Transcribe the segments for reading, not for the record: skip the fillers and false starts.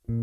Well,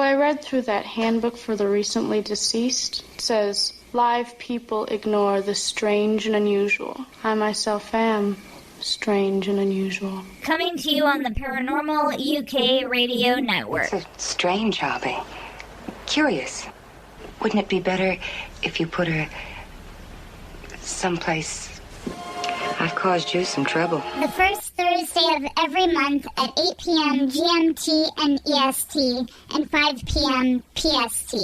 I read through that handbook for the recently deceased. It says, live people ignore the strange and unusual. I myself am strange and unusual. Coming to you on the Paranormal UK Radio Network. It's a strange hobby. Curious. Wouldn't it be better if you put her someplace? I've caused you some trouble. The first Thursday of every month at 8 p.m. GMT and EST and 5 p.m. PST.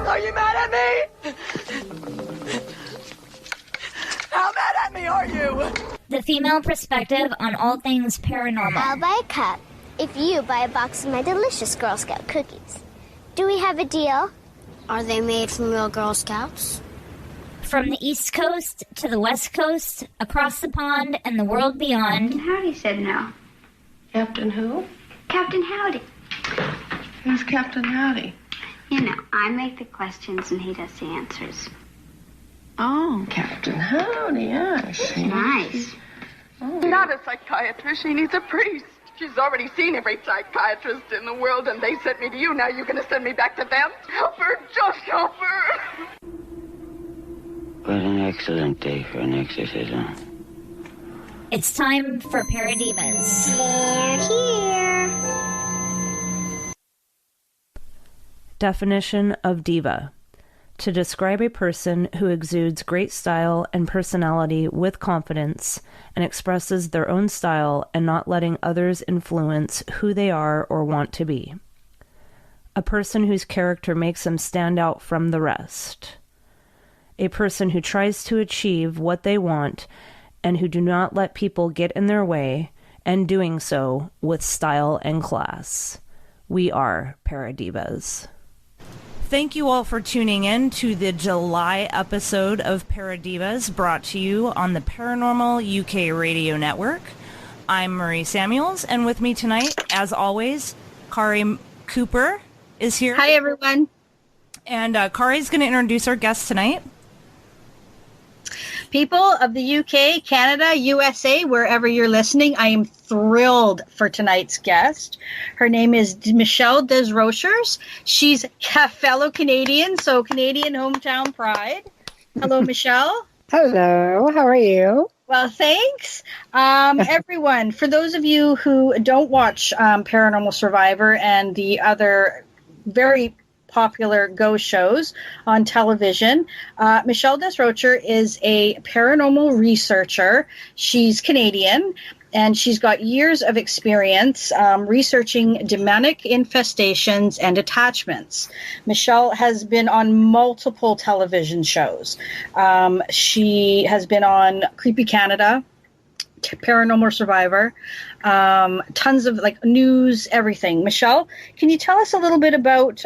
Are you mad at me? How mad at me are you? The female perspective on all things paranormal. I'll buy a cup if you buy a box of my delicious Girl Scout cookies. Do we have a deal? Are they made from real Girl Scouts? From the East Coast to the West Coast, across the pond and the world beyond. Captain Howdy said no. Captain who? Captain Howdy. Who's Captain Howdy? You know, I make the questions and he does the answers. Oh, Captain Howdy, yeah. Nice. Oh. Not a psychiatrist, she needs a priest. She's already seen every psychiatrist in the world, and they sent me to you. Now you're going to send me back to them? Help her, just help her. What an excellent day for an exorcism. It's time for ParaDivas. They're here. Definition of diva. To describe a person who exudes great style and personality with confidence and expresses their own style and not letting others influence who they are or want to be. A person whose character makes them stand out from the rest. A person who tries to achieve what they want and who do not let people get in their way, and doing so with style and class. We are ParaDivas. Thank you all for tuning in to the July episode of ParaDivas, brought to you on the Paranormal UK Radio Network. I'm Marie Samuels, and with me tonight, as always, Kari Cooper is here. Hi, everyone. And Kari's going to introduce our guest tonight. People of the UK, Canada, USA, wherever you're listening, I am thrilled for tonight's guest. Her name is Michelle Desrochers. She's a fellow Canadian, so Canadian hometown pride. Hello, Michelle. Hello, how are you? Well, thanks. Everyone, for those of you who don't watch Paranormal Survivor and the other very popular ghost shows on television, Michelle Desrochers is a paranormal researcher. She's Canadian, and she's got years of experience researching demonic infestations and attachments. Michelle has been on multiple television shows. She has been on Creepy Canada, Paranormal Survivor, tons of news, everything. Michelle, can you tell us a little bit about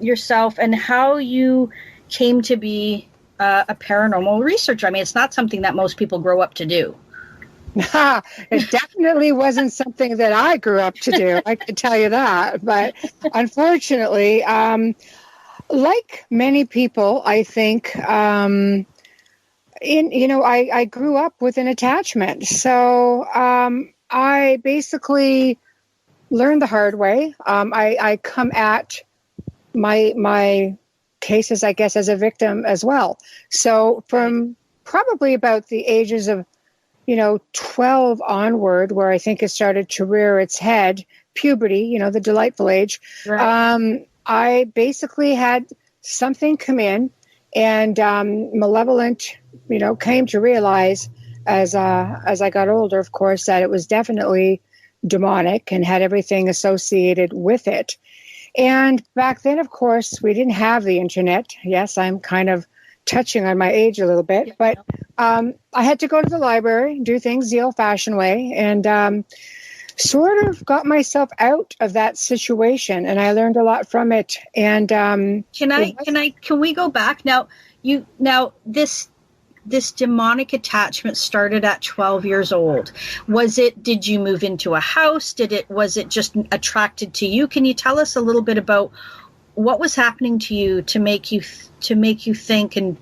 yourself and how you came to be a paranormal researcher? I mean, it's not something that most people grow up to do. It definitely wasn't something that I grew up to do. I can tell you that. But unfortunately, like many people, I think, I grew up with an attachment. So I basically learned the hard way. I come at my cases, I guess, as a victim as well. So from probably about the ages of 12 onward, where I think it started to rear its head, puberty, the delightful age. Right. I basically had something come in, and malevolent, came to realize as I got older, of course, that it was definitely demonic and had everything associated with it. And back then, of course, we didn't have the internet. Yes, I'm kind of touching on my age a little bit, but I had to go to the library, do things the old-fashioned way, and sort of got myself out of that situation, and I learned a lot from it. And can we go back now? This demonic attachment started at 12 years old. Did you move into a house? Was it just attracted to you? Can you tell us a little bit about what was happening to you to make you think and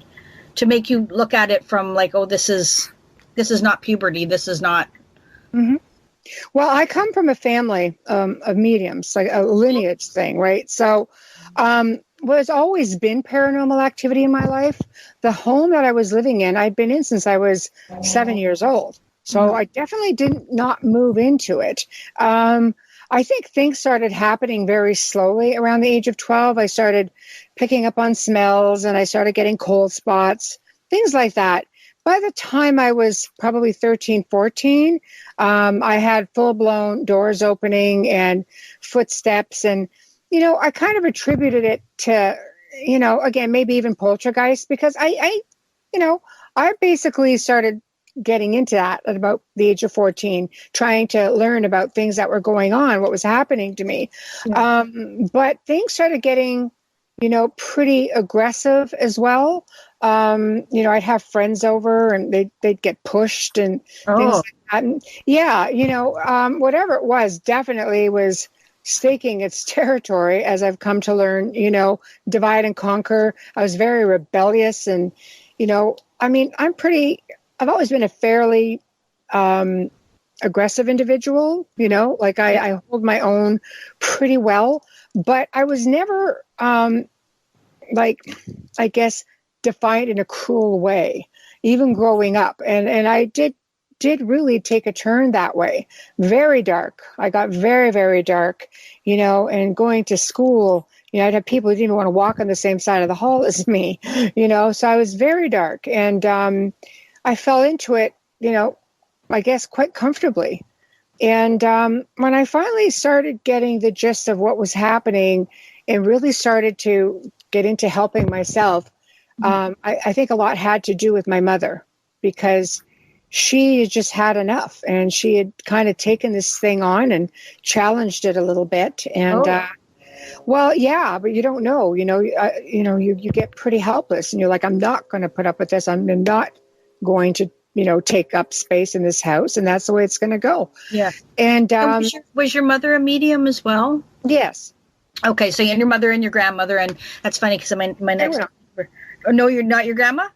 to make you look at it from like, oh, this is not puberty. This is not. Mm-hmm. Well, I come from a family of mediums, like a lineage thing, right? So, there's always been paranormal activity in my life. The home that I was living in, I'd been in since I was 7 years old. So I definitely didn't not move into it. I think things started happening very slowly around the age of 12. I started picking up on smells and I started getting cold spots, things like that. By the time I was probably 13, 14, I had full-blown doors opening and footsteps. And, I kind of attributed it to, again, maybe even poltergeist, because I basically started getting into that at about the age of 14, trying to learn about things that were going on, what was happening to me. Yeah. But things started getting, pretty aggressive as well. I'd have friends over and they'd get pushed and things like that. And whatever it was, definitely was staking its territory, as I've come to learn, divide and conquer. I was very rebellious and, I've always been a fairly aggressive individual, I hold my own pretty well, but I was never, defined in a cruel way, even growing up. And I did really take a turn that way. Very dark. I got very, very dark, and going to school, I'd have people who didn't even want to walk on the same side of the hall as me, so I was very dark. And I fell into it, I guess quite comfortably. And when I finally started getting the gist of what was happening and really started to get into helping myself, I think a lot had to do with my mother, because she just had enough and she had kind of taken this thing on and challenged it a little bit. And, but you don't know, you get pretty helpless and you're like, I'm not going to put up with this. I'm not going to, take up space in this house, and that's the way it's going to go. Yeah. And was your mother a medium as well? Yes. Okay. So your mother and your grandmother, and that's funny because my next. Oh, no, you're not your grandma?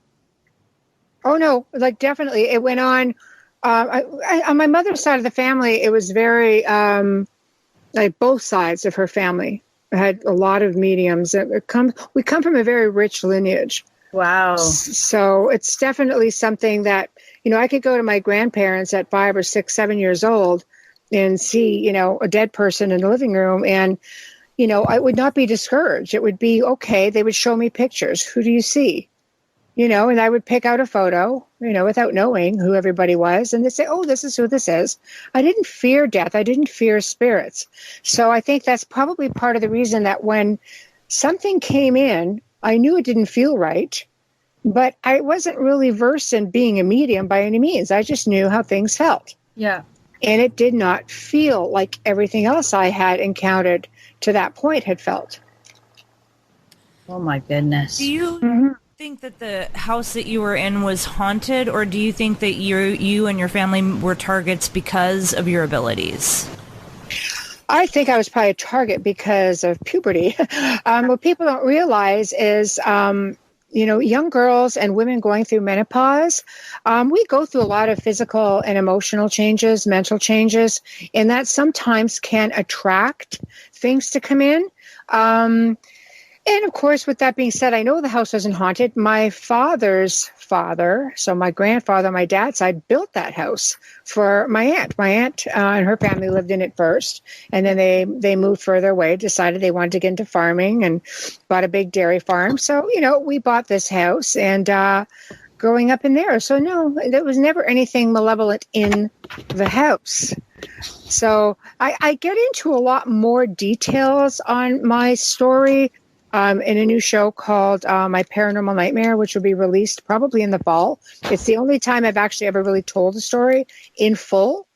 Oh, no, definitely. It went on. On my mother's side of the family, it was very, both sides of her family had a lot of mediums. We come from a very rich lineage. Wow. So it's definitely something that, I could go to my grandparents at 5 or 6, 7 years old and see, a dead person in the living room. And, I would not be discouraged. It would be okay. They would show me pictures. Who do you see? And I would pick out a photo, without knowing who everybody was. And they'd say, oh, this is who this is. I didn't fear death. I didn't fear spirits. So I think that's probably part of the reason that when something came in, I knew it didn't feel right, but I wasn't really versed in being a medium by any means. I just knew how things felt. Yeah. And it did not feel like everything else I had encountered to that point had felt. Oh, my goodness. Do you think that the house that you were in was haunted, or do you think that you and your family were targets because of your abilities? I think I was probably a target because of puberty. What people don't realize is, young girls and women going through menopause, we go through a lot of physical and emotional changes, mental changes, and that sometimes can attract things to come in. And of course, with that being said, I know the house wasn't haunted. My father's father, so my grandfather on my dad's side, built that house for my aunt. My aunt and her family lived in it first, and then they moved further away, decided they wanted to get into farming and bought a big dairy farm. So, we bought this house and growing up in there. So no, there was never anything malevolent in the house. So I get into a lot more details on my story in a new show called My Paranormal Nightmare, which will be released probably in the fall. It's the only time I've actually ever really told a story in full.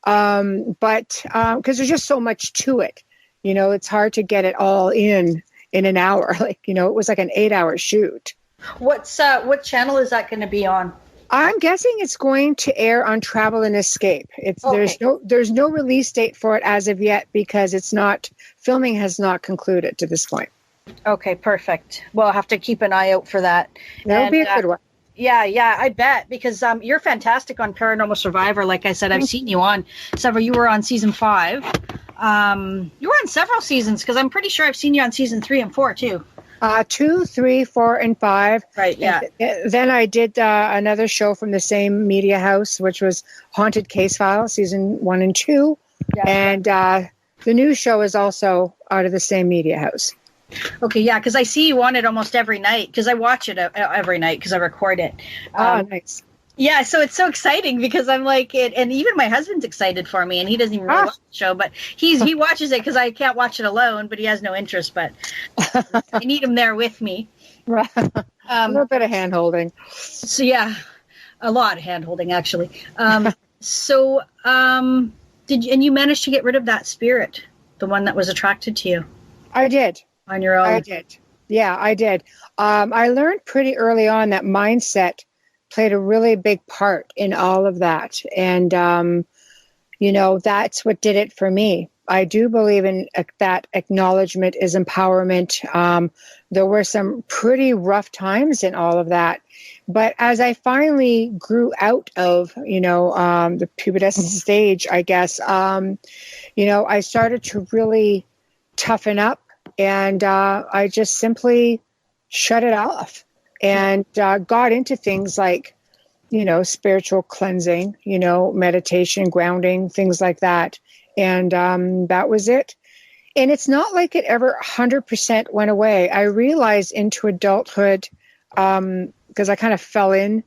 But because there's just so much to it, it's hard to get it all in an hour. Like, it was like an 8-hour shoot. What channel is that going to be on? I'm guessing it's going to air on Travel and Escape. Okay. There's no release date for it as of yet because filming has not concluded to this point. Okay, perfect. Well, I'll have to keep an eye out for that. That'll be a good one. Yeah, I bet, because you're fantastic on Paranormal Survivor. Like I said, I've seen you on several. You were on season 5. You were on several seasons, because I'm pretty sure I've seen you on season 3 and 4 too. 2, 3, 4, and 5. Right, yeah. Then I did another show from the same media house, which was Haunted Case File, season 1 and 2. Yeah. And the new show is also out of the same media house. Okay, yeah, because I see you on it almost every night, because I watch it every night because I record it. Nice. Yeah, so it's so exciting because I'm like it, and even my husband's excited for me, and he doesn't even really watch the show, but he watches it because I can't watch it alone, but he has no interest. But I need him there with me. Right. A little bit of hand holding. So yeah, a lot of hand holding actually. Did you manage to get rid of that spirit, the one that was attracted to you? I did. On your own? I did. Yeah, I did. I learned pretty early on that mindset played a really big part in all of that. And, that's what did it for me. I do believe in that acknowledgement is empowerment. There were some pretty rough times in all of that. But as I finally grew out of, the pubescent stage, I guess, I started to really toughen up. And I just simply shut it off and got into things like, spiritual cleansing, meditation, grounding, things like that. And that was it. And it's not like it ever 100% went away. I realized into adulthood, because I kind of fell into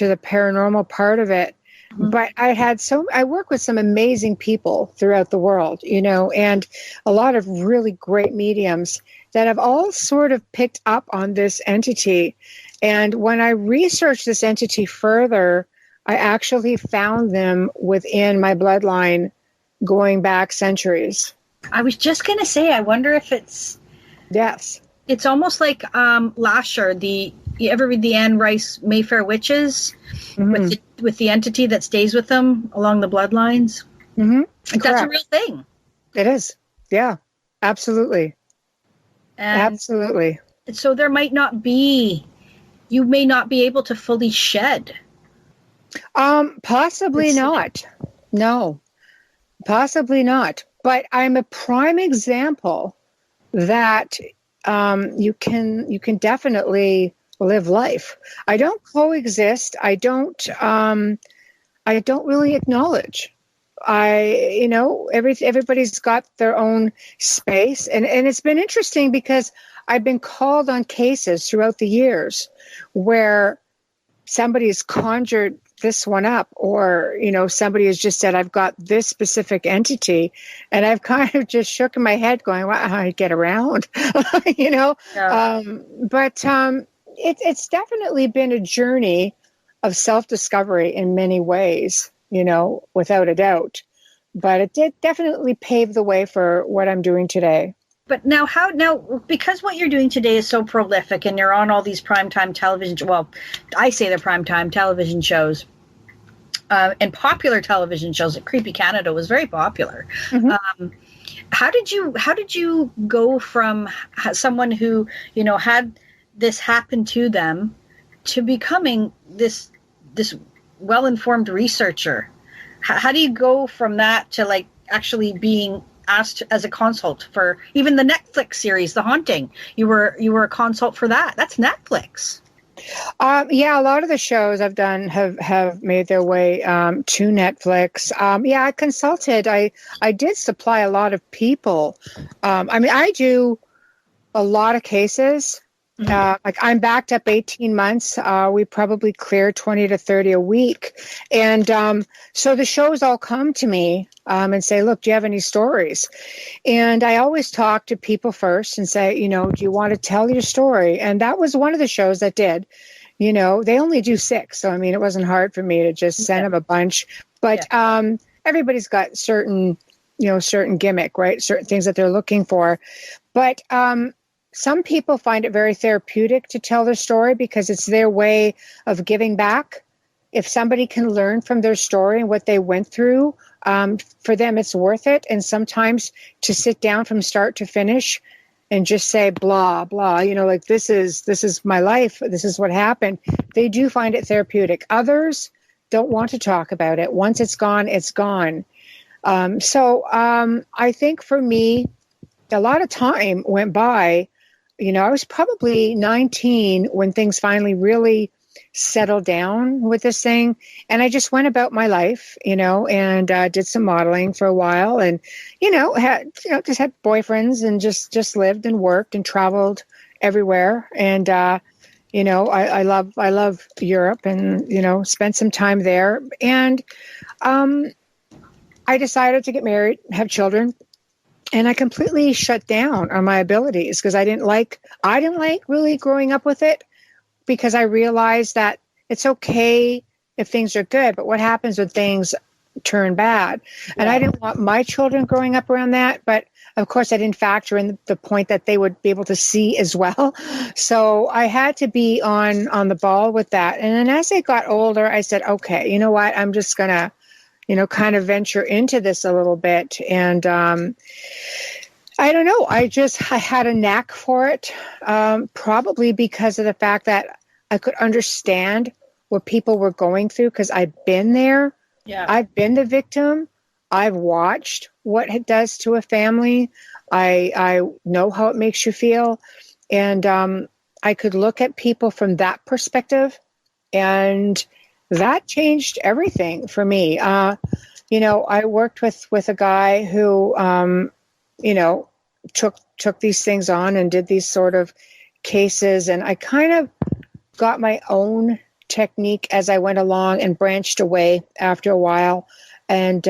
the paranormal part of it. But I work with some amazing people throughout the world, and a lot of really great mediums that have all sort of picked up on this entity. And when I researched this entity further, I actually found them within my bloodline going back centuries. I was just going to say, I wonder if it's... Yes. It's almost like Lasher, you ever read the Anne Rice Mayfair Witches with the entity that stays with them along the bloodlines? Mm-hmm. Like that's a real thing. It is. Yeah, absolutely. Absolutely. So you may not be able to fully shed. Possibly not. No, possibly not. But I'm a prime example that you can definitely live life. I don't coexist. I don't really acknowledge. Everybody's got their own space, and it's been interesting because I've been called on cases throughout the years where somebody's conjured this one up, or somebody has just said, I've got this specific entity, and I've kind of just shook my head going, wow, I get around. Yeah. It's definitely been a journey of self-discovery in many ways, without a doubt. But it did definitely pave the way for what I'm doing today. But now, because what you're doing today is so prolific and you're on all these primetime television, well, I say they're primetime television shows, and popular television shows, like Creepy Canada was very popular. Mm-hmm. How did you go from someone who, had this happen to them to becoming this well-informed researcher? How do you go from that to like actually being asked as a consult for even the Netflix series, The Haunting? You were a consult for that. That's Netflix. Yeah, a lot of the shows I've done have made their way to Netflix. I consulted. I did supply a lot of people. I do a lot of cases Like I'm backed up 18 months. We probably clear 20 to 30 a week. And so the shows all come to me and say, look, do you have any stories? And I always talk to people first and say, do you want to tell your story? And that was one of the shows that did. They only do 6. So, I mean, it wasn't hard for me to just send them a bunch. But everybody's got certain gimmick, right? Certain things that they're looking for. But some people find it very therapeutic to tell their story because it's their way of giving back. If somebody can learn from their story and what they went through, for them, it's worth it. And sometimes to sit down from start to finish and just say, blah, blah, like this is my life. This is what happened. They do find it therapeutic. Others don't want to talk about it. Once it's gone, it's gone. So I think for me, a lot of time went by. I was probably 19 when things finally really settled down with this thing. And I just went about my life, and did some modeling for a while and, just had boyfriends and just lived and worked and traveled everywhere. And, I love Europe and, spent some time there. And I decided to get married, have children. And I completely shut down on my abilities because I didn't like really growing up with it because I realized that it's okay if things are good, but what happens when things turn bad? And I didn't want my children growing up around that, but of course I didn't factor in the point that they would be able to see as well. So I had to be on the ball with that. And then as they got older, I said, okay, you know what? I'm just going to kind of venture into this a little bit. And I don't know. I had a knack for it, probably because of the fact that I could understand what people were going through because I've been there. Yeah. I've been the victim. I've watched what it does to a family. I know how it makes you feel. And I could look at people from that perspective, and that changed everything for me. I worked with a guy who, took these things on and did these sort of cases. And I kind of got my own technique as I went along and branched away after a while. And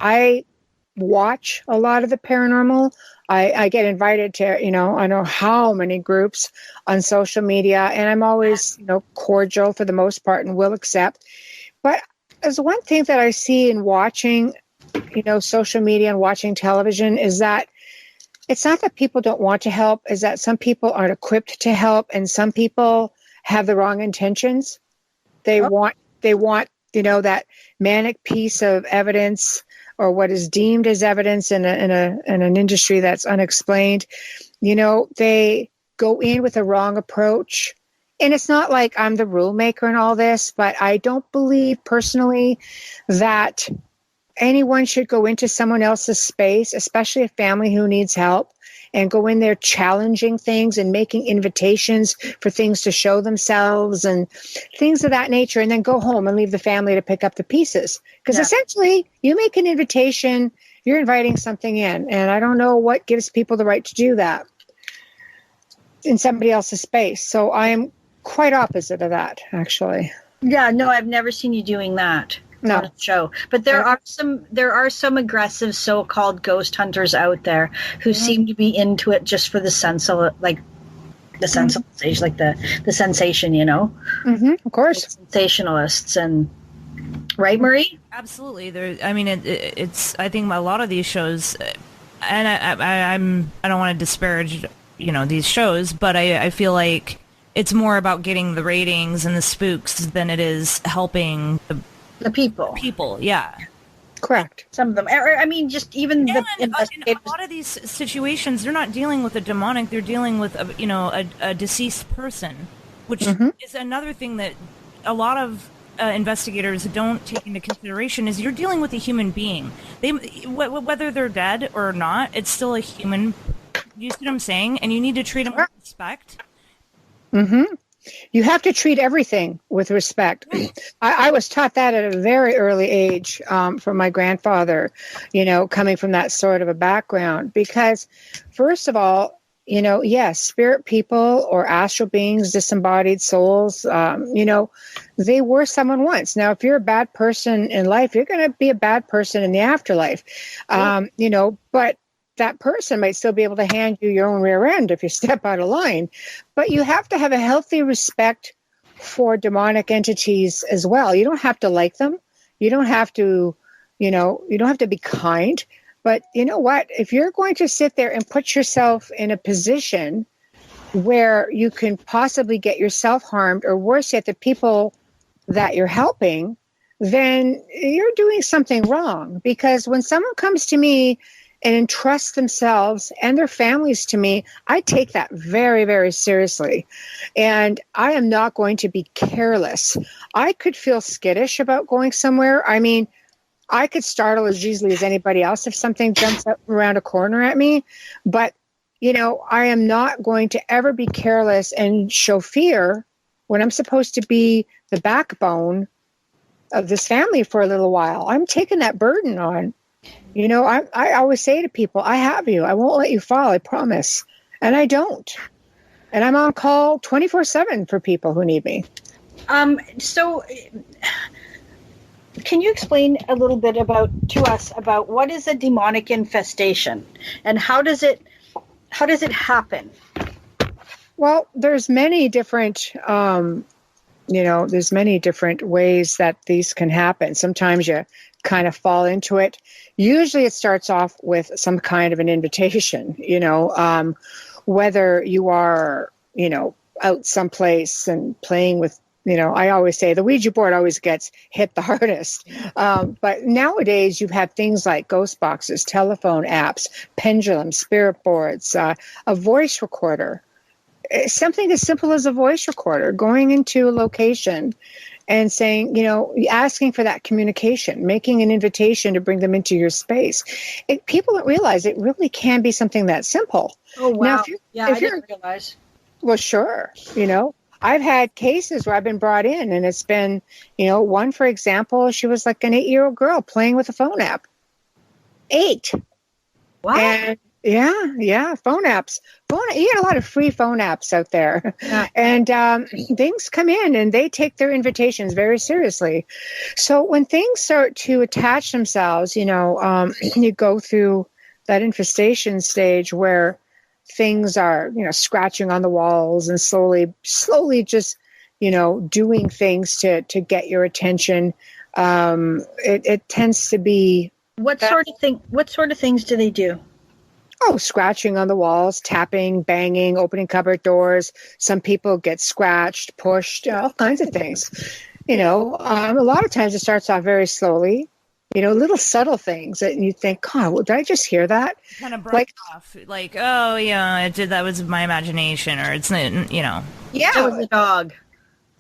I watch a lot of the paranormal. I get invited to, I know how many groups on social media, and I'm always, cordial for the most part and will accept. But there's one thing that I see in watching, social media and watching television is that it's not that people don't want to help, is that some people aren't equipped to help, and some people have the wrong intentions. They want, that manic piece of evidence or what is deemed as evidence in an industry that's unexplained. They go in with a wrong approach. And it's not like I'm the rule maker in all this, but I don't believe personally that anyone should go into someone else's space, especially a family who needs help, and go in there challenging things and making invitations for things to show themselves and things of that nature, and then go home and leave the family to pick up the pieces. Because essentially, you make an invitation, you're inviting something in, and I don't know what gives people the right to do that in somebody else's space. So I am quite opposite of that, actually. Yeah, no, I've never seen you doing that. On a show, but there are some aggressive so-called ghost hunters out there who seem to be into it just for the sense of the sensation, like the sensation, of course, like sensationalists. And right, Marie? Absolutely. It's I think a lot of these shows, and I don't want to disparage these shows, but I feel like it's more about getting the ratings and the spooks than it is helping the people. Yeah. Correct. Some of them. I mean, just even the investigators. A lot of these situations, they're not dealing with a demonic. They're dealing with a deceased person, which is another thing that a lot of investigators don't take into consideration. Is you're dealing with a human being. Whether they're dead or not, it's still a human. You see what I'm saying? And you need to treat them with respect. You have to treat everything with respect. I was taught that at a very early age from my grandfather, coming from that sort of a background. Because, first of all, yes, spirit people or astral beings, disembodied souls, they were someone once. Now, if you're a bad person in life, you're going to be a bad person in the afterlife. But that person might still be able to hand you your own rear end if you step out of line. But you have to have a healthy respect for demonic entities as well. You don't have to like them. You don't have to, you don't have to be kind. But you know what? If you're going to sit there and put yourself in a position where you can possibly get yourself harmed, or worse yet, the people that you're helping, then you're doing something wrong. Because when someone comes to me and entrusts themselves and their families to me, I take that very, very seriously. And I am not going to be careless. I could feel skittish about going somewhere. I mean, I could startle as easily as anybody else if something jumps up around a corner at me. But, I am not going to ever be careless and show fear when I'm supposed to be the backbone of this family for a little while. I'm taking that burden on. I always say to people, I have you. I won't let you fall, I promise. And I don't. And I'm on call 24/7 for people who need me. So can you explain a little bit to us about what is a demonic infestation and how does it happen? Well, there's many different there's many different ways that these can happen. Sometimes you kind of fall into it. Usually it starts off with some kind of an invitation, whether you are, out someplace and playing with, I always say the Ouija board always gets hit the hardest. But nowadays you have things like ghost boxes, telephone apps, pendulums, spirit boards, a voice recorder. Something as simple as a voice recorder, going into a location and saying, asking for that communication, making an invitation to bring them into your space. People don't realize it really can be something that simple. Oh, wow. Now, I didn't realize. Well, sure. I've had cases where I've been brought in and it's been, one, for example, she was like an 8-year-old girl playing with a phone app. 8. What? And yeah, phone apps. You get a lot of free phone apps out there. Yeah. And things come in and they take their invitations very seriously. So when things start to attach themselves, you go through that infestation stage where things are, scratching on the walls and slowly just, doing things to get your attention. It tends to be. What sort of things do they do? Oh, scratching on the walls, tapping, banging, opening cupboard doors. Some people get scratched, pushed, all kinds of things. A lot of times it starts off very slowly. Little subtle things that you think, God, did I just hear that? Kind of brush off. Like, oh, yeah, that was my imagination, or it's, Yeah. It was a dog.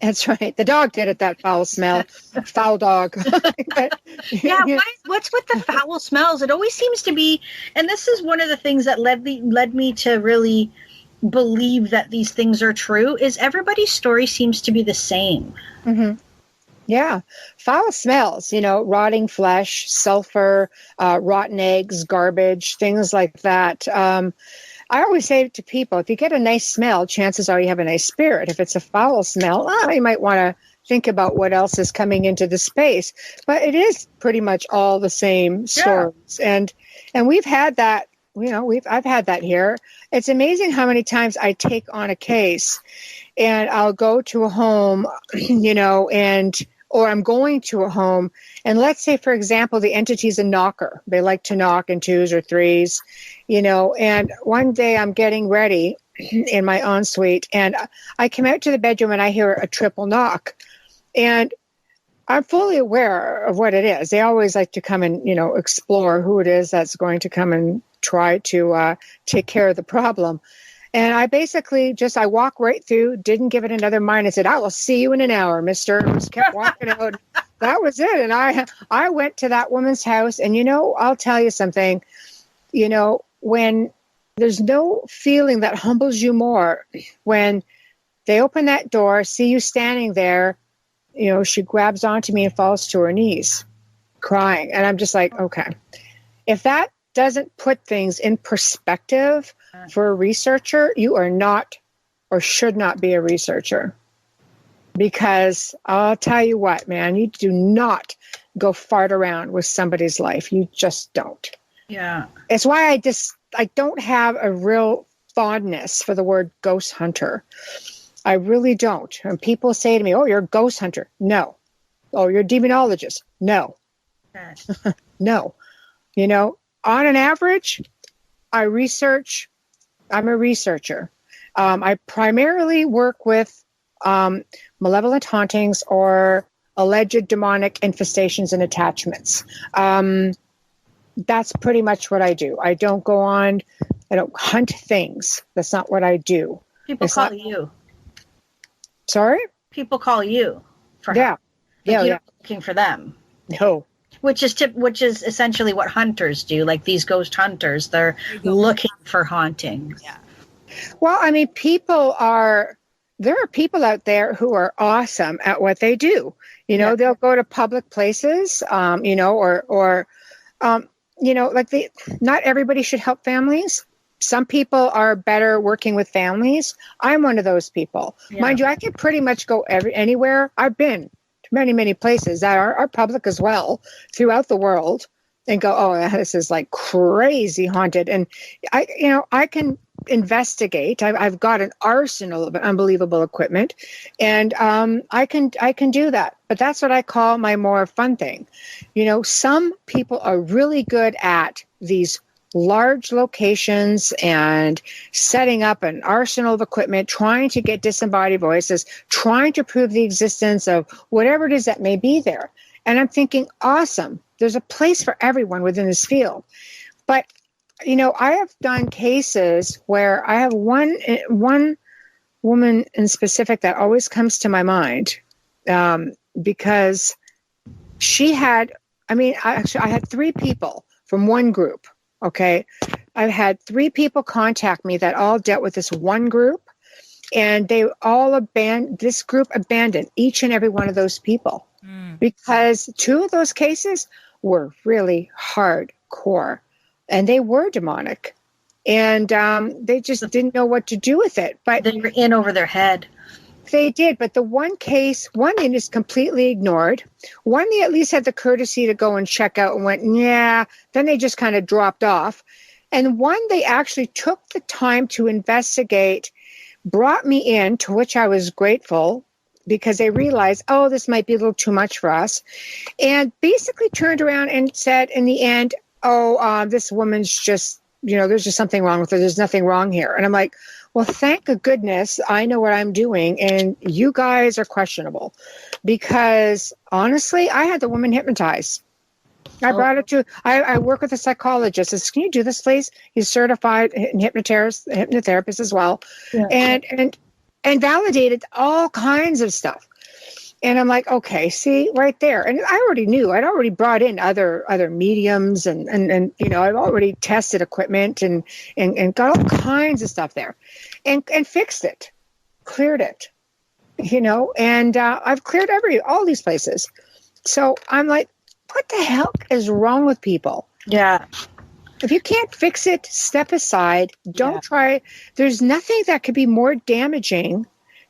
That's right. The dog did it, that foul smell. Foul dog. Yeah, what's with the foul smells? It always seems to be, and this is one of the things that led me to really believe that these things are true, is everybody's story seems to be the same. Mm-hmm. Yeah. Foul smells, rotting flesh, sulfur, rotten eggs, garbage, things like that. I always say to people, if you get a nice smell, chances are you have a nice spirit. If it's a foul smell, you might want to think about what else is coming into the space. But it is pretty much all the same stories. Yeah. And we've had that, I've had that here. It's amazing how many times I take on a case and I'll go to a home, or I'm going to a home, and let's say, for example, the entity's a knocker. They like to knock in 2s or 3s, and one day I'm getting ready in my ensuite, and I come out to the bedroom and I hear a triple knock, and I'm fully aware of what it is. They always like to come and, explore who it is that's going to come and try to take care of the problem. And I basically I walk right through, didn't give it another mind. I said, I will see you in an hour, mister. Just kept walking out. That was it. And I went to that woman's house, and, I'll tell you something, when there's no feeling that humbles you more, when they open that door, see you standing there, she grabs onto me and falls to her knees crying. And I'm just like, okay, if that doesn't put things in perspective For a researcher, you are not or should not be a researcher. Because I'll tell you what, man, you do not go fart around with somebody's life. You just don't. Yeah. It's why I don't have a real fondness for the word ghost hunter. I really don't. And people say to me, oh, you're a ghost hunter. No. Oh, you're a demonologist. No. No. You know, on an average, I'm a researcher. I primarily work with malevolent hauntings or alleged demonic infestations and attachments. That's pretty much what I do. I don't hunt things. That's not what I do. People call you. Sorry? People call you for help. Like you're looking for them. No. Which is essentially what hunters do. Like these ghost hunters, they're looking for hauntings. Yeah. Well, I mean, there are people out there who are awesome at what they do. You know, they'll go to public places, you know, not everybody should help families. Some people are better working with families. I'm one of those people. Yeah. Mind you, I can pretty much go anywhere. I've been to many, many places that are public as well throughout the world and go, oh, this is like crazy haunted. And I can investigate. I've got an arsenal of unbelievable equipment, and I can do that. But that's what I call my more fun thing. You know, some people are really good at these large locations and setting up an arsenal of equipment, trying to get disembodied voices, trying to prove the existence of whatever it is that may be there. And I'm thinking, awesome. There's a place for everyone within this field. But you know, I have done cases where I have one woman in specific that always comes to my mind because she had, I had 3 people from one group, okay? I've had 3 people contact me that all dealt with this one group, and this group abandoned each and every one of those people because 2 of those cases were really hardcore. And they were demonic, and they just didn't know what to do with it. But they were in over their head. They did. But the one case, one is completely ignored. One they at least had the courtesy to go and check out and went, yeah. Then they just kind of dropped off. And one they actually took the time to investigate, brought me in, to which I was grateful because they realized, oh, this might be a little too much for us. And basically turned around and said in the end, this woman's just, there's just something wrong with her. There's nothing wrong here. And I'm like, well, thank goodness I know what I'm doing. And you guys are questionable because honestly, I had the woman hypnotized. I brought her to, I work with a psychologist. I said, can you do this, please? He's certified hypnotherapist as well. Yeah. And validated all kinds of stuff. And I'm like, okay, see right there. And I already knew. I'd already brought in other mediums and I've already tested equipment and got all kinds of stuff there and fixed it, cleared it, and I've cleared all these places. So I'm like, what the hell is wrong with people? Yeah. If you can't fix it, step aside. Don't try. There's nothing that could be more damaging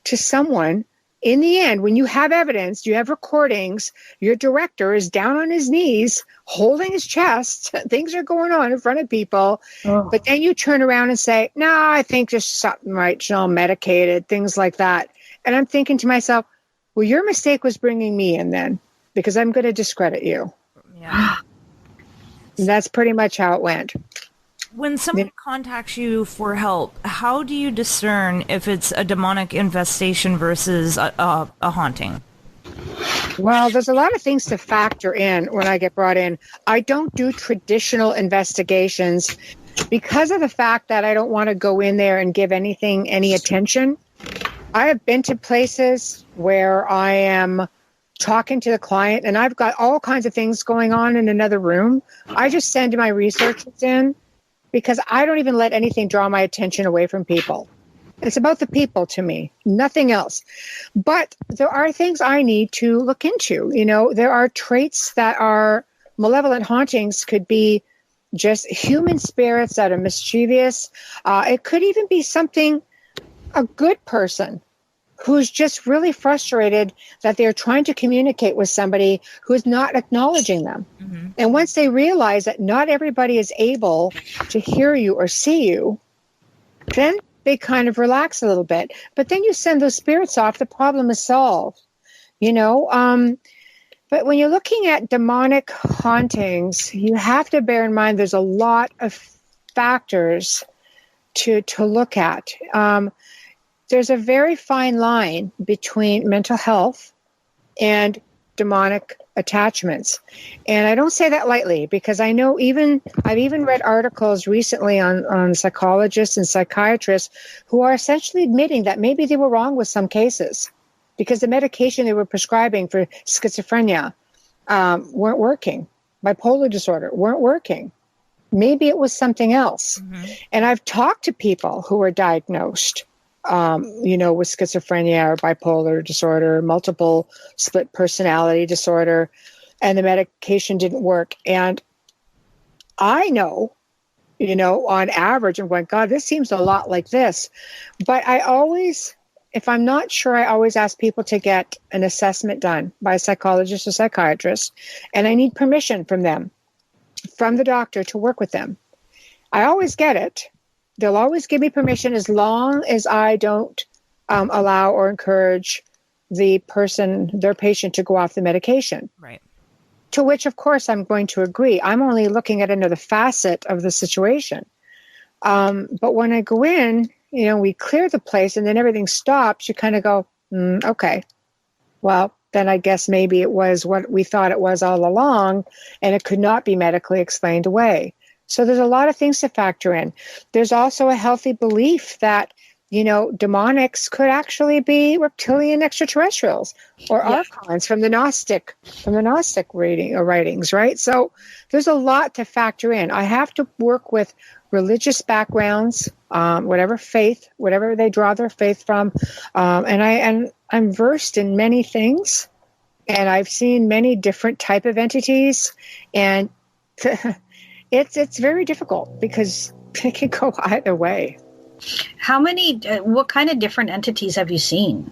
to someone. In the end, when you have evidence, you have recordings, your director is down on his knees, holding his chest, things are going on in front of people, but then you turn around and say, no, I think there's something right, she's all medicated, things like that. And I'm thinking to myself, well, your mistake was bringing me in then, because I'm going to discredit you. Yeah. And that's pretty much how it went. When someone contacts you for help, how do you discern if it's a demonic infestation versus a haunting? Well, there's a lot of things to factor in when I get brought in. I don't do traditional investigations because of the fact that I don't want to go in there and give anything any attention. I have been to places where I am talking to the client and I've got all kinds of things going on in another room. I just send my researchers in. Because I don't even let anything draw my attention away from people. It's about the people to me, nothing else. But there are things I need to look into. There are traits that are malevolent hauntings could be just human spirits that are mischievous. It could even be a good person who's just really frustrated that they're trying to communicate with somebody who's not acknowledging them. Mm-hmm. And once they realize that not everybody is able to hear you or see you, then they kind of relax a little bit. But then you send those spirits off, the problem is solved, But when you're looking at demonic hauntings, you have to bear in mind there's a lot of factors to look at. There's a very fine line between mental health and demonic attachments. And I don't say that lightly, because I know I've even read articles recently on psychologists and psychiatrists who are essentially admitting that maybe they were wrong with some cases because the medication they were prescribing for schizophrenia weren't working. Bipolar disorder weren't working. Maybe it was something else. Mm-hmm. And I've talked to people who were diagnosed with schizophrenia or bipolar disorder, multiple split personality disorder, and the medication didn't work. And I know, on average, I'm going, God, this seems a lot like this. But if I'm not sure, I always ask people to get an assessment done by a psychologist or psychiatrist, and I need permission from them, from the doctor, to work with them. I always get it. They'll always give me permission as long as I don't allow or encourage their patient to go off the medication. Right. To which, of course, I'm going to agree. I'm only looking at another facet of the situation. But when I go in, we clear the place and then everything stops, you kind of go, okay, well, then I guess maybe it was what we thought it was all along, and it could not be medically explained away. So there's a lot of things to factor in. There's also a healthy belief that, demonics could actually be reptilian extraterrestrials or archons from the Gnostic writings, right? So there's a lot to factor in. I have to work with religious backgrounds, whatever they draw their faith from, and I'm versed in many things, and I've seen many different type of entities, and it's very difficult because it can go either way. What kind of different entities have you seen?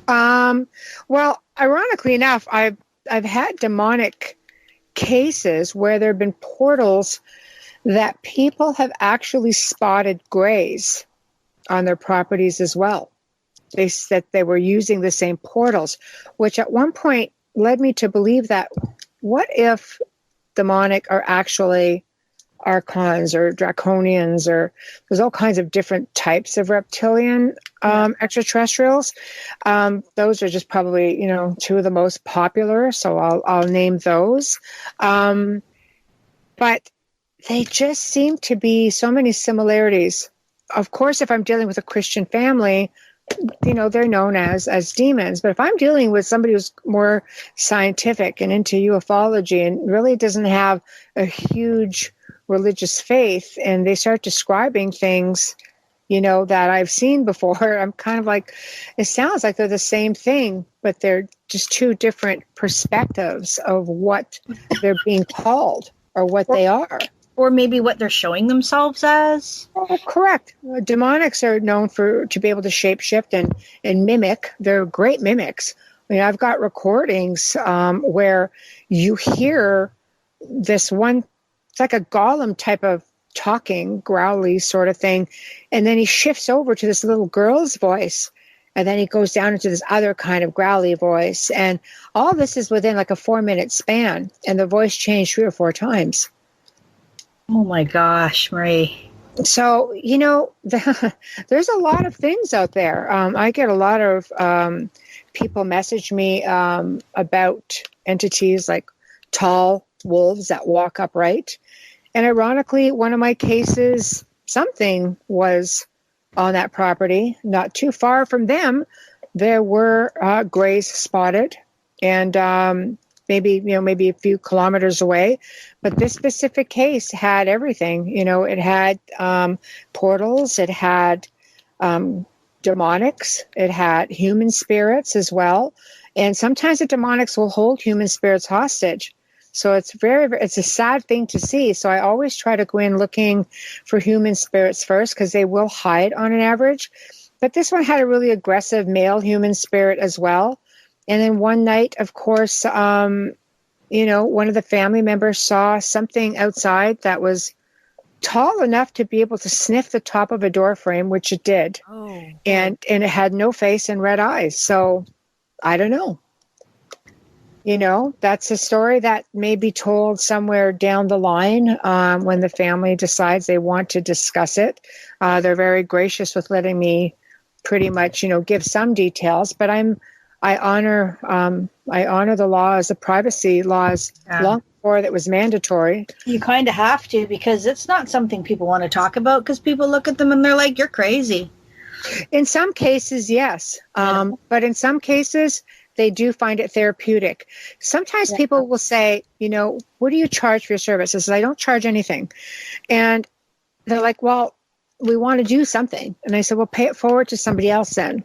Well, ironically enough, I've had demonic cases where there have been portals that people have actually spotted grays on their properties as well. They said they were using the same portals, which at one point led me to believe that what if demonic are actually archons or draconians, or there's all kinds of different types of reptilian extraterrestrials. Those are just probably, two of the most popular, so I'll name those. But they just seem to be so many similarities. Of course, if I'm dealing with a Christian family, they're known as demons. But if I'm dealing with somebody who's more scientific and into ufology and really doesn't have a huge religious faith, and they start describing things, that I've seen before, I'm kind of like, it sounds like they're the same thing, but they're just two different perspectives of what they're being called or what they are. Or maybe what they're showing themselves as? Oh, correct. Demonics are known to be able to shapeshift and mimic. They're great mimics. I've got recordings where you hear this one, it's like a golem type of talking, growly sort of thing, and then he shifts over to this little girl's voice, and then he goes down into this other kind of growly voice, and all this is within like a 4-minute span, and the voice changed 3 or 4 times. Oh my gosh, Marie. So, there's a lot of things out there. I get a lot of people message me about entities like tall wolves that walk upright. And ironically, one of my cases, something was on that property. Not too far from them, there were grays spotted, and maybe a few kilometers away. But this specific case had everything. It had portals, it had demonics, it had human spirits as well. And sometimes the demonics will hold human spirits hostage. So it's it's a sad thing to see. So I always try to go in looking for human spirits first, because they will hide on an average. But this one had a really aggressive male human spirit as well. And then one night, of course, one of the family members saw something outside that was tall enough to be able to sniff the top of a door frame, which it did. Oh. And it had no face and red eyes. So I don't know. That's a story that may be told somewhere down the line when the family decides they want to discuss it. They're very gracious with letting me pretty much, give some details, but I honor the laws, the privacy laws, long before that was mandatory. You kind of have to, because it's not something people want to talk about, because people look at them and they're like, you're crazy. In some cases, yes. But in some cases, they do find it therapeutic. Sometimes people will say, what do you charge for your services? I don't charge anything. And they're like, well, we want to do something. And I said, well, pay it forward to somebody else then.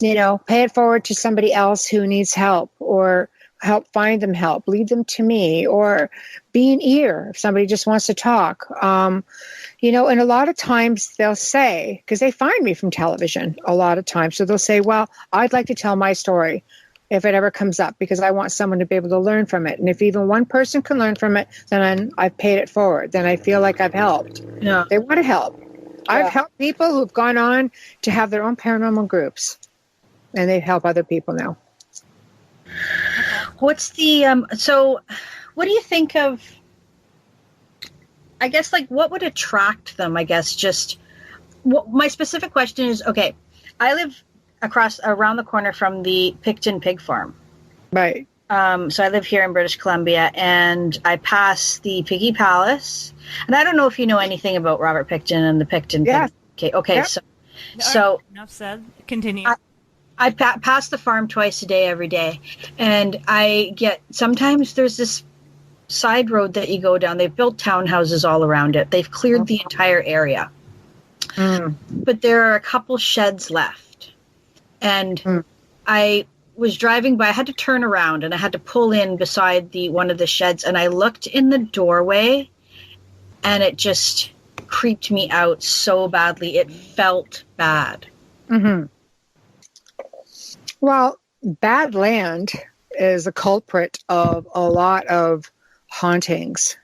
Pay it forward to somebody else who needs help, or help find them help, lead them to me, or be an ear if somebody just wants to talk. And a lot of times they'll say, because they find me from television a lot of times, so they'll say, well, I'd like to tell my story if it ever comes up, because I want someone to be able to learn from it. And if even one person can learn from it, then I've paid it forward. Then I feel like I've helped. Yeah. They want to help. Yeah. I've helped people who've gone on to have their own paranormal groups, and they help other people now. What's the, so what do you think of, I guess, like, what would attract them? I guess my specific question is, okay, I live around the corner from the Picton Pig Farm. Right. So I live here in British Columbia, and I pass the Piggy Palace. And I don't know if you know anything about Robert Picton and the Picton. Yeah. Pig. Okay. Yeah. So enough said. Continue. I pass the farm twice a day, every day. And sometimes there's this side road that you go down. They've built townhouses all around it. They've cleared the entire area. But there are a couple sheds left. And I was driving by, I had to turn around and I had to pull in beside one of the sheds, and I looked in the doorway and it just creeped me out so badly. It felt bad. Mm-hmm. Well, bad land is a culprit of a lot of hauntings.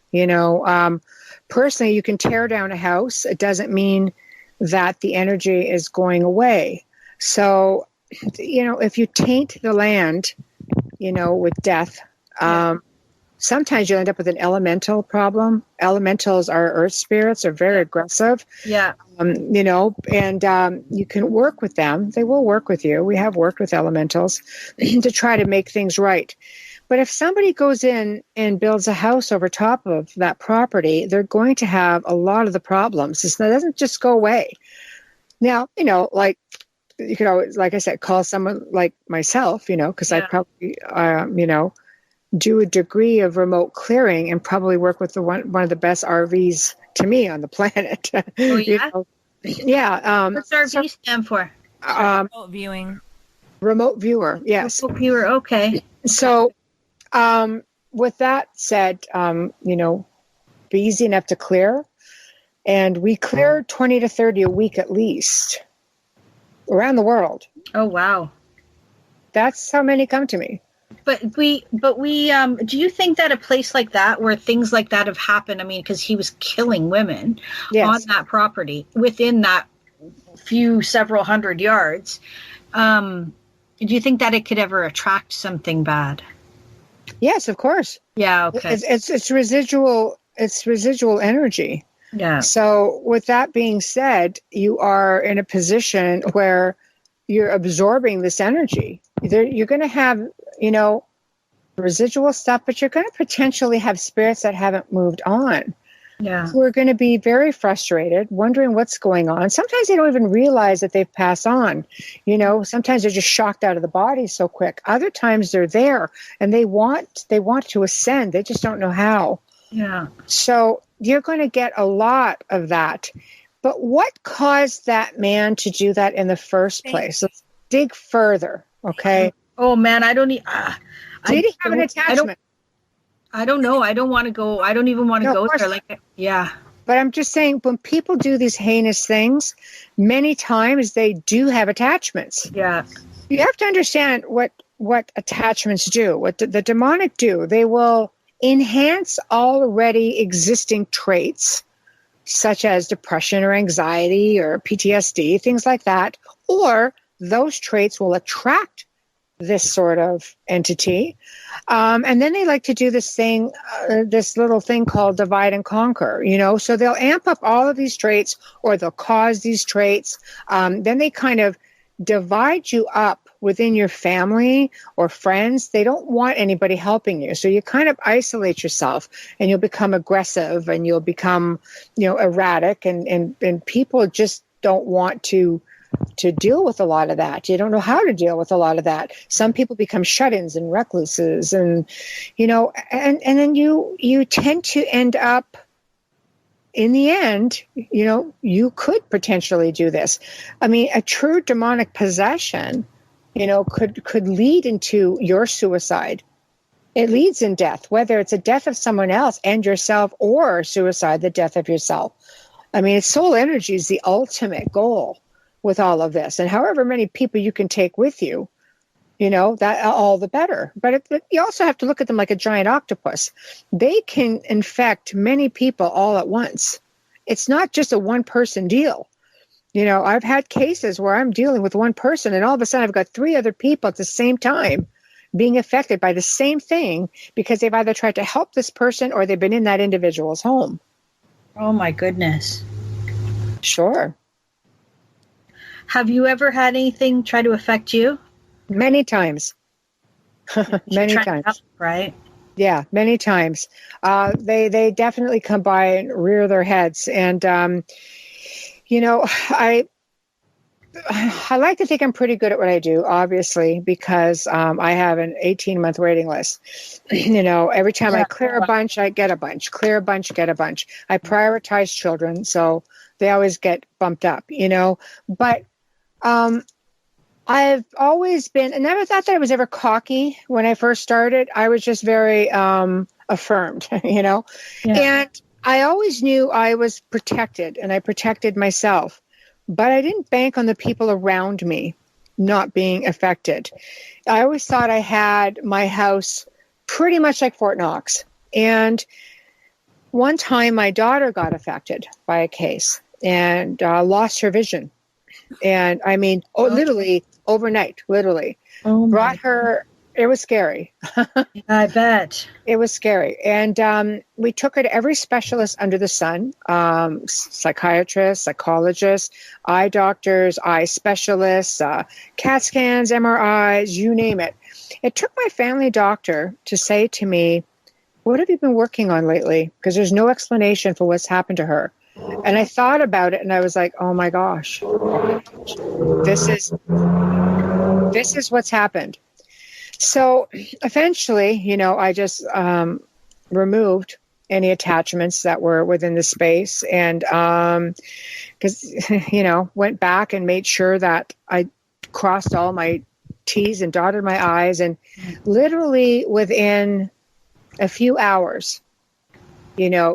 Personally, you can tear down a house. It doesn't mean that the energy is going away. So, if you taint the land, with death, sometimes you end up with an elemental problem. Elementals are earth spirits, are very aggressive. Yeah. And you can work with them. They will work with you. We have worked with elementals to try to make things right. But if somebody goes in and builds a house over top of that property, they're going to have a lot of the problems. It doesn't just go away. Now, like, you could always, like I said, call someone like myself, because I probably, do a degree of remote clearing and probably work with one of the best RVs to me on the planet. Oh, yeah? Yeah. What's RV stand for? Remote viewing. Remote viewer, yes. Remote viewer, okay. So, with that said, be easy enough to clear. And we clear 20 to 30 a week at least around the world. Oh, wow. That's how many come to me. But we, do you think that a place like that, where things like that have happened, because he was killing women on that property within that several hundred yards, do you think that it could ever attract something bad? Yes, of course. Yeah. Okay. It's residual. It's residual energy. Yeah. So with that being said, you are in a position where you're absorbing this energy. You're going to have, residual stuff, but you're going to potentially have spirits that haven't moved on. Yeah. Who are going to be very frustrated, wondering what's going on. Sometimes they don't even realize that they've passed on. Sometimes they're just shocked out of the body so quick. Other times they're there and they want to ascend. They just don't know how. Yeah. So you're going to get a lot of that. But what caused that man to do that in the first place? Let's dig further, okay? Oh, man, I don't need... Did he have an attachment? I don't know. I don't want to go. I don't even want to go there. Like, yeah. But I'm just saying, when people do these heinous things, many times they do have attachments. Yeah. You have to understand what attachments do, what the demonic do. They will enhance already existing traits, such as depression or anxiety or PTSD, things like that. Or those traits will attract this sort of entity. And then they like to do this thing, this little thing called divide and conquer, so they'll amp up all of these traits, or they'll cause these traits. Then they kind of divide you up within your family or friends. They don't want anybody helping you. So you kind of isolate yourself, and you'll become aggressive, and you'll become, erratic, and people just don't want to deal with a lot of that. You don't know how to deal with a lot of that. Some people become shut-ins and recluses, and and then you tend to end up, in the end, you could potentially do this. I mean, a true demonic possession, could lead into your suicide. It leads in death, whether it's a death of someone else and yourself, or suicide, the death of yourself. I mean, soul energy is the ultimate goal with all of this, and however many people you can take with you, that all the better. But you also have to look at them like a giant octopus. They can infect many people all at once. It's not just a one-person deal. I've had cases where I'm dealing with one person, and all of a sudden I've got 3 other people at the same time being affected by the same thing, because they've either tried to help this person or they've been in that individual's home. Oh my goodness. Sure. Have you ever had anything try to affect you? Many times. Many times. Help, right? Yeah, many times. They definitely come by and rear their heads. And, I like to think I'm pretty good at what I do, obviously, because I have an 18-month waiting list. Every time I clear a bunch, I get a bunch. Clear a bunch, get a bunch. I prioritize children, so they always get bumped up, But I've always been, and never thought that I was ever cocky when I first started. I was just very affirmed, Yeah. And I always knew I was protected, and I protected myself. But I didn't bank on the people around me not being affected. I always thought I had my house pretty much like Fort Knox. And one time my daughter got affected by a case and lost her vision. And I mean, literally overnight, literally. Brought her, it was scary. I bet. It was scary. And we took her to every specialist under the sun, psychiatrists, psychologists, eye doctors, eye specialists, CAT scans, MRIs, you name it. It took my family doctor to say to me, "What have you been working on lately? Because there's no explanation for what's happened to her." And I thought about it, and I was like, oh my gosh, this is what's happened. So eventually, I just removed any attachments that were within the space, and because, went back and made sure that I crossed all my T's and dotted my I's, and literally within a few hours,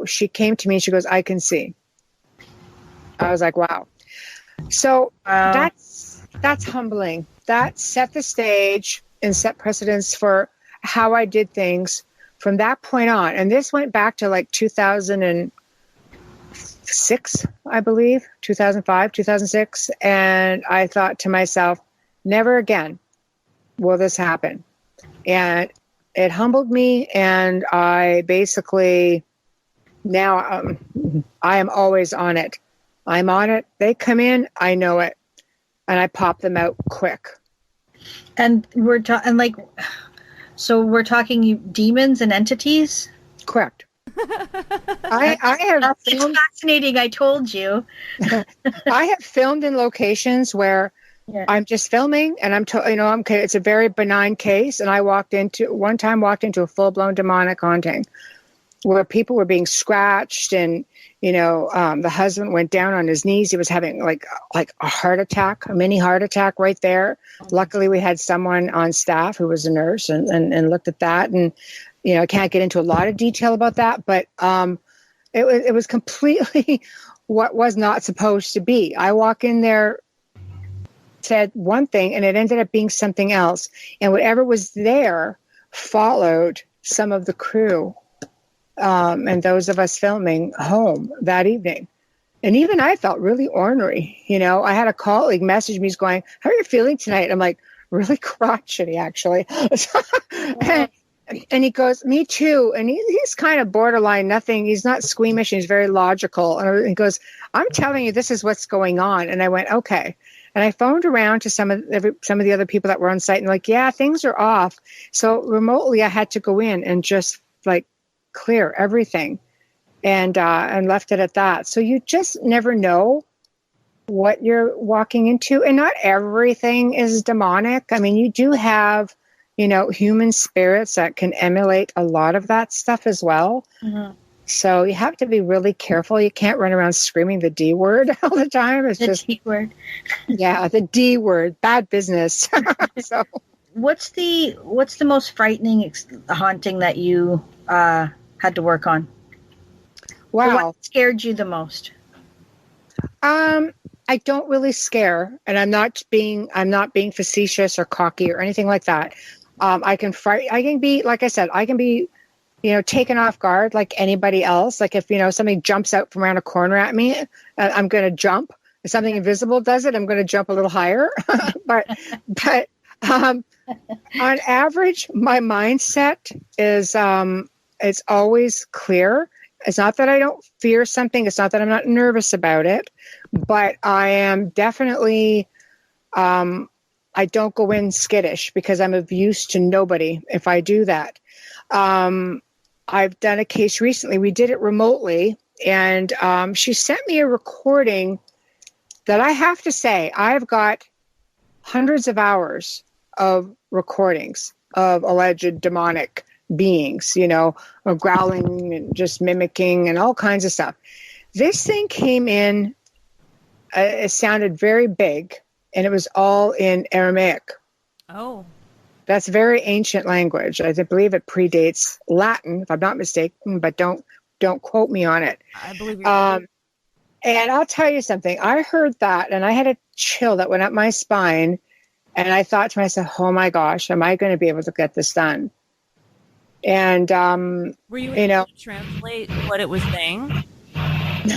she came to me and she goes, "I can see." I was like, wow. So that's humbling. That set the stage and set precedence for how I did things from that point on. And this went back to like 2006, I believe, 2005, 2006. And I thought to myself, never again will this happen. And it humbled me. And I basically, now I am always on it. I'm on it. They come in, I know it, and I pop them out quick. And we're talking demons and entities? Correct. I have filmed, fascinating. I told you. I have filmed in locations where I'm just filming, and it's a very benign case, and I walked into a full-blown demonic haunting where people were being scratched, and the husband went down on his knees. He was having like a heart attack, a mini heart attack right there. Luckily, we had someone on staff who was a nurse and looked at that. And, I can't get into a lot of detail about that, but it was completely what was not supposed to be. I walk in there, said one thing, and it ended up being something else. And whatever was there followed some of the crew and those of us filming home that evening. And even I felt really ornery. I had a colleague message me going, "How are you feeling tonight?" I'm like, really crotchety, actually. And he goes, "Me too." And he's kind of borderline nothing. He's not squeamish. He's very logical. And he goes, "I'm telling you, this is what's going on." And I went, "Okay." And I phoned around to some of the other people that were on site and like, "Yeah, things are off." So remotely, I had to go in and just like clear everything and left it at that. So you just never know what you're walking into. And not everything is demonic. I mean, you do have, human spirits that can emulate a lot of that stuff as well. Mm-hmm. So you have to be really careful. You can't run around screaming the D word all the time. It's just D word. Yeah, the D word, bad business. So, what's the most frightening haunting that you had to work on? Wow, what scared you the most? I don't really scare, and I'm not being facetious or cocky or anything like that. I can be, like I said, I can be, taken off guard like anybody else. Like if, somebody jumps out from around a corner at me, I'm going to jump. If something invisible does it, I'm going to jump a little higher. but on average, my mindset is, it's always clear. It's not that I don't fear something. It's not that I'm not nervous about it, but I am definitely, I don't go in skittish because I'm of use to nobody if I do that. I've done a case recently. We did it remotely, and she sent me a recording that I have to say, I've got hundreds of hours of recordings of alleged demonic beings, or growling and just mimicking and all kinds of stuff. This thing came in, it sounded very big, and it was all in Aramaic. Oh. That's very ancient language. I believe it predates Latin, if I'm not mistaken, but don't quote me on it. I believe you're right. And I'll tell you something. I heard that, and I had a chill that went up my spine, and I thought to myself, "Oh my gosh, am I going to be able to get this done?" And were you able to translate what it was saying?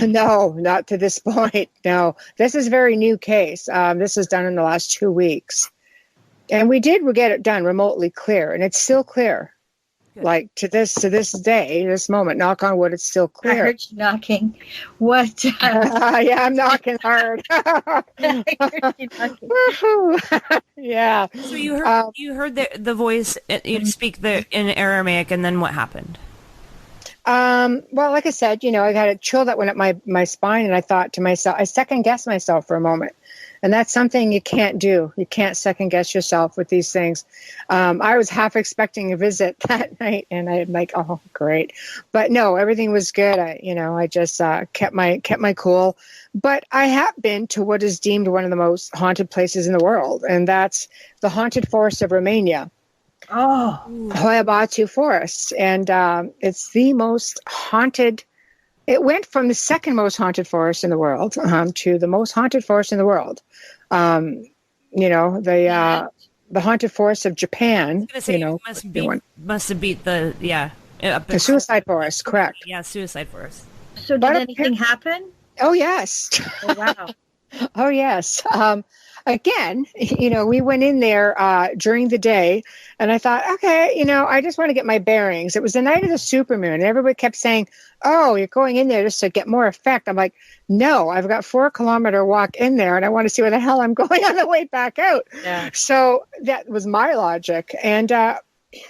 No, not to this point. No, this is a very new case. This was done in the last 2 weeks. And we get it done remotely clear, and it's still clear. Good. Like to this day, this moment, knock on wood, it's still clear. I heard you knocking. What? Yeah, I'm knocking hard. Yeah. So you heard the voice speak in Aramaic, and then what happened? Well, like I said, I got a chill that went up my spine, and I thought to myself, I second guessed myself for a moment. And that's something you can't do. You can't second guess yourself with these things. I was half expecting a visit that night, and I'm like, "Oh, great!" But no, everything was good. I just kept my cool. But I have been to what is deemed one of the most haunted places in the world, and that's the haunted forest of Romania. Oh, Hoia Baciu Forest, and it's the most haunted. It went from the second most haunted forest in the world to the most haunted forest in the world. The haunted forest of Japan. Must have beat the suicide forest, correct? Yeah, suicide forest. So did anything happen? Oh yes. Oh wow. Oh yes. Again, we went in there during the day, and I thought, okay, I just want to get my bearings. It was the night of the supermoon, and everybody kept saying, "Oh, you're going in there just to get more effect." I'm like, no, I've got 4-kilometer walk in there, and I want to see where the hell I'm going on the way back out. Yeah. So that was my logic. And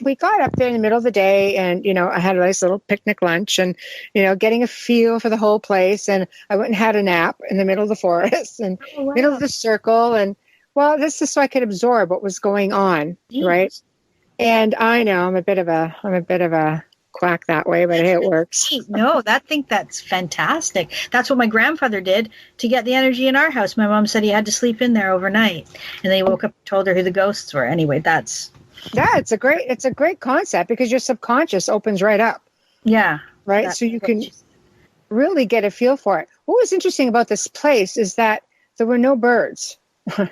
we got up there in the middle of the day, and, I had a nice little picnic lunch and, getting a feel for the whole place. And I went and had a nap in the middle of the forest and middle of the circle. And well, this is so I could absorb what was going on. Jeez. Right. And I know I'm a bit of a quack that way, but hey, it works. No, that's fantastic. That's what my grandfather did to get the energy in our house. My mom said he had to sleep in there overnight, and then he woke up and told her who the ghosts were. Anyway, that's Yeah, it's a great concept because your subconscious opens right up. Yeah. Right. So you can really get a feel for it. What was interesting about this place is that there were no birds,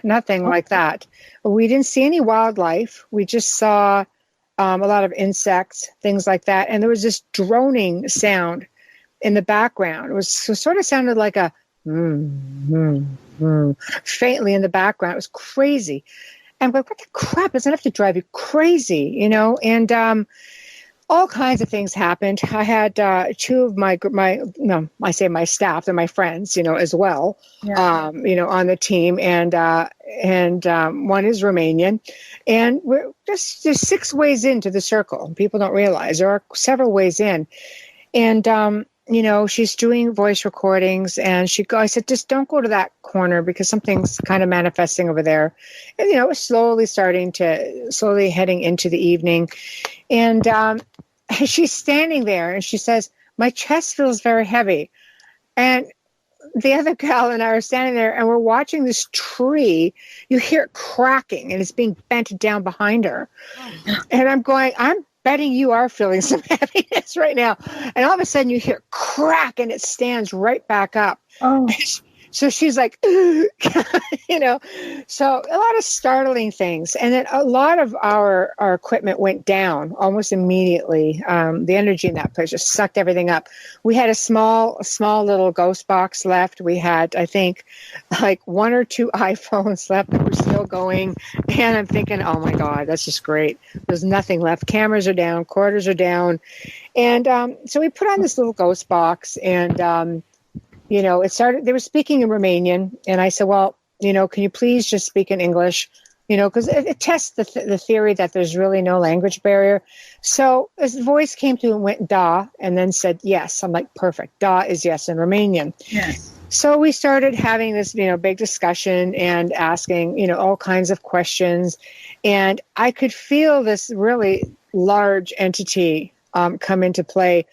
nothing like that. We didn't see any wildlife. We just saw a lot of insects, things like that. And there was this droning sound in the background. It sort of sounded like a faintly in the background. It was crazy. And I'm like, what the crap? Doesn't have to drive you crazy, you know? And all kinds of things happened. I had two of my staff, they're my friends, you know, as well, you know, on the team. And one is Romanian. And we're just 6 ways into the circle. People don't realize there are several ways in. And, you know, she's doing voice recordings and I said, just don't go to that corner because something's kind of manifesting over there. And, you know, it was slowly heading into the evening. And she's standing there and she says, my chest feels very heavy. And the other gal and I are standing there and we're watching this tree. You hear it cracking and it's being bent down behind her. And I'm betting you are feeling some heaviness right now. And all of a sudden you hear crack and it stands right back up. Oh. So she's like, you know, so a lot of startling things. And then a lot of our equipment went down almost immediately. The energy in that place just sucked everything up. We had a small little ghost box left. We had, I think, like 1 or 2 iPhones left that were still going. And I'm thinking, oh my God, that's just great. There's nothing left. Cameras are down, quarters are down. And so we put on this little ghost box and, you know, they were speaking in Romanian. And I said, well, you know, can you please just speak in English? You know, because it tests the theory that there's really no language barrier. So his voice came through and went da and then said yes. I'm like, perfect. Da is yes in Romanian. Yes. So we started having this, you know, big discussion and asking, you know, all kinds of questions. And I could feel this really large entity come into play.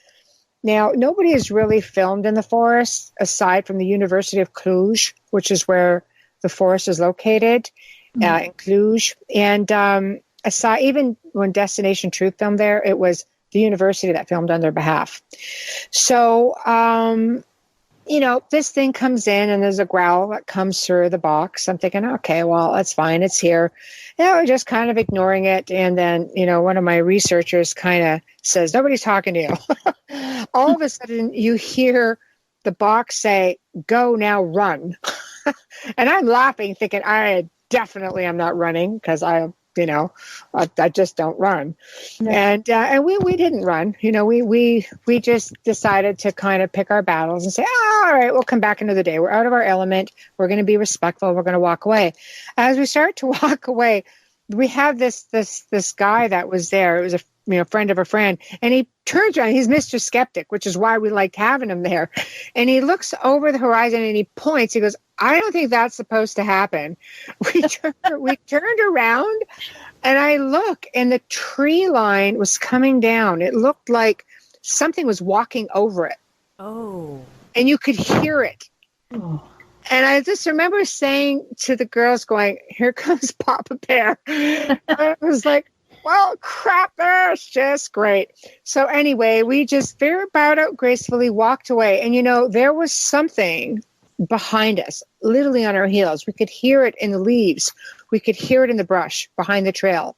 Now, nobody has really filmed in the forest aside from the University of Cluj, which is where the forest is located in Cluj. And aside, even when Destination Truth filmed there, it was the university that filmed on their behalf. So, you know, this thing comes in and there's a growl that comes through the box. I'm thinking, okay, well, that's fine. It's here. You know, just kind of ignoring it. And then, you know, one of my researchers kind of says, nobody's talking to you. All of a sudden you hear the box say, go now, run. And I'm laughing, thinking, I definitely am not running because I just don't run. Yeah. And we didn't run. You know, we just decided to kind of pick our battles and say, all right, we'll come back another day. We're out of our element. We're going to be respectful. We're going to walk away. As we start to walk away, we have this guy that was there. It was a friend of a friend, and he turns around. He's Mr. Skeptic, which is why we liked having him there. And he looks over the horizon and he points. He goes, I don't think that's supposed to happen. We turned around and I look and the tree line was coming down. It looked like something was walking over it. Oh. And you could hear it. Oh. And I just remember saying to the girls going, here comes Papa Bear. I was like, well, crap, that's just great. So anyway, we just very bowed out gracefully, walked away. And, you know, there was something behind us, literally on our heels. We could hear it in the leaves. We could hear it in the brush behind the trail,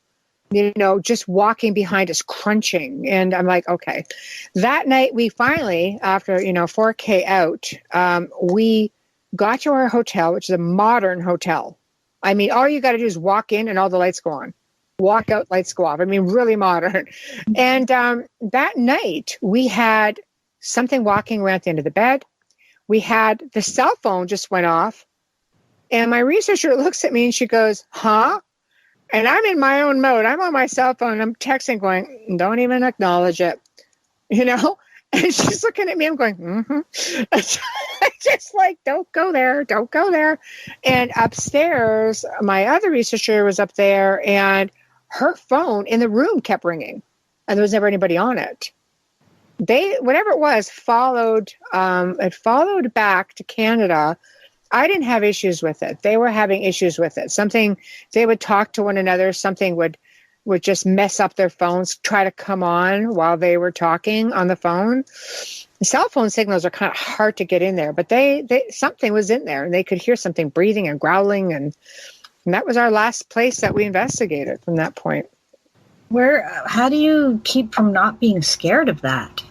you know, just walking behind us, crunching. And I'm like, okay. That night, we finally, after, 4K out, we got to our hotel, which is a modern hotel. I mean, all you got to do is walk in and all the lights go on. Walk out, lights go off. I mean, really modern. And that night, we had something walking around at the end of the bed. We had the cell phone just went off. And my researcher looks at me and she goes, huh? And I'm in my own mode. I'm on my cell phone. I'm texting going, don't even acknowledge it. You know? And she's looking at me. I'm going, mm-hmm. Just like, don't go there. Don't go there. And upstairs, my other researcher was up there and her phone in the room kept ringing and there was never anybody on it. Whatever it was, followed back to Canada. I didn't have issues with it. They were having issues with it. Something, they would talk to one another. Something would would just mess up their phones, try to come on while they were talking on the phone. The cell phone signals are kind of hard to get in there, but they something was in there, and they could hear something breathing and growling, and that was our last place that we investigated from that point. How do you keep from not being scared of that?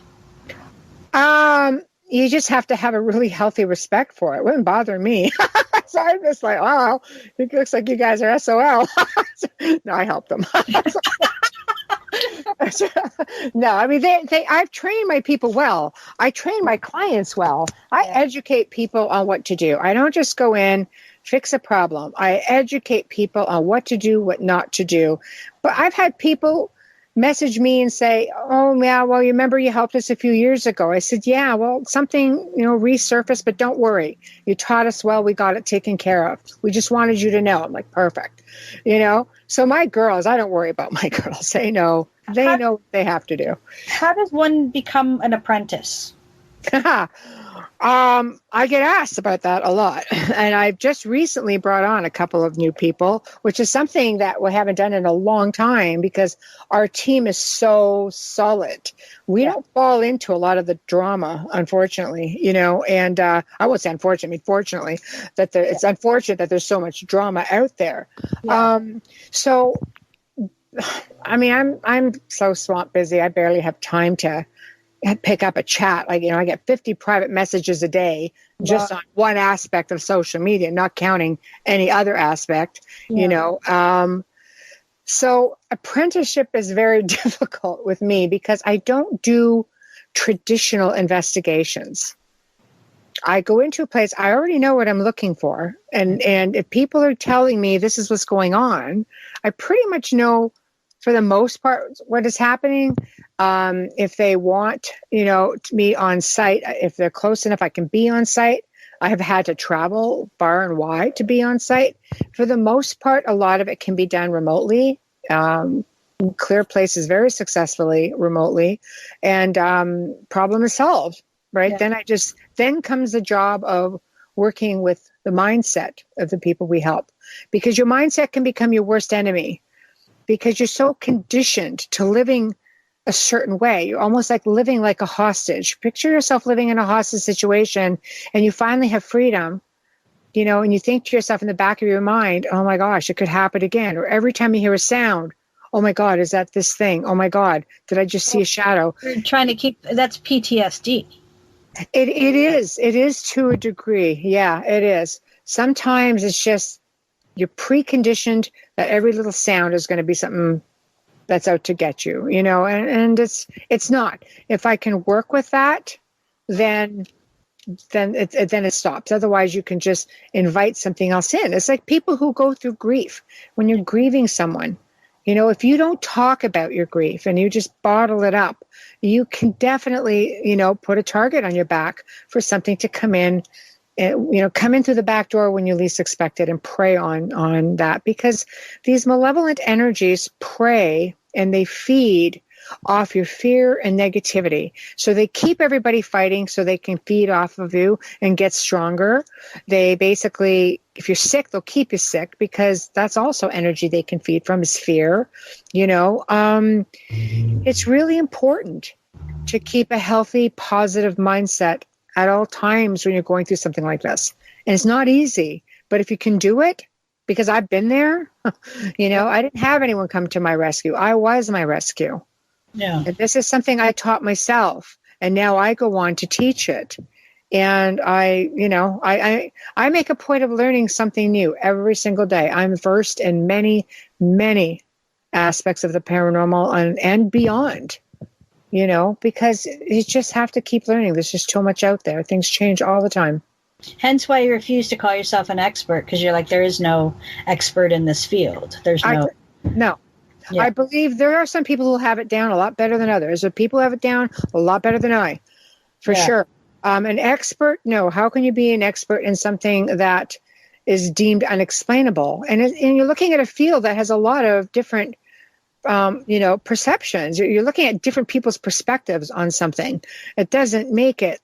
You just have to have a really healthy respect for it. It wouldn't bother me. So I'm just like, oh, it looks like you guys are SOL. No, I help them. No, I mean, I've trained my people well. I train my clients well. I educate people on what to do. I don't just go in, fix a problem. I educate people on what to do, what not to do. But I've had people message me and say, oh, yeah, well, you remember you helped us a few years ago. I said, yeah, well, something, resurfaced, but don't worry. You taught us well. We got it taken care of. We just wanted you to know. I'm like, perfect. So my girls, I don't worry about my girls. They know what they have to do. How does one become an apprentice? I get asked about that a lot. And I've just recently brought on a couple of new people, which is something that we haven't done in a long time because our team is so solid. We don't fall into a lot of the drama, unfortunately, and I won't say unfortunately, fortunately, it's unfortunate that there's so much drama out there. Yeah. So, I mean, I'm so swamp busy. I barely have time to pick up a chat. Like, I get 50 private messages a day just on one aspect of social media, not counting any other aspect, So apprenticeship is very difficult with me because I don't do traditional investigations. I go into a place, I already know what I'm looking for. And if people are telling me this is what's going on, I pretty much know for the most part what is happening. If they want, me on site, if they're close enough, I can be on site. I have had to travel far and wide to be on site. For the most part, a lot of it can be done remotely. Clear places very successfully remotely, and problem is solved. Right. Yeah. Then comes the job of working with the mindset of the people we help, because your mindset can become your worst enemy because you're so conditioned to living a certain way. You're almost like living like a hostage. Picture yourself living in a hostage situation and you finally have freedom, and you think to yourself in the back of your mind, oh my gosh, it could happen again. Or every time you hear a sound, oh my God, is that this thing? Oh my God, did I just see a shadow? You're trying to that's PTSD. It is. It is to a degree. Yeah, it is. Sometimes it's just you're preconditioned that every little sound is going to be something that's out to get you, and it's not. If I can work with that, then it stops. Otherwise, you can just invite something else in. It's like people who go through grief. When you're grieving someone, if you don't talk about your grief and you just bottle it up, you can definitely, put a target on your back for something to come in. Come in through the back door when you least expect it and prey on that, because these malevolent energies prey and they feed off your fear and negativity. So they keep everybody fighting so they can feed off of you and get stronger. They basically, if you're sick, they'll keep you sick because that's also energy they can feed from is fear. It's really important to keep a healthy, positive mindset at all times when you're going through something like this. And it's not easy, but if you can do it, because I've been there, I didn't have anyone come to my rescue. I was my rescue. Yeah. And this is something I taught myself, and now I go on to teach it. And I make a point of learning something new every single day. I'm versed in many, many aspects of the paranormal and beyond. Because you just have to keep learning. There's just too much out there. Things change all the time. Hence why you refuse to call yourself an expert, because you're like, there is no expert in this field. There's no. No. Yeah. I believe there are some people who have it down a lot better than others. There are people who have it down a lot better than I, for sure. An expert, no. How can you be an expert in something that is deemed unexplainable? And you're looking at a field that has a lot of different perceptions. You're looking at different people's perspectives on something. It doesn't make it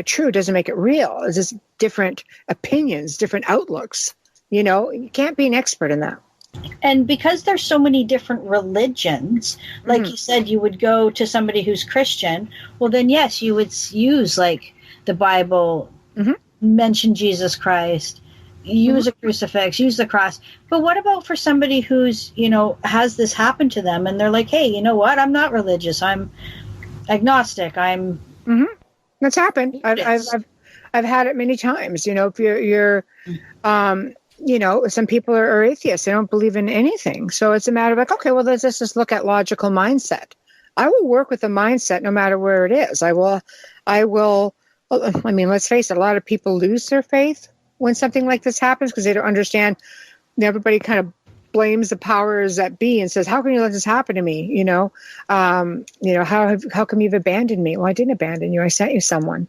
true. It doesn't make it real. It's just different opinions, different outlooks. You can't be an expert in that. And because there's so many different religions, like you said, you would go to somebody who's Christian. Well, then, yes, you would use like the Bible, mention Jesus Christ, use a crucifix, use the cross. But what about for somebody who's, has this happen to them and they're like, hey, you know what? I'm not religious. I'm agnostic. I'm. That's happened. I've had it many times. If you're some people are atheists. They don't believe in anything. So it's a matter of like, okay, well, let's just look at logical mindset. I will work with the mindset no matter where it is. I will, I mean, let's face it, a lot of people lose their faith when something like this happens because they don't understand. Everybody kind of blames the powers that be and says, how can you let this happen to me? How come you've abandoned me? Well, I didn't abandon you. I sent you someone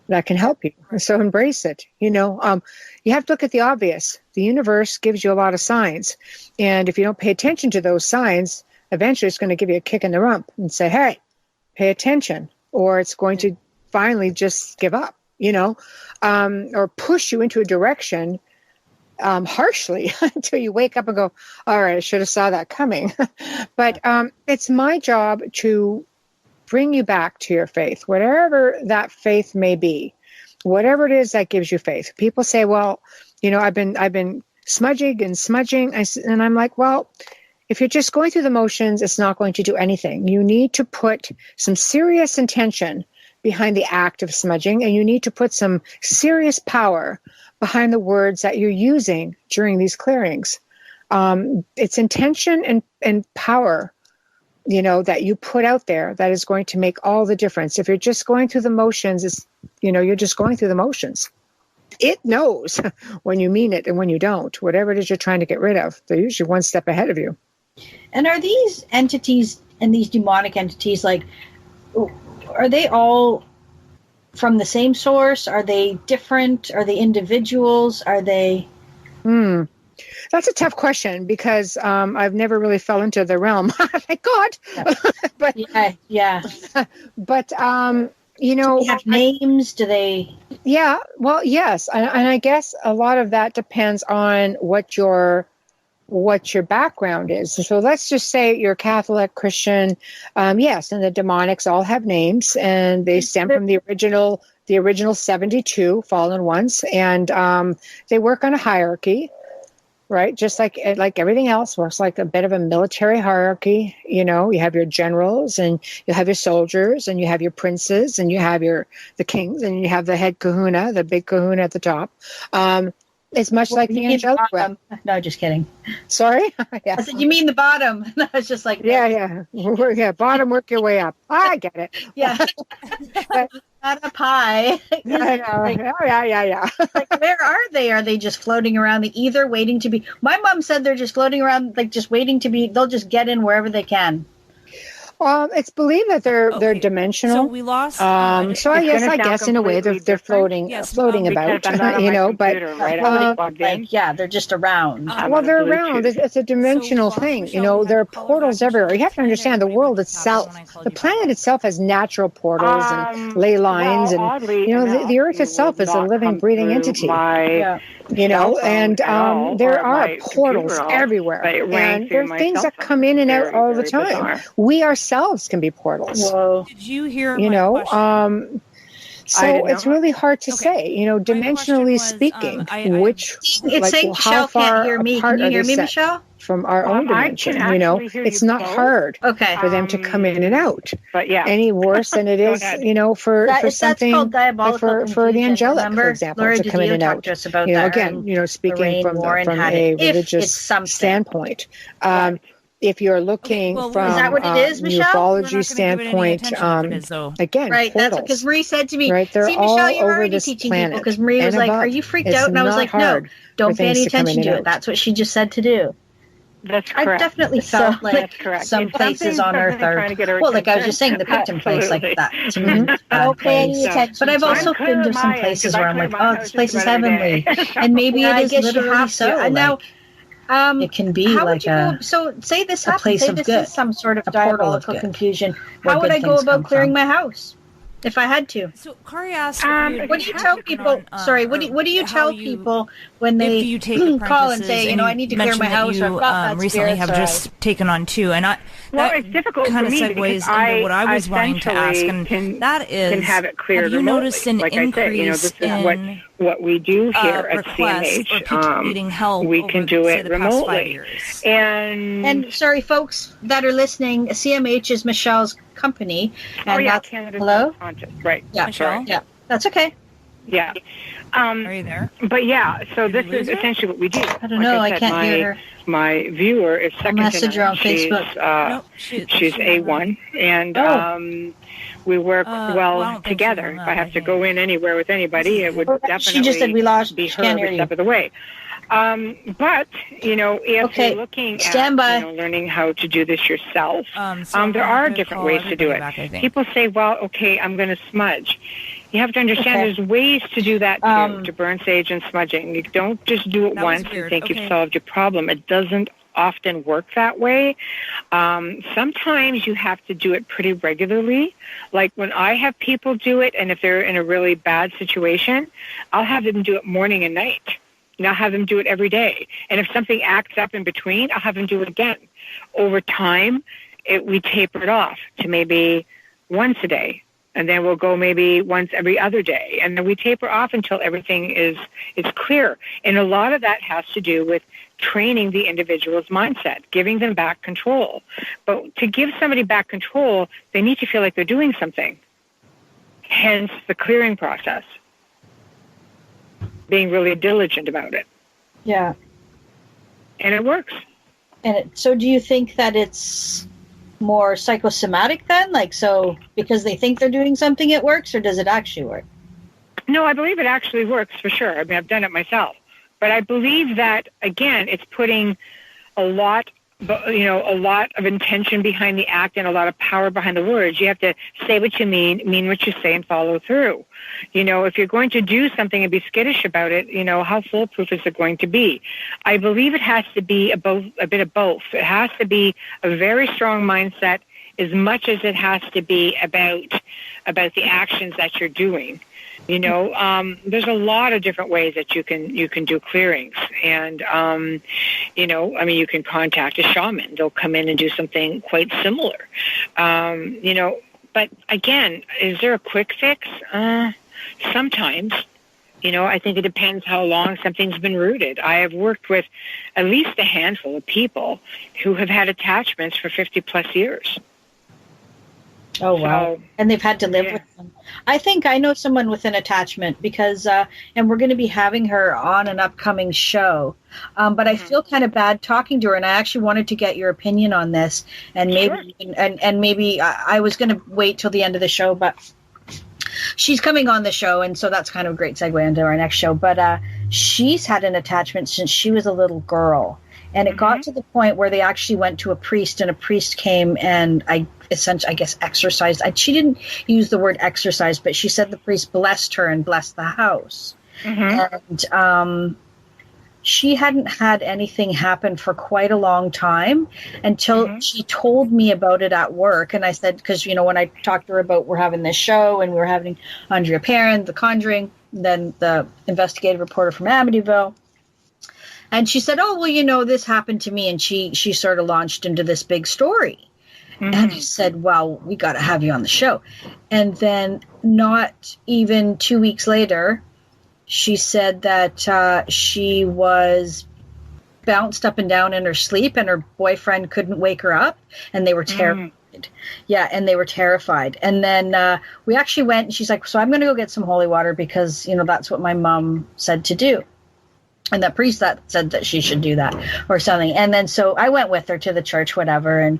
that can help you. So embrace it. You have to look at the obvious. The universe gives you a lot of signs. And if you don't pay attention to those signs, eventually it's going to give you a kick in the rump and say, hey, pay attention. Or it's going to finally just give up, or push you into a direction harshly until you wake up and go, all right, I should have saw that coming. But it's my job to bring you back to your faith, whatever that faith may be, whatever it is that gives you faith. People say, well, I've been smudging, and I'm like, well, if you're just going through the motions, it's not going to do anything. You need to put some serious intention behind the act of smudging, and you need to put some serious power behind the words that you're using during these clearings. It's intention and power, that you put out there that is going to make all the difference. If you're just going through the motions, you're just going through the motions. It knows when you mean it and when you don't. Whatever it is you're trying to get rid of, they're usually one step ahead of you. And are these entities and these demonic entities, like, are they all from the same source? Are they different? Are they individuals? Are they... That's a tough question because I've never really fell into the realm. Thank God. But yeah. But do they have names? Do they? Yeah. Well, yes, and I guess a lot of that depends on what your background is. So let's just say you're Catholic, Christian. Yes, and the demonics all have names, and they stem from the original 72 fallen ones, and they work on a hierarchy. Right, just like everything else works like a bit of a military hierarchy. You have your generals, and you have your soldiers, and you have your princes, and you have the kings, and you have the head kahuna, the big kahuna at the top. It's much like the angelic realm. No, just kidding. Sorry? Yeah. I said, you mean the bottom? I was just like, yeah. Bottom, work your way up. I get it. Yeah. Not a pie. I know. Yeah. Like, where are they? Are they just floating around the ether, waiting to be? My mom said they're just floating around, like just waiting to be. They'll just get in wherever they can. It's believed that they're dimensional. So we lost. So I guess in a way they're floating about. They're just around. They're around. It's a dimensional thing. There are portals everywhere. You have to understand the world itself. The planet itself has natural portals and ley lines, and the Earth itself is a living, breathing entity. And there are portals everywhere, and there are things that come in and out all the time. We ourselves can be portals. Whoa. Did you hear? So it's really hard to say. Dimensionally speaking, Michelle can't hear me. Can you hear me, Michelle? From our own dimension, it's not hard for them to come in and out. But yeah, any worse than it is, for something for the angelic, for example, Laura, to come in and out. Again, speaking from a religious standpoint. If you're looking from is that what it is, Michelle? Ufology standpoint, again, right? Portals, that's because Marie said to me. Right, they're see, all Michelle, you're over already this teaching planet. people because Marie was like, "Are you freaked out?" And I was like, "No, don't pay any attention to it. That's what she just said to do." That's correct. I definitely felt like some places on Earth are like I was just saying, the Picton place, like that. Don't pay any attention. But I've also been to some places where I'm like, "Oh, this place is heavenly," and maybe it is literally so. And now. It can be like so say this happens, say this is some sort of diabolical confusion. How would I go about clearing my house? if I had to. So Kari asked, what do you tell people? What do you tell people when they if you take call and say, I need to clear my house? Or I've got bad recently spirits, have just taken on two, and it's difficult kind for of me segues because into what I was wanting to ask, and that is, can have it cleared have you remotely. noticed an like increase I said, this is what we do here at CMH. Or people needing help we can do it remotely. And sorry, folks that are listening, CMH is Michelle's company. And that's Canada's hello? Conscious, right. Yeah, Michelle? Yeah, that's okay. Yeah. Are you there? But yeah, so this is essentially what we do. I don't know. I can't hear her. My viewer is second to message her none. on Facebook. She's A1, and we work well together. If I have to go in anywhere with anybody, it would definitely she just said we lost. be her every step of the way. But, if you're looking at learning how to do this yourself, there are different ways to do it. People say, well, okay, I'm going to smudge. You have to understand there's ways to do that too, to burn sage and smudging. You don't just do it once and think you've solved your problem. It doesn't often work that way. Sometimes you have to do it pretty regularly. Like when I have people do it, and if they're in a really bad situation, I'll have them do it morning and night. And I'll have them do it every day. And if something acts up in between, I'll have them do it again. Over time, we taper it off to maybe once a day. And then we'll go maybe once every other day. And then we taper off until everything is clear. And a lot of that has to do with training the individual's mindset, giving them back control. But to give somebody back control, they need to feel like they're doing something. Hence the clearing process. Being really diligent about it. Yeah. And it works. So do you think that it's more psychosomatic then? Like, so because they think they're doing something, it works, or does it actually work? No, I believe it actually works for sure. I mean, I've done it myself. But I believe that, again, it's putting a lot of intention behind the act and a lot of power behind the words. You have to say what you mean what you say, and follow through. If you're going to do something and be skittish about it, how foolproof is it going to be? I believe it has to be a bit of both. It has to be a very strong mindset as much as it has to be about the actions that you're doing. There's a lot of different ways that you can do clearings, and you can contact a shaman. They'll come in and do something quite similar. But again, is there a quick fix? Sometimes. I think it depends how long something's been rooted. I have worked with at least a handful of people who have had attachments for 50 plus years. Oh, wow. And they've had to live with them. I think I know someone with an attachment because, and we're going to be having her on an upcoming show. But I feel kind of bad talking to her, and I actually wanted to get your opinion on this. And maybe, and maybe I was going to wait till the end of the show, but she's coming on the show. And so that's kind of a great segue into our next show. But she's had an attachment since she was a little girl. And it got to the point where they actually went to a priest, and a priest came and I guess exorcised. She didn't use the word exorcise, but she said the priest blessed her and blessed the house. And she hadn't had anything happen for quite a long time until she told me about it at work. And I said, because, when I talked to her about we're having this show and we were having Andrea Perrin, The Conjuring, then the investigative reporter from Amityville. And she said, oh, well, this happened to me. And she sort of launched into this big story. And I said, well, we got to have you on the show. And then not even 2 weeks later, she said that she was bounced up and down in her sleep and her boyfriend couldn't wake her up. And they were terrified. Yeah, and they were terrified. And then we actually went, and she's like, so I'm going to go get some holy water because, that's what my mom said to do. And the priest said that she should do that or something. And then so I went with her to the church, whatever.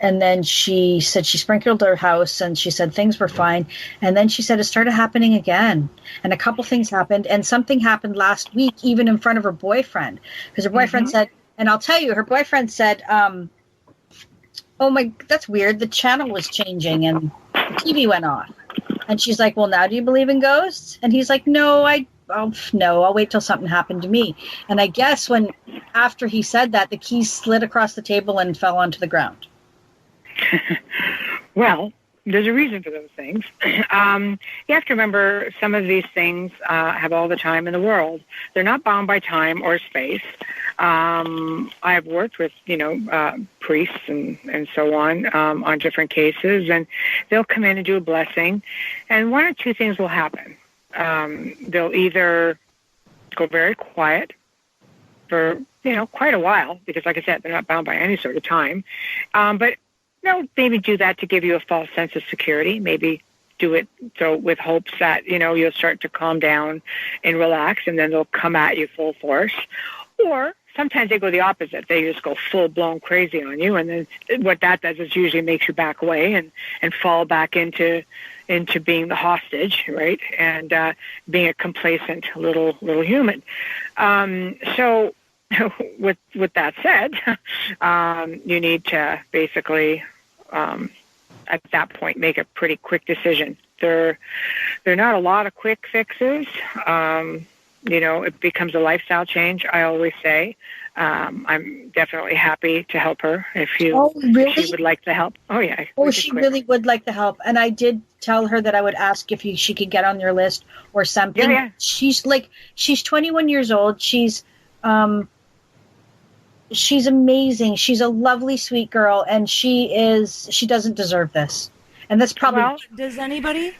And then she said she sprinkled her house and she said things were fine. And then she said it started happening again. And a couple things happened. And something happened last week, even in front of her boyfriend. Because her boyfriend said, and I'll tell you, her boyfriend said, oh my, that's weird. The channel was changing and the TV went off. And she's like, well, now do you believe in ghosts? And he's like, no, I'll wait till something happened to me. And I guess after he said that, the keys slid across the table and fell onto the ground. Well, there's a reason for those things. You have to remember some of these things have all the time in the world. They're not bound by time or space. I've worked with, priests and so on different cases, and they'll come in and do a blessing, and one or two things will happen. They'll either go very quiet for, quite a while, because like I said, they're not bound by any sort of time. But they'll maybe do that to give you a false sense of security, maybe do it so with hopes that, you'll start to calm down and relax, and then they'll come at you full force. Or sometimes they go the opposite. They just go full-blown crazy on you, and then what that does is usually makes you back away and fall back into being the hostage, right, and being a complacent little human. So with that said, you need to basically at that point make a pretty quick decision. There are not a lot of quick fixes. It becomes a lifestyle change, I always say. I'm definitely happy to help her if she would like the help. Oh, yeah. She really would like the help. And I did tell her that I would ask if she could get on your list or something. Yeah. She's 21 years old. She's amazing. She's a lovely, sweet girl, and she doesn't deserve this. And that's probably... does anybody?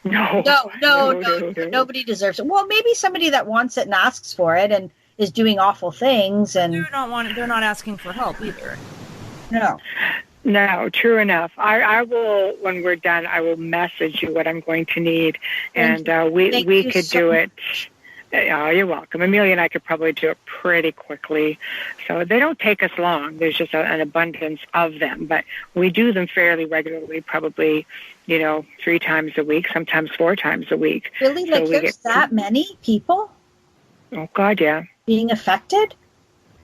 No. Nobody deserves it. Well, maybe somebody that wants it and asks for it and is doing awful things, and they're not asking for help either. No, true enough. I will, when we're done, I will message you what I'm going to need, and we could do it. Oh, you're welcome. Amelia and I could probably do it pretty quickly. So they don't take us long. There's just an abundance of them, but we do them fairly regularly, probably, 3 times a week, sometimes 4 times a week. Really? So there's that many people? Oh, God, yeah. Being affected?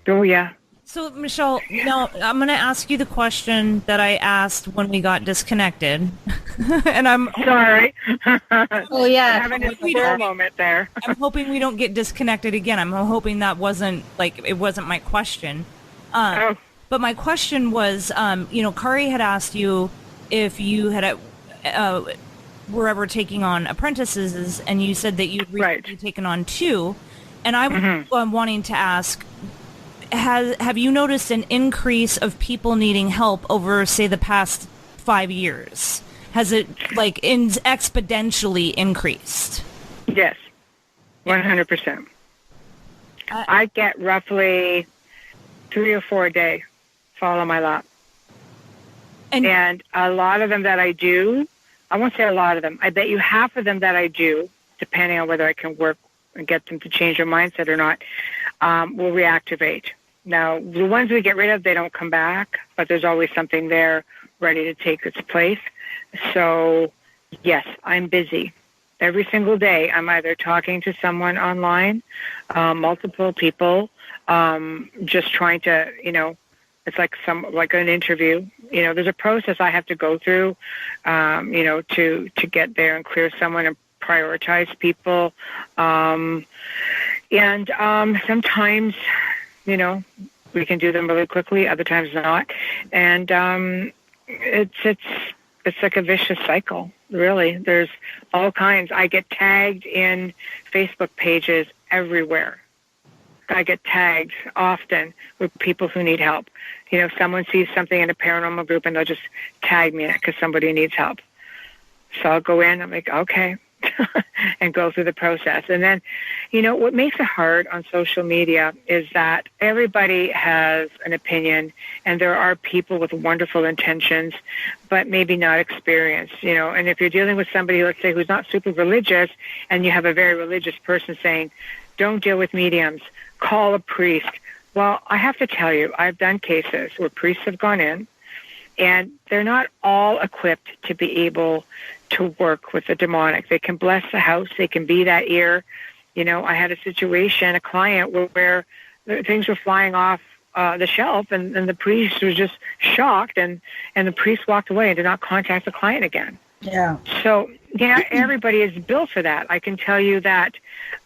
Oh, yeah. So, Michelle, now I'm going to ask you the question that I asked when we got disconnected. And I'm sorry. Oh, yeah. Having a slow moment there. I'm hoping we don't get disconnected again. I'm hoping that wasn't my question. But my question was, Kari had asked you if you had were ever taking on apprentices, and you said that you'd recently taken on 2. And I was wanting to ask, have you noticed an increase of people needing help over, say, the past 5 years? Has it exponentially increased? Yes, 100%. I get roughly 3 or 4 a day fall on my lap. And a lot of them that I do, I won't say a lot of them, I bet you half of them that I do, depending on whether I can work and get them to change their mindset or not, will reactivate. Now, the ones we get rid of, they don't come back, but there's always something there ready to take its place. So, yes, I'm busy. Every single day, I'm either talking to someone online, multiple people, just trying to, it's like an interview. There's a process I have to go through, to get there and clear someone and prioritize people. And sometimes, we can do them really quickly, other times not. And it's like a vicious cycle, really. There's all kinds. I get tagged in Facebook pages everywhere. I get tagged often with people who need help. Someone sees something in a paranormal group and they'll just tag me in it because somebody needs help. So I'll go in, I'm like, okay, and go through the process. And then, what makes it hard on social media is that everybody has an opinion, and there are people with wonderful intentions, but maybe not experienced, and if you're dealing with somebody, let's say, who's not super religious, and you have a very religious person saying, don't deal with mediums, call a priest. Well, I have to tell you, I've done cases where priests have gone in, and they're not all equipped to be able to work with the demonic. They can bless the house. They can be that ear. I had a situation, a client where things were flying off the shelf, and the priest was just shocked, and the priest walked away and did not contact the client again. Yeah. So, everybody is built for that. I can tell you that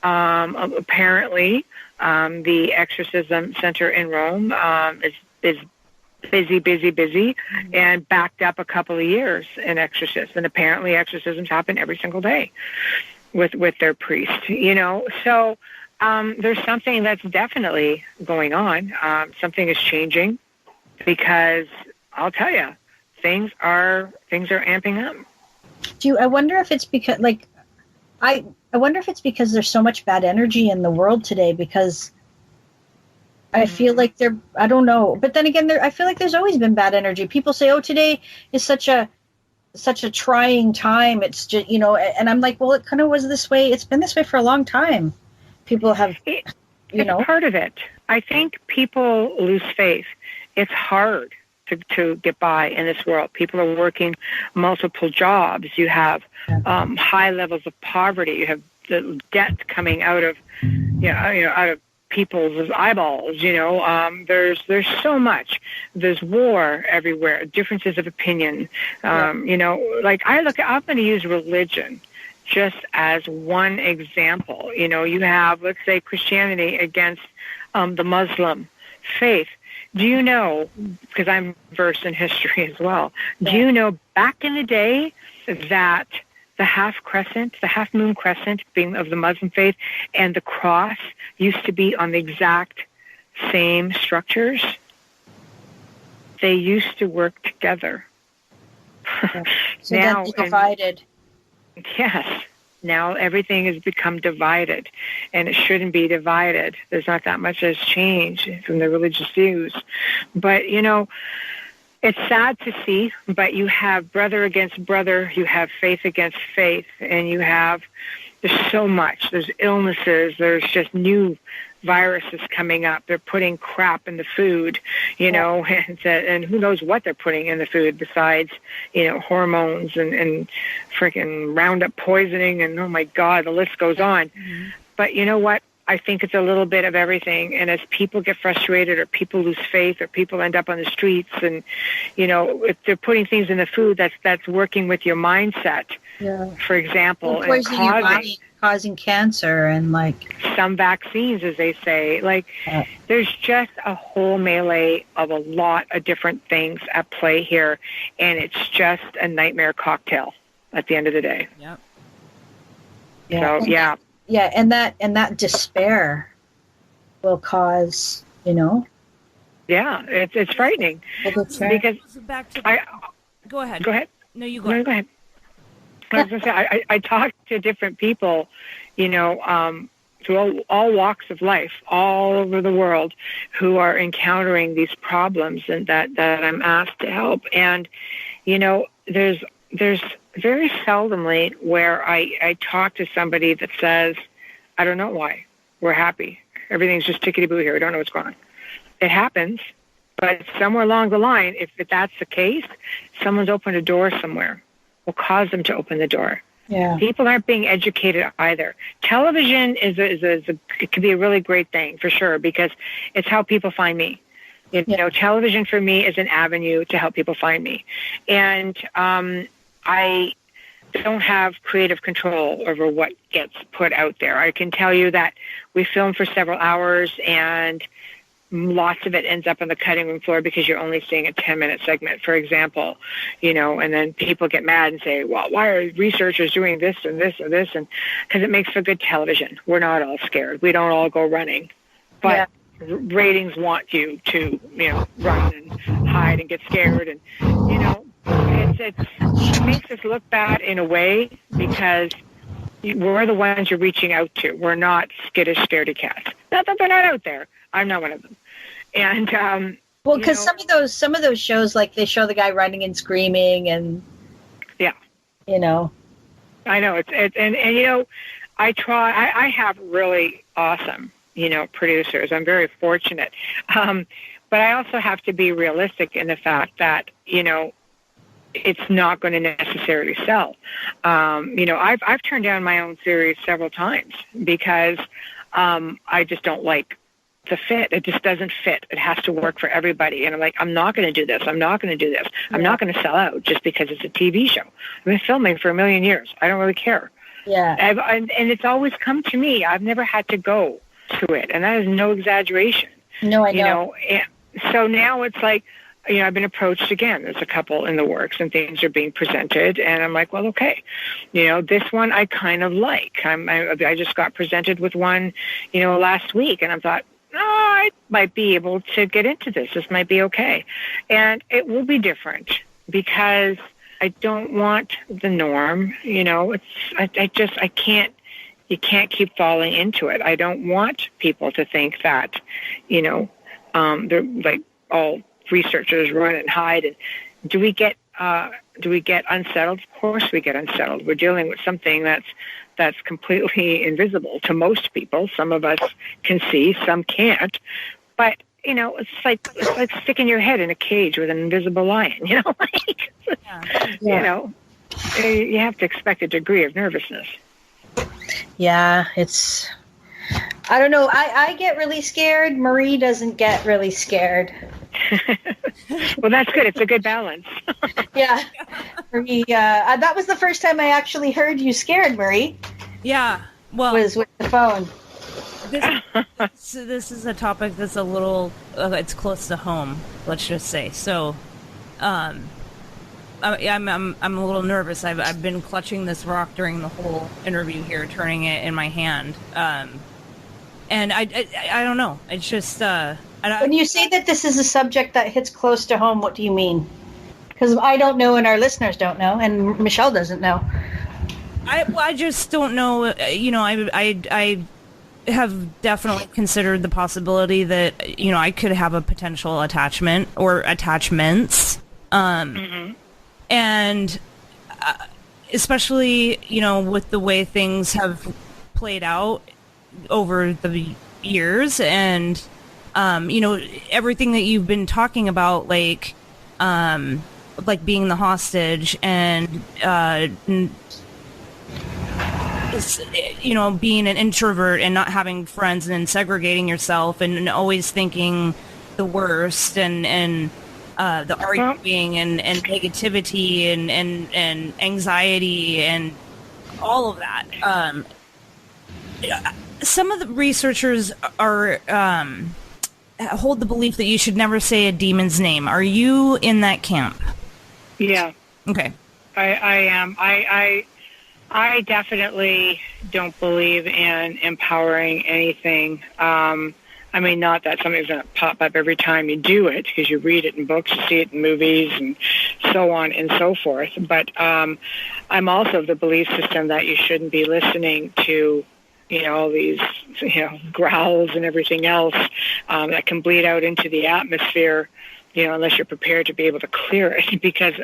apparently the Exorcism Center in Rome is busy, and backed up a couple of years in exorcism. And apparently exorcisms happen every single day with their priest, you know. So there's something that's definitely going on. Something is changing, because I'll tell you, things are amping up. I wonder if it's because, like, I wonder if it's because there's so much bad energy in the world today, because I feel like I don't know. But then again, I feel like there's always been bad energy. People say, oh, today is such a trying time. It's just, you know, and I'm like, well, it kind of was this way. It's been this way for a long time. People have, it's part of it. I think people lose faith. It's hard to get by in this world. People are working multiple jobs. You have high levels of poverty. You have the debt coming out of, out of people's eyeballs. You know, there's so much. There's war everywhere. Differences of opinion. You know, like I'm going to use religion just as one example. You know, you have, let's say, Christianity against the Muslim faith. Do you know, because I'm versed in history as well, do you know back in the day that the half moon crescent being of the Muslim faith, and the cross used to be on the exact same structures? They used to work together. So now they're divided. Yes. Now everything has become divided, and it shouldn't be divided. There's not that much has changed from the religious views. But, you know, it's sad to see, but you have brother against brother, you have faith against faith, and there's so much. There's illnesses, there's just new viruses coming up. They're putting crap in the food, you know, and who knows what they're putting in the food besides, you know, hormones and freaking Roundup poisoning, and oh my God, the list goes on. But you know what? I think it's a little bit of everything. And as people get frustrated, or people lose faith, or people end up on the streets, and, you know, if they're putting things in the food that's working with your mindset, for example, and causing cancer, and like some vaccines, as they say, like there's just a whole melee of a lot of different things at play here, and it's just a nightmare cocktail at the end of the day. Yep. So and that despair will cause, you know. Yeah, it's frightening because Go ahead. Go ahead. No, you go. Go ahead. I was going to say, I talk to different people, you know, through all walks of life, all over the world, who are encountering these problems, and that I'm asked to help. And, you know, there's very seldomly where I talk to somebody that says, I don't know why. We're happy. Everything's just tickety-boo here. We don't know what's going on. It happens, but somewhere along the line, if that's the case, someone's opened a door somewhere. Will cause them to open the door. Yeah. People aren't being educated either. Television it can be a really great thing for sure, because it's how people find me. You know, television for me is an avenue to help people find me. And I don't have creative control over what gets put out there. I can tell you that we film for several hours, and lots of it ends up on the cutting room floor because you're only seeing a 10-minute segment, for example, you know, and then people get mad and say, well, why are researchers doing this and this and this? And because it makes for good television. We're not all scared. We don't all go running. But ratings want you to, you know, run and hide and get scared. And, you know, it makes us look bad in a way, because we're the ones you're reaching out to. We're not skittish, scaredy cats. Not that they're not out there. I'm not one of them. And well, because some of those shows, like, they show the guy running and screaming, and you know, I know it's and you know, I have really awesome, you know, producers. I'm very fortunate, but I also have to be realistic in the fact that, you know, it's not going to necessarily sell. You know, I've turned down my own series several times because I just don't like the fit. It just doesn't fit. It has to work for everybody. And I'm like, I'm not going to do this. I'm not going to do this. I'm not going to sell out just because it's a TV show. I've been filming for a million years. I don't really care. Yeah. And it's always come to me. I've never had to go to it. And that is no exaggeration. No, I know. You know, and so now it's like, I've been approached again. There's a couple in the works and things are being presented. And I'm like, well, okay, this one I kind of like. I just got presented with one, last week. And I thought, I might be able to get into this. This might be okay. And it will be different because I don't want the norm. I can't. You can't keep falling into it. I don't want people to think that, they're like all researchers run and hide. And do we get unsettled? Of course we get unsettled. We're dealing with something that's completely invisible to most people. Some of us can see, some can't. But it's like sticking your head in a cage with an invisible lion. You have to expect a degree of nervousness. Yeah, I don't know. I get really scared. Marie doesn't get really scared. Well, that's good. It's a good balance. Yeah. Marie, that was the first time I actually heard you scared, Marie. Yeah. Well, was with the phone. This is a topic that's a little, it's close to home, let's just say. So, I'm a little nervous. I've been clutching this rock during the whole interview here, turning it in my hand. And I don't know. It's just when you say that this is a subject that hits close to home, what do you mean? Because I don't know, and our listeners don't know, and Michelle doesn't know. I just don't know. I have definitely considered the possibility that I could have a potential attachment or attachments. And especially, with the way things have played out over the years and, everything that you've been talking about, like being the hostage and, being an introvert and not having friends and segregating yourself and always thinking the worst and the arguing and negativity and anxiety and all of that. Some of the researchers are hold the belief that you should never say a demon's name. Are you in that camp? Yeah. Okay. I am. I definitely don't believe in empowering anything. Not that something's going to pop up every time you do it, because you read it in books, you see it in movies, and so on and so forth. But I'm also of the belief system that you shouldn't be listening to, all these, growls and everything else that can bleed out into the atmosphere, unless you're prepared to be able to clear it, because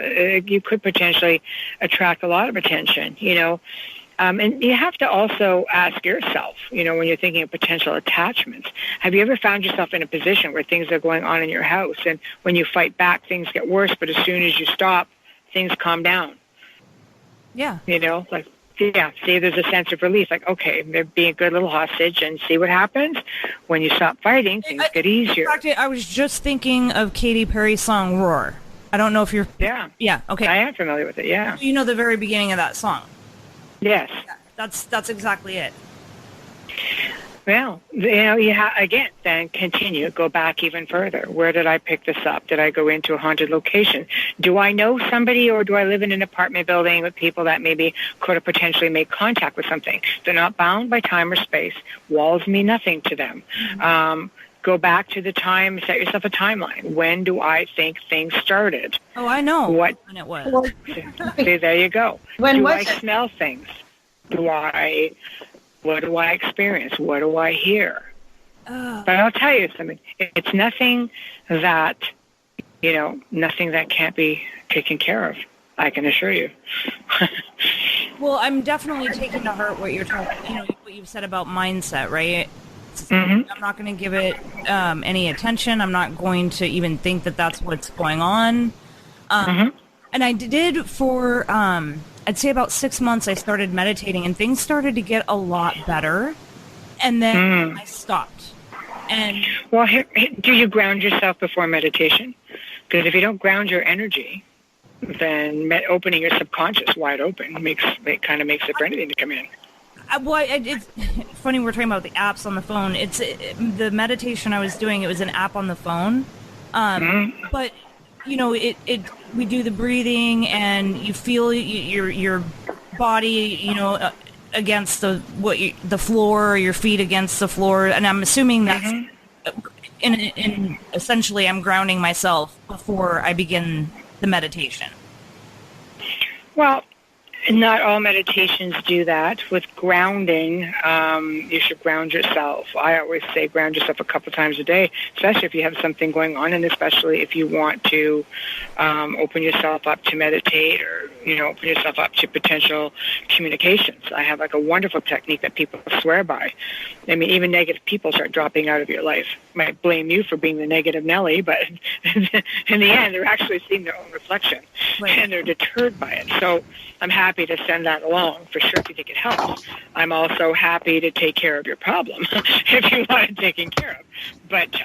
you could potentially attract a lot of attention, And you have to also ask yourself, when you're thinking of potential attachments, have you ever found yourself in a position where things are going on in your house, and when you fight back, things get worse, but as soon as you stop, things calm down? Yeah. See, there's a sense of relief, like, okay, they're being a good little hostage, and see what happens when you stop fighting, things get easier. In fact, I was just thinking of Katy Perry's song, Roar. I don't know if you're... Yeah. Yeah, okay. I am familiar with it, yeah. You know the very beginning of that song? Yes. Yeah, that's exactly it. Well, again, then continue, go back even further. Where did I pick this up? Did I go into a haunted location? Do I know somebody, or do I live in an apartment building with people that maybe could have potentially made contact with something? They're not bound by time or space. Walls mean nothing to them. Mm-hmm. Go back to the time, set yourself a timeline. When do I think things started? Oh, I know when it was. See, there you go. When do was I it? Smell things? What do I experience? What do I hear? But I'll tell you something. It's nothing that, nothing that can't be taken care of. I can assure you. Well, I'm definitely taking to heart what you're talking, what you've said about mindset, right? Mm-hmm. I'm not going to give it any attention. I'm not going to even think that that's what's going on. And I did for, I'd say about 6 months, I started meditating, and things started to get a lot better. And then I stopped. And well, do you ground yourself before meditation? Because if you don't ground your energy, then opening your subconscious wide open kind of makes it for anything to come in. Well, it's funny we're talking about the apps on the phone. It's the meditation I was doing. It was an app on the phone, but we do the breathing, and you feel your body, against the floor, or your feet against the floor, and I'm assuming that's in essentially I'm grounding myself before I begin the meditation. Well, not all meditations do that. With grounding, you should ground yourself. I always say ground yourself a couple times a day, especially if you have something going on, and especially if you want to open yourself up to meditate, or open yourself up to potential communications. I have like a wonderful technique that people swear by. I mean, even negative people start dropping out of your life. Might blame you for being the negative Nelly, but in the end, they're actually seeing their own reflection, and they're deterred by it. So I'm happy to send that along for sure if you think it helps. I'm also happy to take care of your problem if you want it taken care of. But,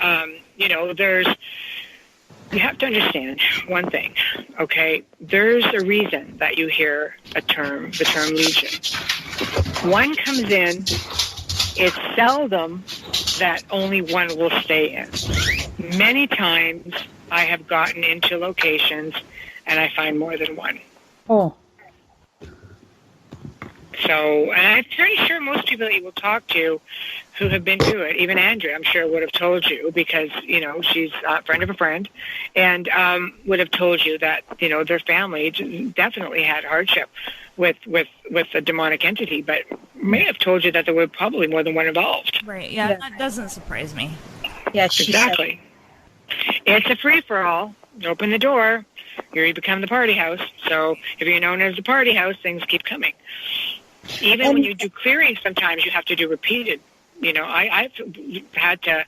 you have to understand one thing, okay? There's a reason that you hear the term legion. One comes in, it's seldom that only one will stay in. Many times I have gotten into locations and I find more than one. Oh. So, and I'm pretty sure most people that you will talk to who have been to it, even Andrea, I'm sure would have told you, because, she's a friend of a friend, and would have told you that, their family definitely had hardship with a demonic entity, but may have told you that there were probably more than one involved. Right, yeah. That doesn't surprise me. Yeah, exactly. It's a free-for-all. Open the door, you become the party house. So if you're known as the party house, things keep coming. Even when you do clearing, sometimes you have to do repeated. I've had to,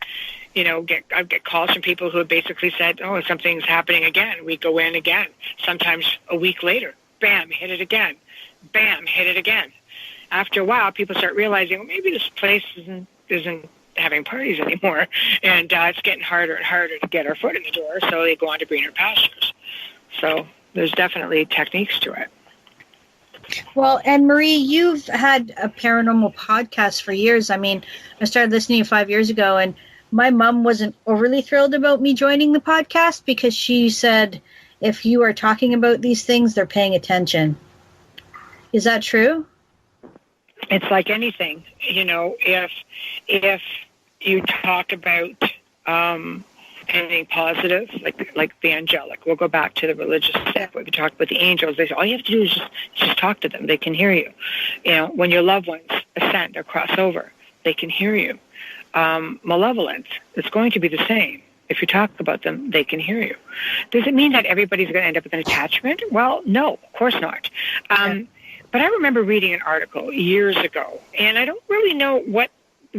I get calls from people who have basically said, oh, something's happening again. We go in again. Sometimes a week later, bam, hit it again. Bam, hit it again. After a while, people start realizing, well, maybe this place isn't having parties anymore, and it's getting harder and harder to get our foot in the door, so they go on to greener pastures. So there's definitely techniques to it. Well, and Marie, you've had a paranormal podcast for years. I mean, I started listening to you 5 years ago, and my mom wasn't overly thrilled about me joining the podcast because she said, if you are talking about these things, they're paying attention. Is that true? It's like anything, if you talk about anything positive, like the angelic. We'll go back to the religious step. We talk about the angels. They say all you have to do is just talk to them. They can hear you. When your loved ones ascend or cross over, they can hear you. Malevolence, it's going to be the same. If you talk about them, they can hear you. Does it mean that everybody's going to end up with an attachment? Well, no, of course not. But I remember reading an article years ago, and I don't really know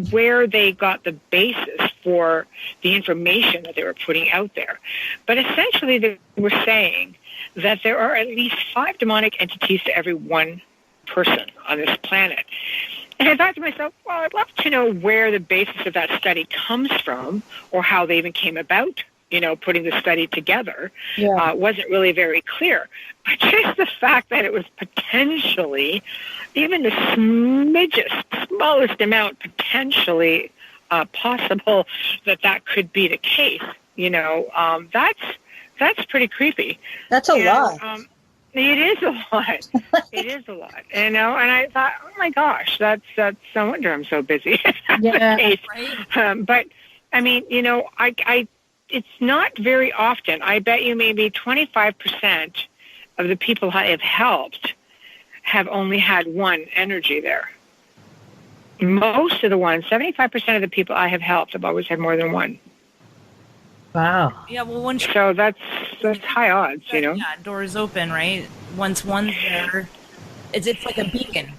where they got the basis for the information that they were putting out there. But essentially they were saying that there are at least 5 demonic entities to every one person on this planet. And I thought to myself, well, I'd love to know where the basis of that study comes from, or how they even came about, putting the study together. Wasn't really very clear. But just the fact that it was potentially, even the smallest amount potentially possible that could be the case, that's pretty creepy. That's a lot. It is a lot. It is a lot. And I thought, oh my gosh, that's no wonder I'm so busy. Yeah. But I mean, it's not very often. I bet you maybe 25% of the people I have helped have only had one energy there. Most of the ones, 75% of the people I have helped have always had more than one. Wow. Yeah, well, so that's high odds, Yeah, doors open, right? Once one's there, it's like a beacon,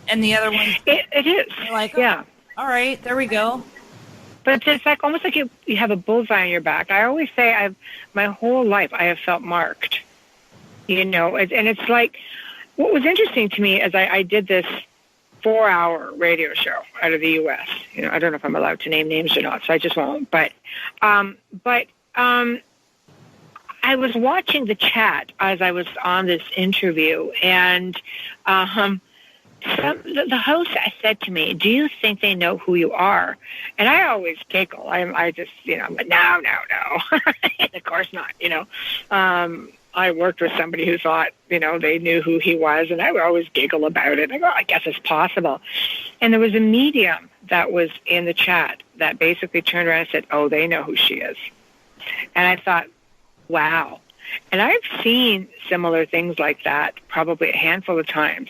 and the other one. It is. Like, yeah. All right, there we go. But it's like almost like you have a bullseye on your back. I always say my whole life I have felt marked. And it's like, what was interesting to me as I did this 4-hour radio show out of the U.S. I don't know if I'm allowed to name names or not, so I just won't. But I was watching the chat as I was on this interview, and the host said to me, "Do you think they know who you are?" And I always giggle. I just, I'm like, no. Of course not, I worked with somebody who thought, they knew who he was, and I would always giggle about it. I go, I guess it's possible. And there was a medium that was in the chat that basically turned around and said, "Oh, they know who she is." And I thought, wow. And I've seen similar things like that probably a handful of times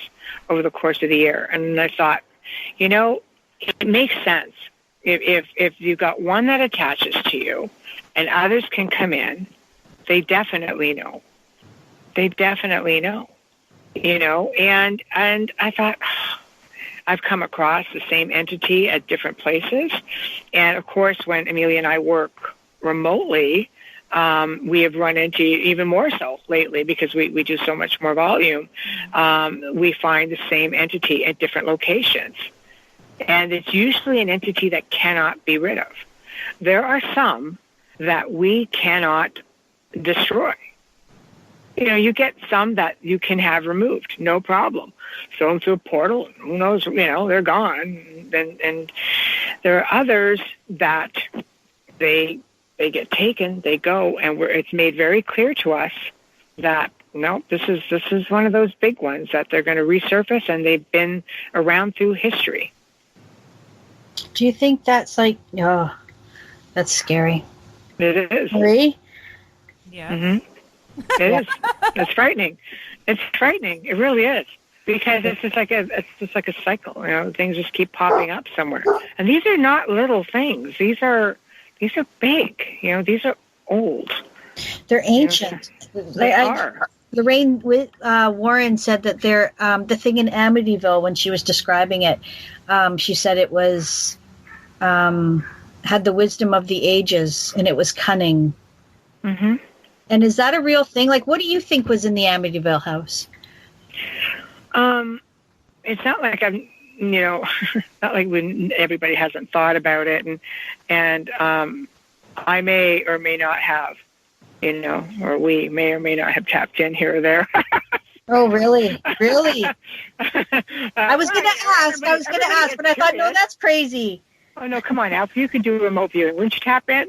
over the course of the year. And I thought, it makes sense. If you've got one that attaches to you and others can come in, they definitely know. They definitely know, and I thought, I've come across the same entity at different places. And of course, when Amelia and I work remotely, we have run into, even more so lately because we do so much more volume, we find the same entity at different locations. And it's usually an entity that cannot be rid of. There are some that we cannot destroy. You get some that you can have removed, no problem. Throw them through a portal, who knows, they're gone. And there are others that they get taken, they go, and it's made very clear to us that, no, this is one of those big ones that they're going to resurface, and they've been around through history. Do you think that's that's scary? It is. Marie? Yeah. Mm-hmm. It is. It's frightening. It's frightening. It really is, because it's just like a cycle. Things just keep popping up somewhere, and these are not little things. These are big. These are old. They're ancient. They are. Lorraine Warren said that they're the thing in Amityville, when she was describing it, she said it was had the wisdom of the ages, and it was cunning. Mm-hmm. And is that a real thing? Like, what do you think was in the Amityville house? It's not like I'm, not like when everybody hasn't thought about it, and I may or may not have, or we may or may not have tapped in here or there. Oh, really? Really? I was going to ask, but I thought, no, that's crazy. Oh, no, come on, Alf. You can do remote viewing. Wouldn't you tap in?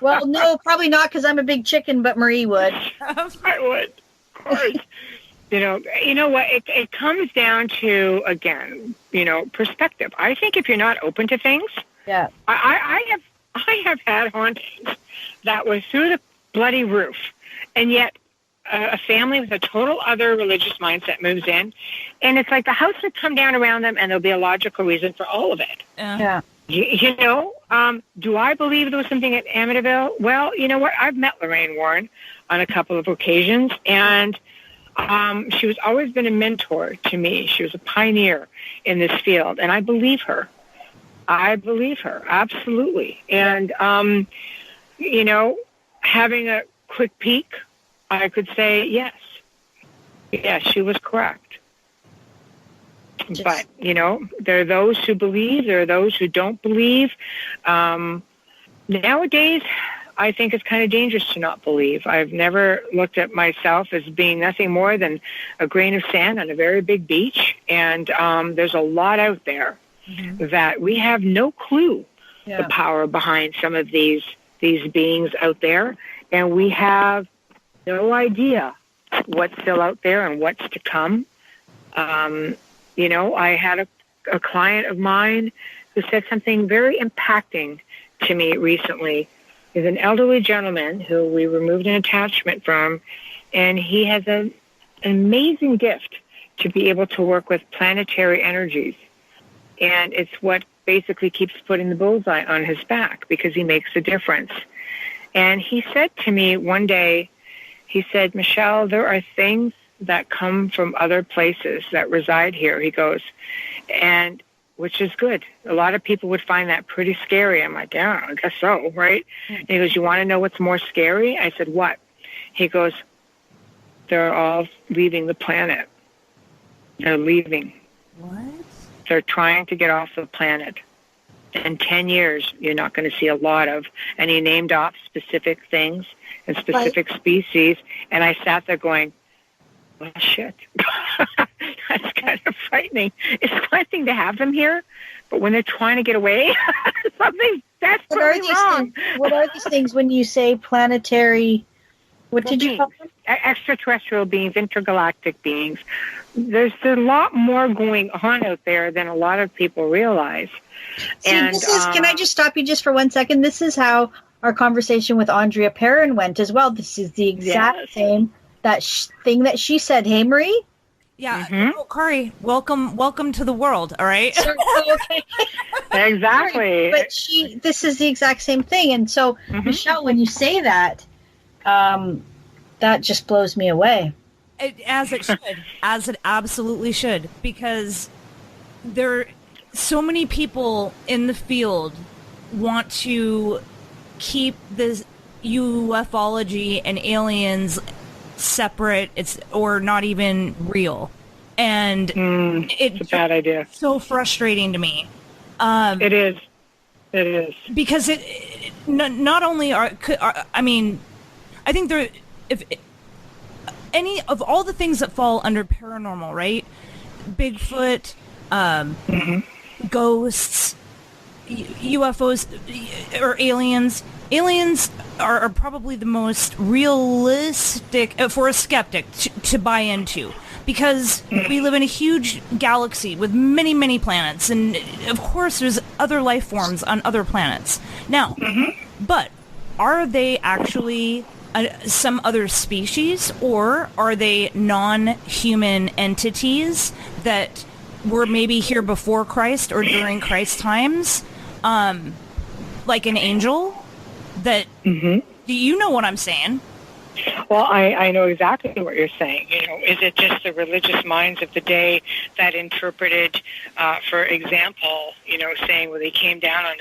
Well, no, probably not, because I'm a big chicken, but Marie would. I would, of course. You know what? It comes down to, again, perspective. I think if you're not open to things, yeah. I have had hauntings that was through the bloody roof, and yet a family with a total other religious mindset moves in, and it's like the house would come down around them, and there'll be a logical reason for all of it. Yeah. Do I believe there was something at Amityville? Well, you know what? I've met Lorraine Warren on a couple of occasions, and she was always been a mentor to me. She was a pioneer in this field, and I believe her. Absolutely. And, having a quick peek, I could say yes. Yes, she was correct. But, there are those who believe, there are those who don't believe. Nowadays, I think it's kind of dangerous to not believe. I've never looked at myself as being nothing more than a grain of sand on a very big beach. And there's a lot out there that we have no clue the power behind some of these beings out there. And we have no idea what's still out there and what's to come. I had a client of mine who said something very impacting to me recently. He's an elderly gentleman who we removed an attachment from, and he has an amazing gift to be able to work with planetary energies. And it's what basically keeps putting the bullseye on his back, because he makes a difference. And he said to me one day, he said, "Michelle, there are things that come from other places that reside here." He goes, and which is good. A lot of people would find that pretty scary. I'm like, yeah, I guess so, right? And he goes, "You want to know what's more scary?" I said, "What?" He goes, "They're all leaving the planet. They're leaving." What? They're trying to get off the planet. In 10 years, you're not going to see a lot of. And he named off specific things and specific species. And I sat there going, well, shit. That's kind of frightening. It's one thing to have them here, but when they're trying to get away, something desperately wrong. What are these things when you say planetary? What did you call them? Extraterrestrial beings, intergalactic beings. There's a lot more going on out there than a lot of people realize. See, can I just stop you just for 1 second? This is how our conversation with Andrea Perrin went as well. This is the exact same thing that she said. Hey, Marie? Yeah. Oh, Kari, welcome to the world, all right? Okay. Exactly. But this is the exact same thing. And so, Michelle, when you say that, that just blows me away. As it should. As it absolutely should. Because there are so many people in the field want to keep this ufology and aliens separate, or not even real. And it's a bad idea. So frustrating to me. It is. Because it not only I mean, I think there, if any of all the things that fall under paranormal, right? Bigfoot, ghosts, UFOs, or aliens. Aliens are probably the most realistic for a skeptic to buy into, because we live in a huge galaxy with many, many planets, and of course there's other life forms on other planets. Now, but are they actually some other species, or are they non-human entities that were maybe here before Christ or during Christ's times, like an angel? That do you know what I'm saying? Well, I know exactly what you're saying. You know, is it just the religious minds of the day that interpreted, for example, you know, saying, well, he came down on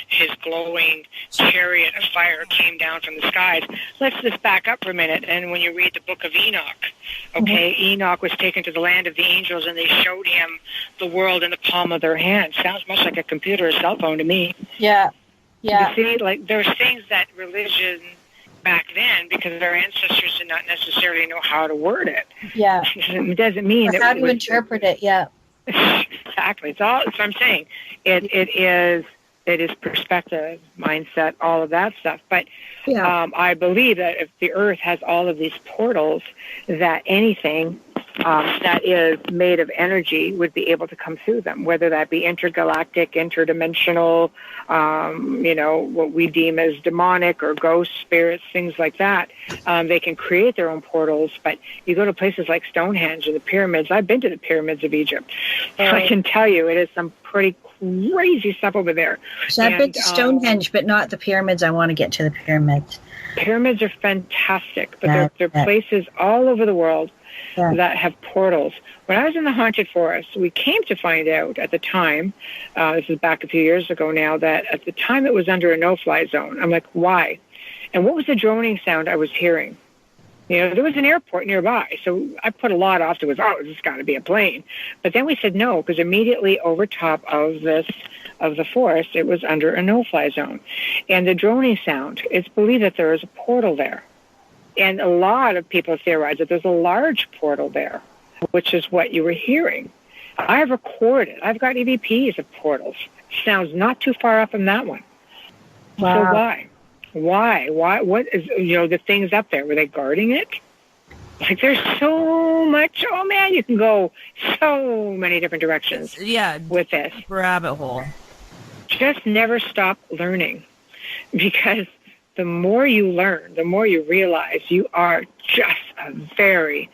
his glowing chariot of fire came down from the skies. Let's just back up for a minute. And when you read the book of Enoch, okay, Enoch was taken to the land of the angels, and they showed him the world in the palm of their hand. Sounds much like a computer or cell phone to me. Yeah. You see, like, there's things that religion back then, because our ancestors did not necessarily know how to word it. Yeah. It doesn't mean how to interpret it, yeah. Exactly. It's all, so I'm saying it is perspective, mindset, all of that stuff. But I believe that if the earth has all of these portals, that anything that is made of energy would be able to come through them, whether that be intergalactic, interdimensional, you know, what we deem as demonic or ghost spirits, things like that. They can create their own portals, but you go to places like Stonehenge and the pyramids. I've been to the pyramids of Egypt. I can tell you it is some pretty crazy stuff over there. So I've been to Stonehenge, but not the pyramids. I want to get to the pyramids. Pyramids are fantastic, but they're places all over the world that have portals. When I was in the haunted forest, we came to find out at the time, this is back a few years ago now, that at the time it was under a no-fly zone. I'm like, why? And what was the droning sound I was hearing? You know, there was an airport nearby, so I put a lot off to it. Oh, this has got to be a plane. But then we said no, because immediately over top of the forest, it was under a no-fly zone. And the droning sound, it's believed that there is a portal there. And a lot of people theorize that there's a large portal there, which is what you were hearing. I've recorded. I've got EVPs of portals. Sounds not too far off from that one. Wow. So why? Why? What is, you know, the things up there? Were they guarding it? Like, there's so much. Oh, man, you can go so many different directions with this. Rabbit hole. Just never stop learning, because the more you learn, the more you realize you are just a very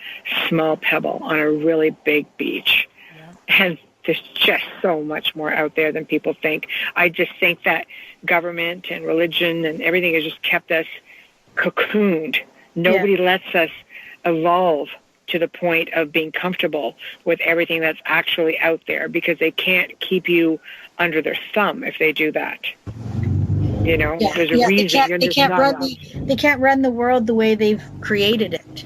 small pebble on a really big beach. Yeah. And there's just so much more out there than people think. I just think that government and religion and everything has just kept us cocooned. Nobody lets us evolve to the point of being comfortable with everything that's actually out there, because they can't keep you under their thumb if they do that. You know, there's a reason. They can't run the world the way they've created it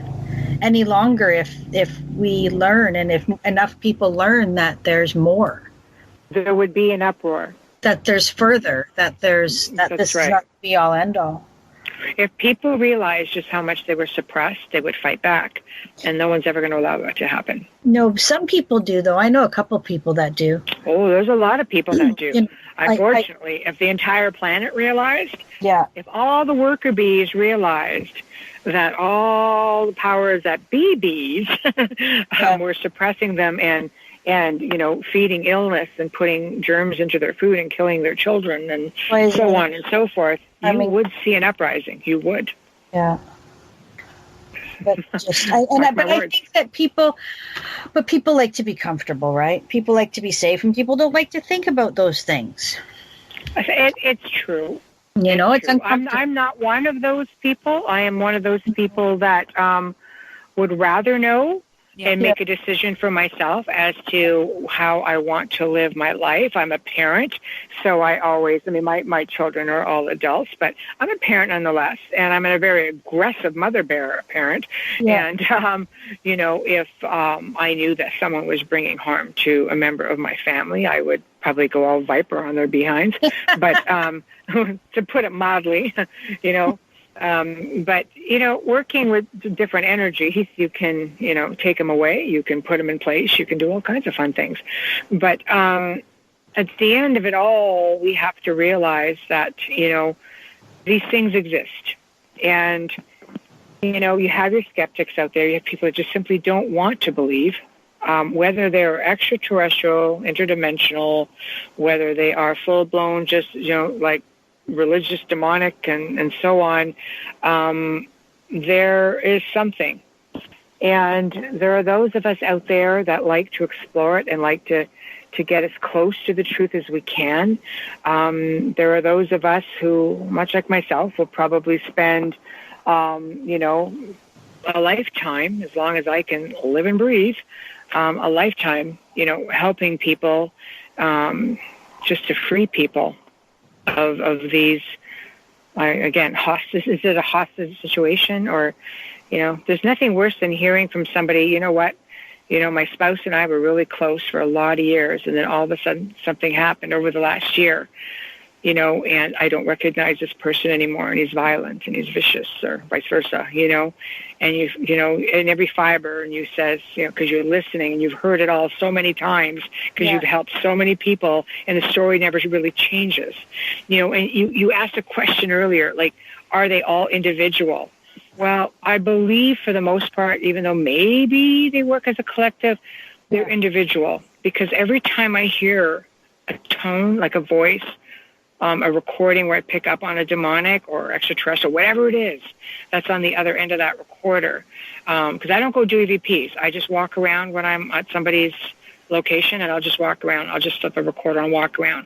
any longer if we learn, and if enough people learn that there's more. There would be an uproar. That there's further, that this is not the be all end all. If people realized just how much they were suppressed, they would fight back, and no one's ever going to allow that to happen. No, some people do, though. I know a couple people that do. Oh, there's a lot of people that do. Unfortunately, if the entire planet realized, if all the worker bees realized that all the powers that be bees were suppressing them and feeding illness and putting germs into their food and killing their children and so on and so forth, you would see an uprising. You would. Yeah. But I think that people like to be comfortable, right? People like to be safe, and people don't like to think about those things. It's true. It's uncomfortable. I'm not one of those people. I am one of those people that would rather know and make a decision for myself as to how I want to live my life. I'm a parent, so my children are all adults, but I'm a parent nonetheless, and I'm a very aggressive mother bear parent. Yeah. And, if I knew that someone was bringing harm to a member of my family, I would probably go all viper on their behinds. But to put it mildly, but, working with different energies, you can, take them away, you can put them in place, you can do all kinds of fun things. But at the end of it all, we have to realize that, these things exist. And, you have your skeptics out there, you have people that just simply don't want to believe, whether they're extraterrestrial, interdimensional, whether they are full-blown, just, like, religious, demonic, and so on, there is something. And there are those of us out there that like to explore it and like to get as close to the truth as we can. There are those of us who, much like myself, will probably spend, a lifetime, as long as I can live and breathe, a lifetime, helping people just to free people of these, again, hostage. Is it a hostage situation? Or, there's nothing worse than hearing from somebody, my spouse and I were really close for a lot of years, and then all of a sudden something happened over the last year, and I don't recognize this person anymore, and he's violent and he's vicious, or vice versa, and in every fiber, and you says, because you're listening and you've heard it all so many times, because you've helped so many people, and the story never really changes, and you asked a question earlier, like, are they all individual? Well, I believe for the most part, even though maybe they work as a collective, they're individual, because every time I hear a tone, like a voice, a recording where I pick up on a demonic or extraterrestrial, whatever it is, that's on the other end of that recorder. Because I don't go do EVPs. I just walk around when I'm at somebody's location, and I'll just walk around. I'll just flip a recorder and walk around.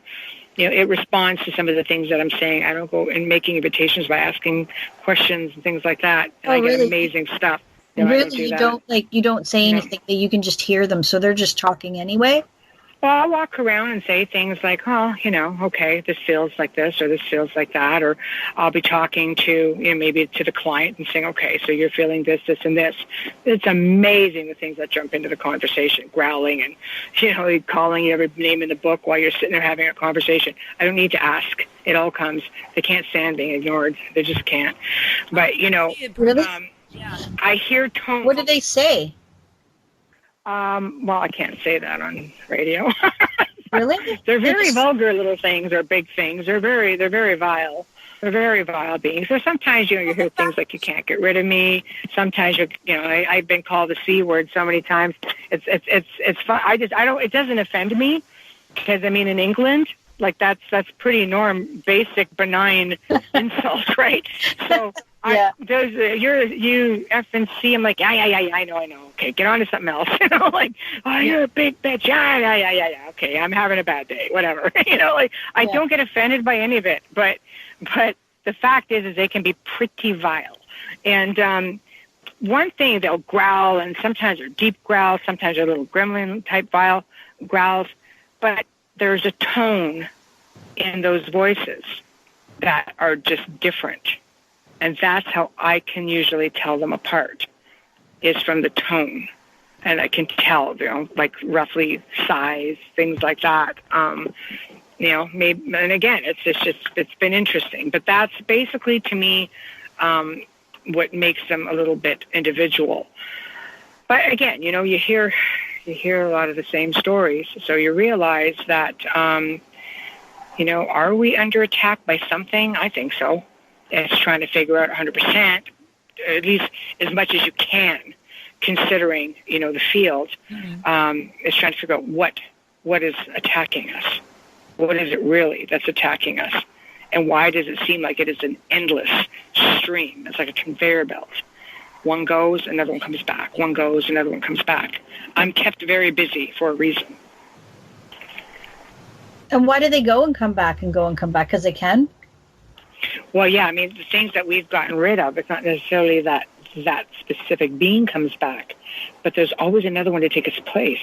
It responds to some of the things that I'm saying. I don't go in making invitations by asking questions and things like that. And I get amazing stuff. Really, you don't say anything, that you can just hear them, so they're just talking anyway? Well, I'll walk around and say things like, okay, this feels like this, or this feels like that, or I'll be talking to, maybe to the client and saying, okay, so you're feeling this, this, and this. It's amazing the things that jump into the conversation, growling and, calling every name in the book while you're sitting there having a conversation. I don't need to ask. It all comes. They can't stand being ignored. They just can't. But, really? I hear tones. What do they say? Well, I can't say that on radio. Really? They're very vulgar little things, or big things. They're very vile. They're very vile beings. So sometimes, you hear things like, you can't get rid of me. Sometimes, I've been called the C word so many times. It's fun. It doesn't offend me, because in England, like that's pretty basic, benign insult, right? So you F and C. I'm like, yeah, I know. Okay, get on to something else. Like, oh, you're a big bitch. Yeah. Okay, I'm having a bad day. Whatever. I don't get offended by any of it. But the fact is they can be pretty vile. And one thing, they'll growl, and sometimes they're deep growls, sometimes they're little gremlin type vile growls. But there's a tone in those voices that are just different. And that's how I can usually tell them apart, is from the tone. And I can tell, like roughly size, things like that. Maybe, and again, it's been interesting. But that's basically, to me, what makes them a little bit individual. But again, you hear a lot of the same stories, so you realize that, are we under attack by something? I think so. It's trying to figure out 100%, at least as much as you can, considering, the field. It's trying to figure out what is attacking us. What is it really that's attacking us? And why does it seem like it is an endless stream? It's like a conveyor belt. One goes, another one comes back. One goes, another one comes back. I'm kept very busy for a reason. And why do they go and come back and go and come back? Because they can? Well, yeah, the things that we've gotten rid of, it's not necessarily that specific being comes back, but there's always another one to take its place.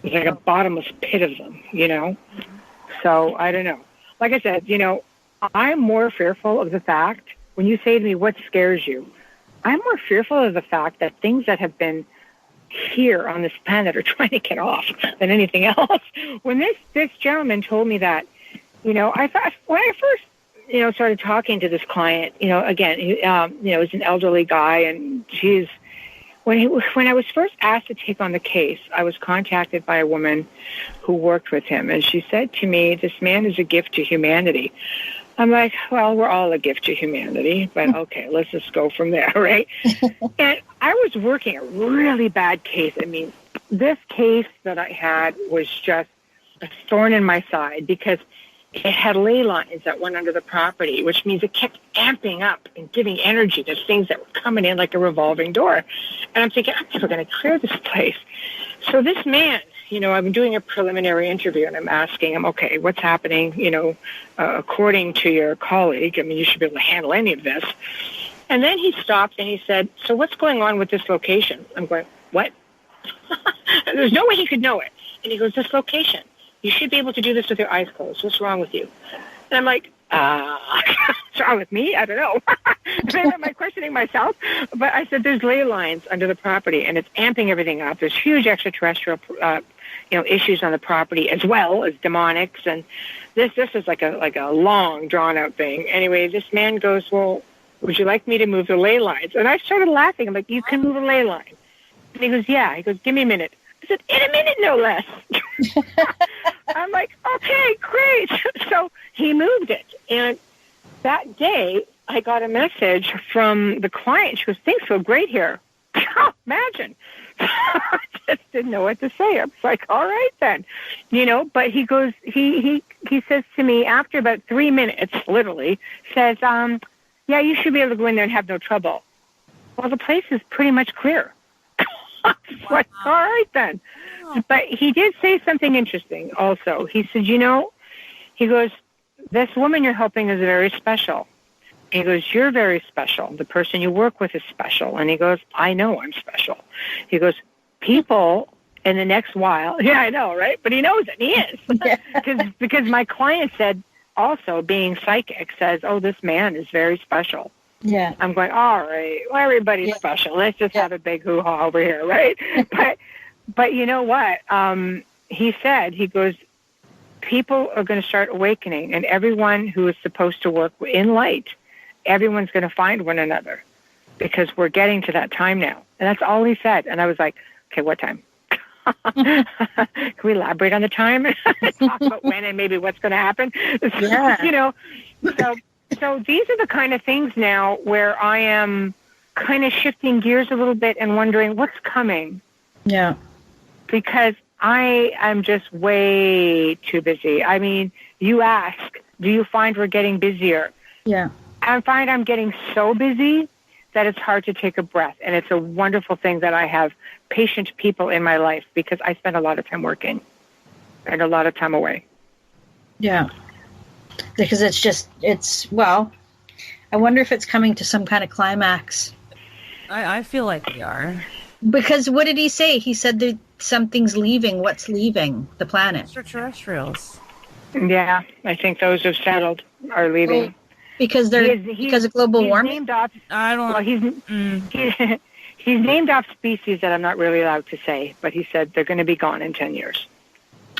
It's like a bottomless pit of them, So, I don't know. Like I said, I'm more fearful of the fact, when you say to me, what scares you? I'm more fearful of the fact that things that have been here on this planet are trying to get off than anything else. When this gentleman told me that, I thought, when I first, started talking to this client, again, he's an elderly guy, and when I was first asked to take on the case, I was contacted by a woman who worked with him, and she said to me, this man is a gift to humanity. I'm like, well, we're all a gift to humanity, but okay, let's just go from there, right? And I was working a really bad case. This case that I had was just a thorn in my side because it had ley lines that went under the property, which means it kept amping up and giving energy to things that were coming in like a revolving door. And I'm thinking, I'm never going to clear this place. So this man, I've been doing a preliminary interview, and I'm asking him, okay, what's happening, according to your colleague? You should be able to handle any of this. And then he stopped and he said, so what's going on with this location? I'm going, what? There's no way he could know it. And he goes, this location. You should be able to do this with your eyes closed. What's wrong with you? And I'm like, what's wrong with me? I don't know. Then am I questioning myself? But I said, there's ley lines under the property, and it's amping everything up. There's huge extraterrestrial, issues on the property, as well as demonics. And this is like a long, drawn-out thing. Anyway, this man goes, well, would you like me to move the ley lines? And I started laughing. I'm like, you can move a ley line. And he goes, yeah. He goes, give me a minute. I said, in a minute, no less. I'm like, okay, great. So he moved it. And that day, I got a message from the client. She goes, things feel great here. Imagine. I just didn't know what to say. I was like, all right then. But he goes, he says to me after about 3 minutes, literally, says, yeah, you should be able to go in there and have no trouble. Well, the place is pretty much clear. Like, all right then. But he did say something interesting also. He said, he goes, this woman you're helping is very special. He goes, you're very special. The person you work with is special. And he goes, I know I'm special. He goes, people in the next while, yeah, I know, right? But he knows it. He is. Because my client said also, being psychic, says, oh, this man is very special. Yeah. I'm going, all right, well, everybody's special. Let's just have a big hoo-ha over here, right? But you know what? He said, he goes, people are going to start awakening, and everyone who is supposed to work in light, everyone's going to find one another because we're getting to that time now. And that's all he said. And I was like, okay, what time? Can we elaborate on the time? Talk about when and maybe what's going to happen? Yeah. So these are the kind of things now where I am kind of shifting gears a little bit and wondering what's coming. Yeah. Because I am just way too busy. You ask, do you find we're getting busier? Yeah. I find I'm getting so busy that it's hard to take a breath. And it's a wonderful thing that I have patient people in my life because I spend a lot of time working and a lot of time away. Yeah. Because I wonder if it's coming to some kind of climax. I feel like we are. Because what did he say? He said that something's leaving. What's leaving the planet? Extraterrestrials. Yeah, I think those who've settled are leaving. Well, because because of global warming? I don't know. He's named off species that I'm not really allowed to say, but he said they're going to be gone in 10 years.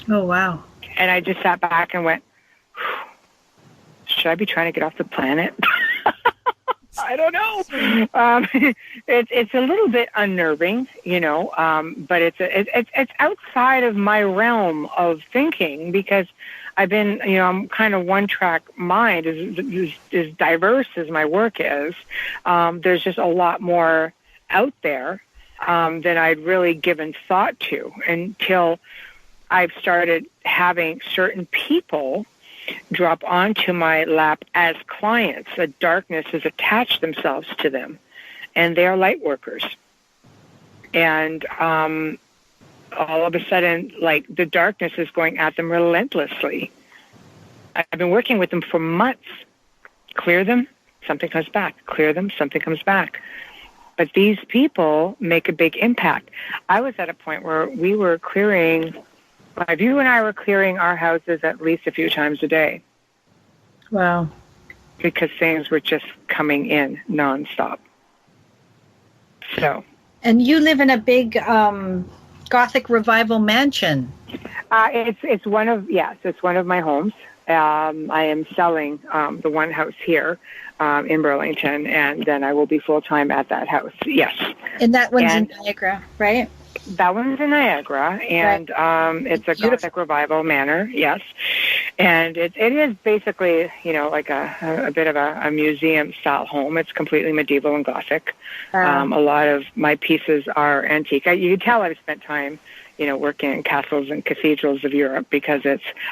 Oh, wow. And I just sat back and went, should I be trying to get off the planet? I don't know. It's a little bit unnerving, but it's outside of my realm of thinking because I've been, I'm kind of one-track mind, as diverse as my work is. There's just a lot more out there than I'd really given thought to until I've started having certain people drop onto my lap as clients. The darkness has attached themselves to them, and they are light workers. And all of a sudden, like, the darkness is going at them relentlessly. I've been working with them for months. Clear them, something comes back. Clear them, something comes back. But these people make a big impact. I was at a point where we were clearing, my view and I were clearing our houses at least a few times a day. Wow. Because things were just coming in nonstop. So. And you live in a big Gothic Revival mansion. It's one of my homes. I am selling the one house here in Burlington, and then I will be full-time at that house. Yes. And that one's in Niagara, right? That one's in Niagara, and it's a Gothic Revival manor, yes. And it is basically, like a bit of a museum-style home. It's completely medieval and Gothic. A lot of my pieces are antique. You can tell I've spent time, working in castles and cathedrals of Europe because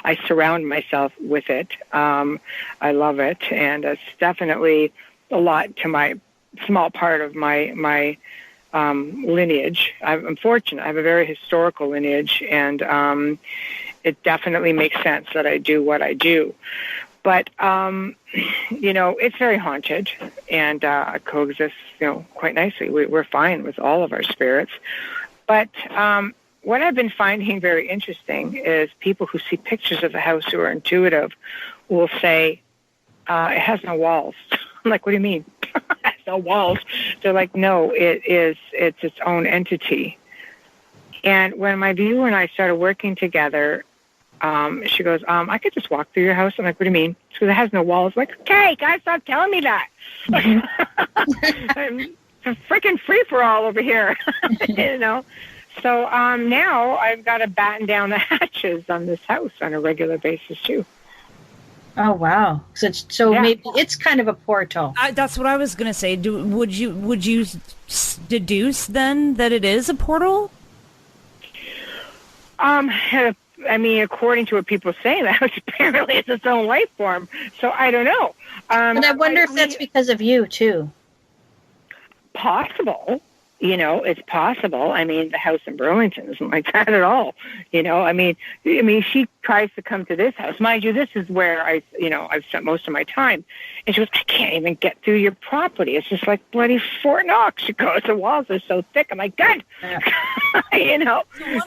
I surround myself with it. I love it, and it's definitely a lot to my small part of my lineage. I'm fortunate. I have a very historical lineage, and it definitely makes sense that I do what I do. But, it's very haunted, and coexists, quite nicely. We're fine with all of our spirits. But what I've been finding very interesting is people who see pictures of the house who are intuitive will say, it has no walls. I'm like, what do you mean? It has no walls. They're like, no, it's its own entity. And when my viewer and I started working together, she goes, I could just walk through your house. I'm like, what do you mean? She goes, it has no walls. I'm like, okay, guys, stop telling me that. I'm a freaking free-for-all over here, So now I've got to batten down the hatches on this house on a regular basis, too. Oh, wow. So maybe it's kind of a portal. That's what I was going to say. Would you deduce then that it is a portal? I mean, according to what people say, that house apparently is its own life form. So I don't know. And I wonder if that's because of you, too. Possible. It's possible. I mean, the house in Burlington isn't like that at all. I mean, she tries to come to this house. Mind you, this is where I've spent most of my time. And she goes, I can't even get through your property. It's just like bloody Fort Knox. She goes, the walls are so thick. I'm like, good. So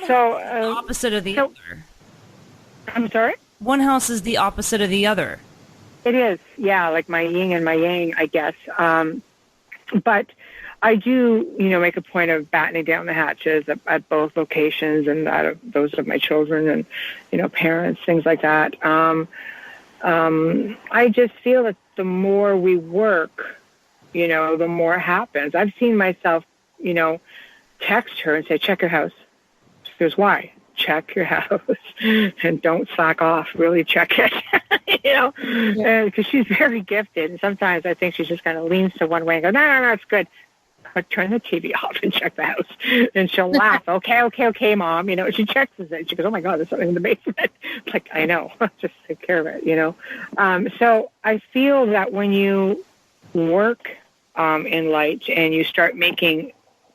the opposite of the other. I'm sorry? One house is the opposite of the other. It is. Yeah, like my yin and my yang, I guess. But I do, make a point of battening down the hatches at both locations and those of my children and, parents, things like that. I just feel that the more we work, the more happens. I've seen myself, text her and say, check your house. She goes, why? Check your house and don't slack off. Really check it, because she's very gifted. And sometimes I think she just kind of leans to one way and goes, no, it's good. But turn the TV off and check the house. And she'll laugh. Okay, Mom. She checks it. She goes, oh, my God, there's something in the basement. It's like, I know. Just take care of it, So I feel that when you work in light and you start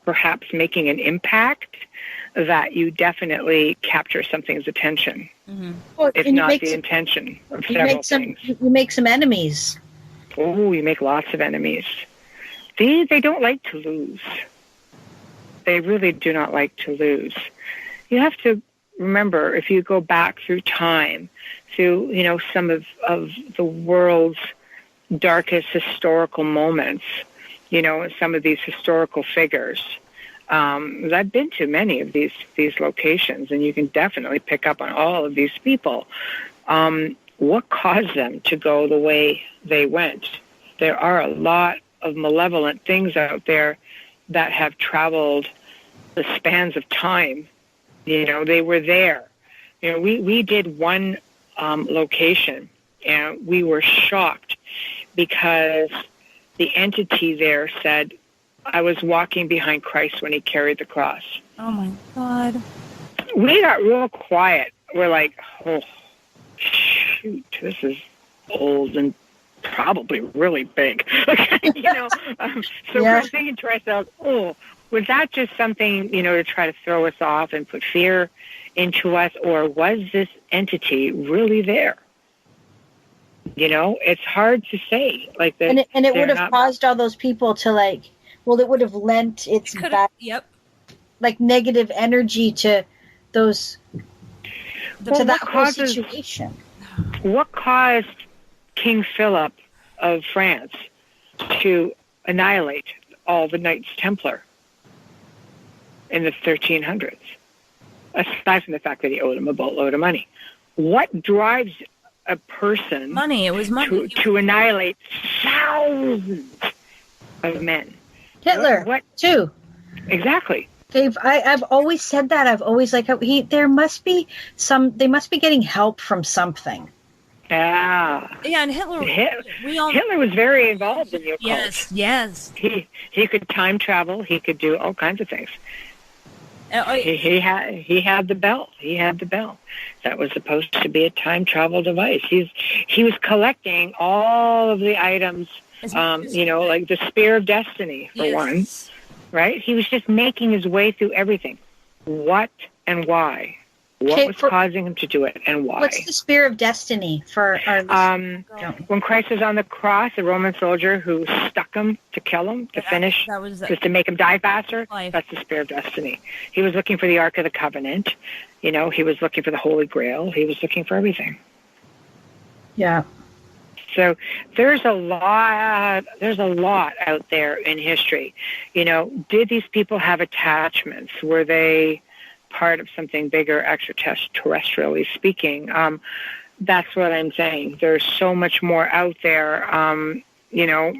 perhaps making an impact, that you definitely capture something's attention. Mm-hmm. Well, if not the intention of several things. You make some enemies. Oh, you make lots of enemies. They don't like to lose. They really do not like to lose. You have to remember, if you go back through time, through, some of the world's darkest historical moments, and some of these historical figures. I've been to many of these locations, and you can definitely pick up on all of these people. What caused them to go the way they went? There are a lot of malevolent things out there that have traveled the spans of time. You know, they were there. You know, we did one location, and we were shocked because the entity there said, I was walking behind Christ when he carried the cross. Oh, my God. We got real quiet. We're like, oh, shoot, this is old and probably really big. You know, so we're thinking to ourselves, oh, was that just something, you know, to try to throw us off and put fear into us, or was this entity really there? You know, it's hard to say. Like that, and it would have caused all those people to like. Well, it would have lent its back, like negative energy to those to that whole situation. What caused King Philip of France to annihilate all the Knights Templar in the 1300s? Aside from the fact that he owed him a boatload of money, what drives a person? Money. It was money to annihilate thousands of men. Hitler, too. Exactly. Dave, I've always said that. I've always like they must be getting help from something. Yeah. Yeah, and Hitler. Hitler was very involved in the occult. Yes. He could time travel. He could do all kinds of things. He had the bell. He had the bell. That was supposed to be a time travel device. He was collecting all of the items. You know, like the Spear of Destiny, for one, right? He was just making his way through everything. What and why? What was causing him to do it, and why? What's the Spear of Destiny for our when Christ was on the cross, the Roman soldier who stuck him to kill him, to finish, just to make him die faster, that's the Spear of Destiny. He was looking for the Ark of the Covenant. You know, he was looking for the Holy Grail. He was looking for everything. Yeah. So there's a lot out there in history. You know, did these people have attachments? Were they part of something bigger, extraterrestrially speaking? That's what I'm saying. There's so much more out there, you know,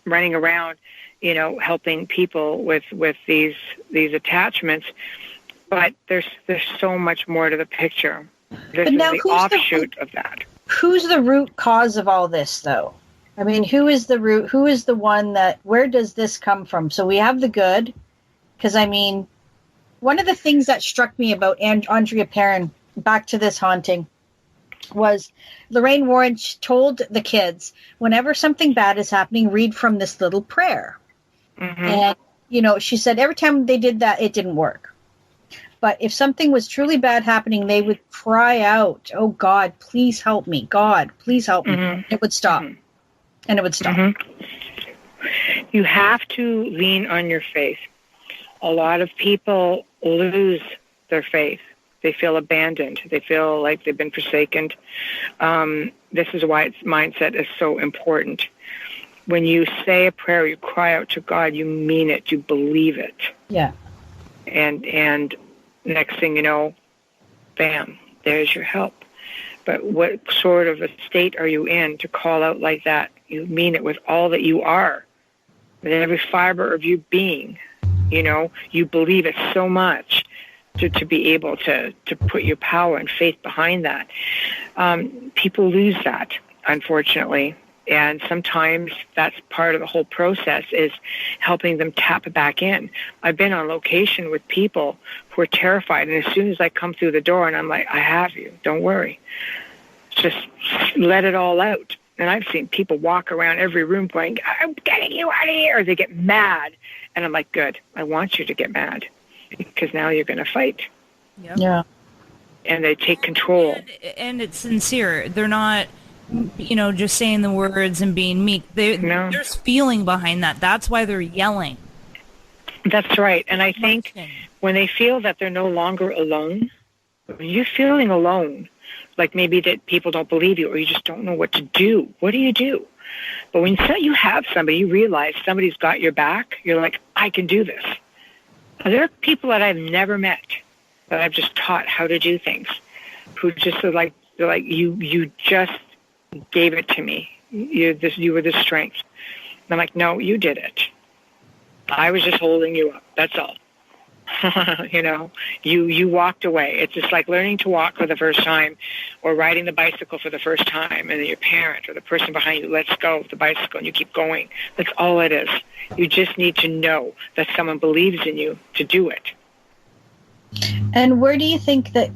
running around, you know, helping people with these attachments. But there's so much more to the picture. This is the offshoot of that. Who's the root cause of all this, though? I mean, who is the root? Who is the one that? Where does this come from? So we have the good, because I mean, one of the things that struck me about Andrea Perron, back to this haunting, was Lorraine Warren told the kids, whenever something bad is happening, read from this little prayer. Mm-hmm. And you know, she said every time they did that, it didn't work. But if something was truly bad happening, they would cry out, "Oh God, please help me! God, please help me!" Mm-hmm. It would stop, and it would stop. Mm-hmm. You have to lean on your faith. A lot of people lose their faith. They feel abandoned. They feel like they've been forsaken. This is why mindset is so important. When you say a prayer, you cry out to God. You mean it. You believe it. Yeah. And next thing you know, bam, there's your help. But what sort of a state are you in to call out like that? You mean it with all that you are, with every fiber of your being. You know, you believe it so much to be able to put your power and faith behind that. People lose that, unfortunately. And sometimes that's part of the whole process, is helping them tap back in. I've been on location with people who are terrified, and as soon as I come through the door and I'm like, I have you, don't worry. Just let it all out. And I've seen people walk around every room going, I'm getting you out of here. They get mad. And I'm like, good, I want you to get mad, because now you're going to fight. Yep. Yeah. And they take control. And it's sincere. They're not, you know, just saying the words and being meek. There's feeling behind that. That's why they're yelling. That's right. And I think when they feel that they're no longer alone, when you're feeling alone, like maybe that people don't believe you or you just don't know what to do, what do you do? But when you have somebody, you realize somebody's got your back, you're like, I can do this. There are people that I've never met that I've just taught how to do things, who just are like, they're like, you just gave it to me. You were the strength. I'm like, no, you did it. I was just holding you up. That's all. You know, you walked away. It's just like learning to walk for the first time or riding the bicycle for the first time, and then your parent or the person behind you lets go of the bicycle and you keep going. That's all it is. You just need to know that someone believes in you to do it. And where do you think that,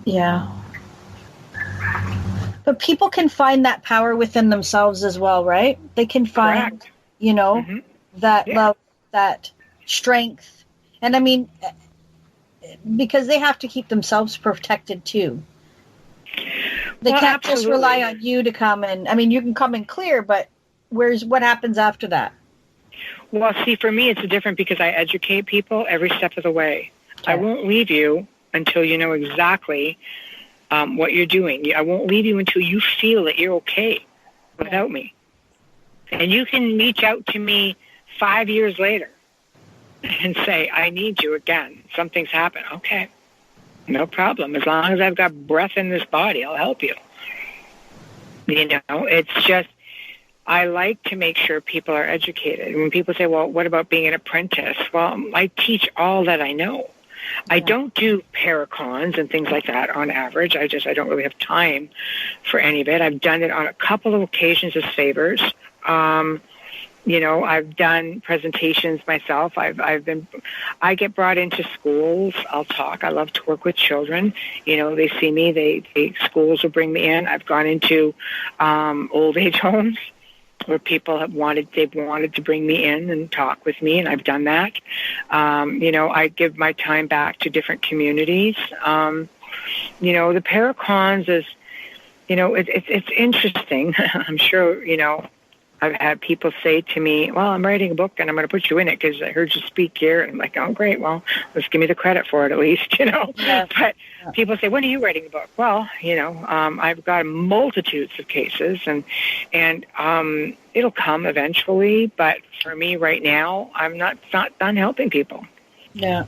yeah. But people can find that power within themselves as well, right? They can find, you know, that love, that strength. And I mean, because they have to keep themselves protected too. They can't just rely on you to come and, I mean, you can come and clear, but what happens after that? Well, see, for me, it's different because I educate people every step of the way. Okay. I won't leave you until you know exactly what you're doing. I won't leave you until you feel that you're okay without me. And you can reach out to me 5 years later and say, I need you again. Something's happened. Okay, no problem. As long as I've got breath in this body, I'll help you. You know, it's just, I like to make sure people are educated. When people say, well, what about being an apprentice? Well, I teach all that I know. I don't do paracons and things like that on average. I don't really have time for any of it. I've done it on a couple of occasions as favors. You know, I've done presentations myself. I get brought into schools. I'll talk. I love to work with children. You know, they see me. Schools will bring me in. I've gone into old age homes where people they've wanted to bring me in and talk with me, and I've done that. You know, I give my time back to different communities. You know, the paracons is, you know, it's interesting. I'm sure, you know, I've had people say to me, well, I'm writing a book and I'm going to put you in it because I heard you speak here. And I'm like, oh, great. Well, let's give me the credit for it at least, you know. Yeah. But people say, when are you writing a book? Well, you know, I've got multitudes of cases and it'll come eventually. But for me right now, I'm not done helping people. Yeah.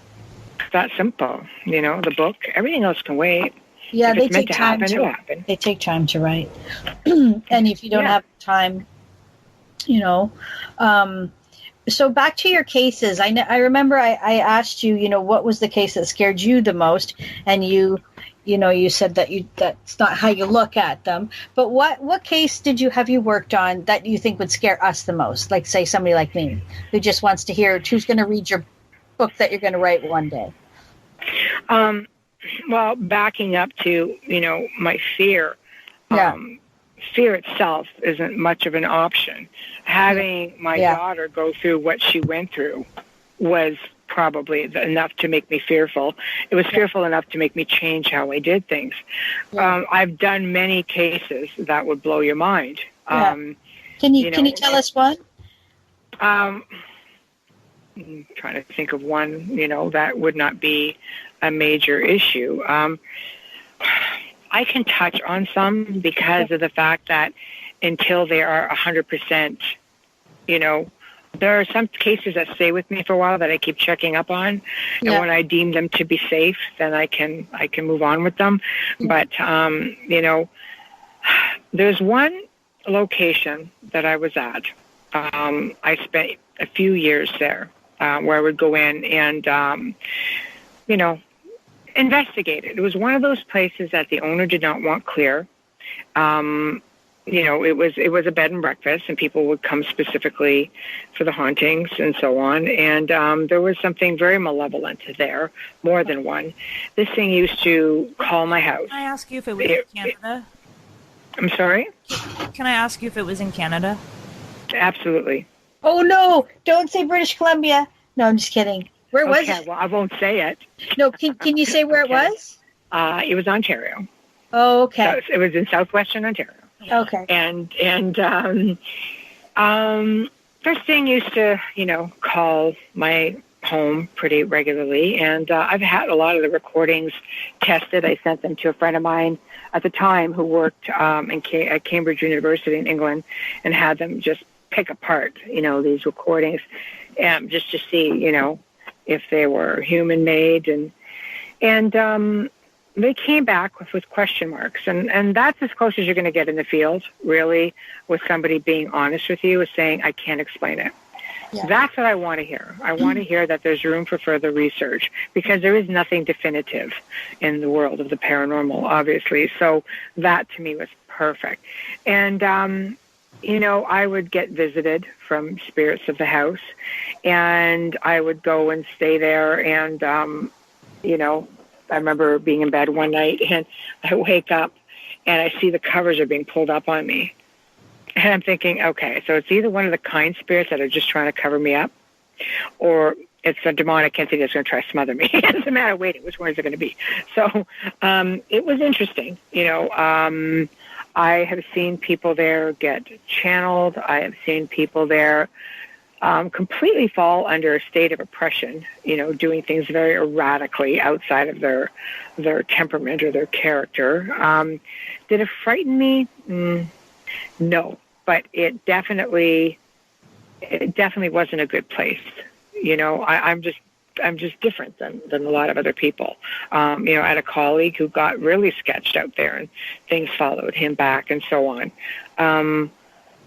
It's that simple. You know, the book, everything else can wait. Yeah, they take time to happen. They take time to write. And if you don't have time, you know, so back to your cases. I remember I asked you, you know, what was the case that scared you the most, and you said that's not how you look at them. But what case have you worked on that you think would scare us the most? Like, say, somebody like me who just wants to hear who's going to read your book that you're going to write one day. Well, backing up to, you know, my fear. Fear itself isn't much of an option. Having my daughter go through what she went through was probably enough to make me fearful. It was fearful enough to make me change how I did things. I've done many cases that would blow your mind. Can you tell us one? I'm trying to think of one, you know, that would not be a major issue. I can touch on some because of the fact that until they are 100%, you know, there are some cases that stay with me for a while that I keep checking up on. And when I deem them to be safe, then I can move on with them. But, you know, there's one location that I was at. I spent a few years there where I would go in and, you know, investigate it. It was one of those places that the owner did not want clear. You know, it was a bed and breakfast, and people would come specifically for the hauntings and so on. And there was something very malevolent there, more than one. This thing used to call my house. Can I ask you if it was in Canada? I'm sorry? Can I ask you if it was in Canada? Absolutely. Oh, no. Don't say British Columbia. No, I'm just kidding. Where was it? Well, I won't say it. No, can you say where it was? It was Ontario. Oh, okay. So it was in southwestern Ontario. Okay. And this thing used to, you know, call my home pretty regularly, and I've had a lot of the recordings tested. I sent them to a friend of mine at the time who worked at Cambridge University in England, and had them just pick apart, you know, these recordings, just to see, you know, if they were human-made. And they came back with question marks, and that's as close as you're going to get in the field, really, with somebody being honest with you, is saying, I can't explain it. Yeah. That's what I want to hear. I want to hear that there's room for further research, because there is nothing definitive in the world of the paranormal, obviously. So that, to me, was perfect. And, I would get visited from spirits of the house, and I would go and stay there. And, I remember being in bed one night, and I wake up, and I see the covers are being pulled up on me. And I'm thinking, okay, so it's either one of the kind spirits that are just trying to cover me up, or it's a demonic entity that's going to try to smother me. It's a matter of waiting. Which one is it going to be? So it was interesting. I have seen people there get channeled. I have seen people there completely fall under a state of oppression, doing things very erratically outside of their temperament or their character. Did it frighten me? No, but it definitely wasn't a good place. I'm just different than a lot of other people. I had a colleague who got really sketched out there, and things followed him back and so on.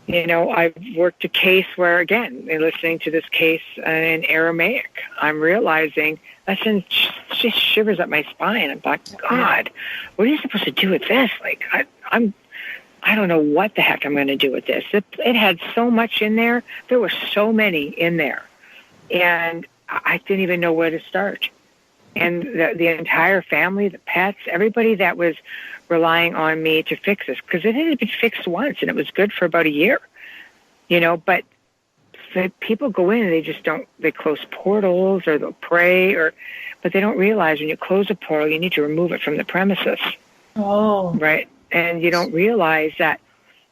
I've worked a case where, again, listening to this case in Aramaic, I'm realizing that just shivers up my spine. I'm like, God, what are you supposed to do with this? Like, I don't know what the heck I'm going to do with this. It had so much in there. There were so many in there. And I didn't even know where to start. And the entire family, the pets, everybody that was relying on me to fix this, because it had been fixed once, and it was good for about a year. But people go in and they close portals, or they'll pray, but they don't realize when you close a portal, you need to remove it from the premises. Oh. Right. And you don't realize that,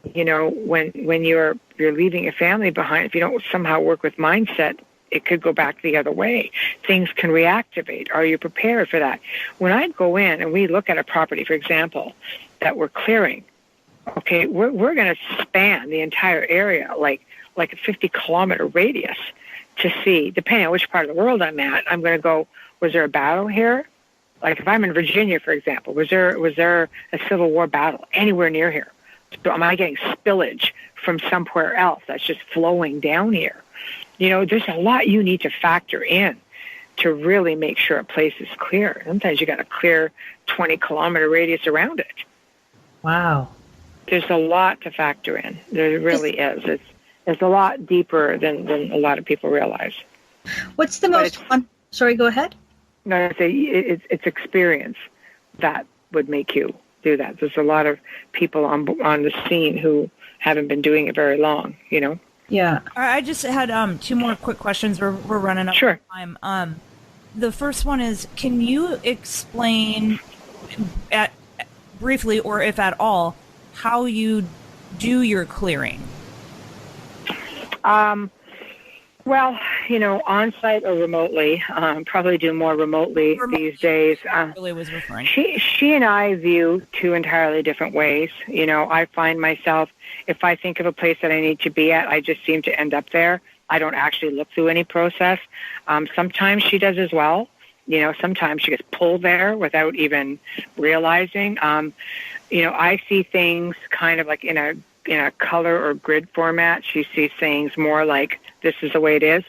when you're leaving a family behind, if you don't somehow work with mindset, it could go back the other way. Things can reactivate. Are you prepared for that? When I go in and we look at a property, for example, that we're clearing, okay, we're going to span the entire area, like a 50-kilometer radius, to see, depending on which part of the world I'm at, I'm going to go, was there a battle here? Like if I'm in Virginia, for example, was there a Civil War battle anywhere near here? So am I getting spillage from somewhere else that's just flowing down here? There's a lot you need to factor in to really make sure a place is clear. Sometimes you got to clear 20-kilometer radius around it. Wow. There's a lot to factor in. There really is. It's a lot deeper than a lot of people realize. What's the most fun? Sorry, go ahead. No, I say it's experience that would make you do that. There's a lot of people on the scene who haven't been doing it very long, Yeah. I just had 2 more quick questions. We're running up Sure. on time. The first one is, can you explain briefly, or if at all, how you do your clearing? Well, on-site or remotely, probably do more remotely these days. Really was referring. She and I view 2 entirely different ways. I find myself, if I think of a place that I need to be at, I just seem to end up there. I don't actually look through any process. Sometimes she does as well. Sometimes she gets pulled there without even realizing. I see things kind of like in a color or grid format. She sees things more like, this is the way it is.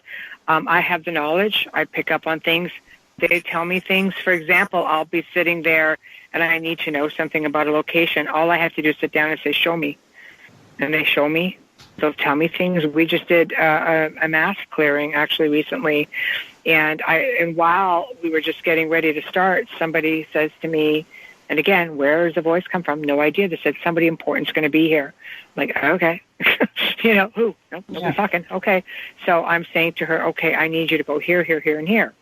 I have the knowledge. I pick up on things. They tell me things. For example, I'll be sitting there and I need to know something about a location. All I have to do is sit down and say, show me. And they show me. They'll tell me things. We just did a mass clearing actually recently. And while we were just getting ready to start, somebody says to me, and again, where does the voice come from? No idea. They said somebody important's going to be here. I'm like, okay. Who? Nope, nobody's talking. Okay. So I'm saying to her, okay, I need you to go here, here, here, and here.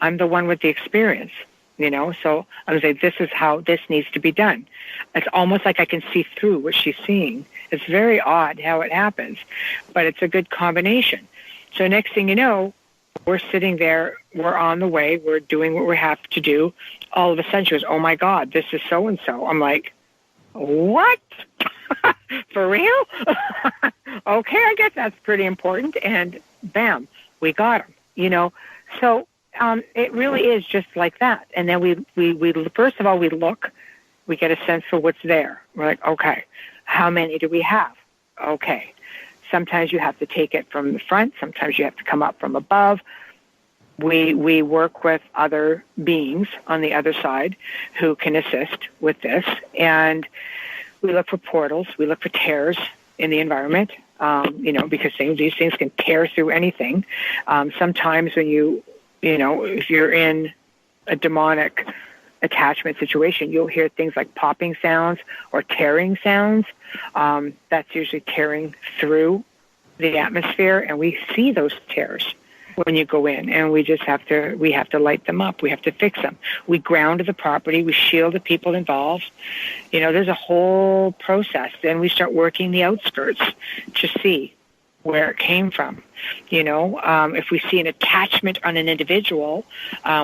I'm the one with the experience, so I'm saying this is how this needs to be done. It's almost like I can see through what she's seeing. It's very odd how it happens, but it's a good combination. So next thing you know, we're sitting there, we're on the way, we're doing what we have to do. All of a sudden she goes, oh my God, this is so-and-so. I'm like, what? For real? Okay, I guess that's pretty important. And bam, we got him, So it really is just like that. And then we first of all, we look, we get a sense for what's there. We're like, okay, how many do we have? Okay. Sometimes you have to take it from the front. Sometimes you have to come up from above. We work with other beings on the other side who can assist with this. And we look for portals. We look for tears in the environment, because these things can tear through anything. Sometimes when if you're in a demonic attachment situation, you'll hear things like popping sounds or tearing sounds. That's usually tearing through the atmosphere, and we see those tears when you go in, and we have to light them up. We have to fix them. We ground the property. We shield the people involved. There's a whole process. Then we start working the outskirts to see where it came from. If we see an attachment on an individual,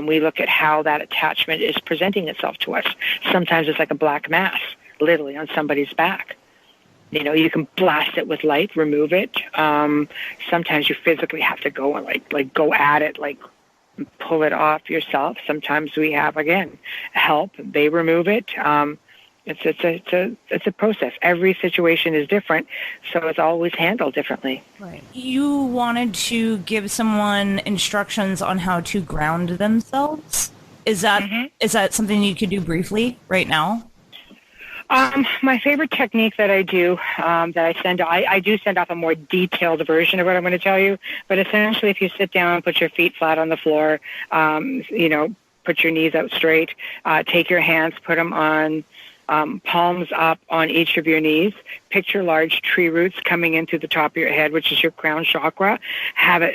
we look at how that attachment is presenting itself to us. Sometimes it's like a black mass, literally on somebody's back. You can blast it with light, remove it. Sometimes you physically have to go and like go at it, like pull it off yourself. Sometimes we have, again, help. They remove it. It's a process. Every situation is different, so it's always handled differently. Right. You wanted to give someone instructions on how to ground themselves. Is that something you could do briefly right now? My favorite technique that I do, I do send off a more detailed version of what I'm going to tell you. But essentially, if you sit down, put your feet flat on the floor, put your knees out straight, take your hands, put them on palms up on each of your knees. Picture large tree roots coming in through the top of your head, which is your crown chakra.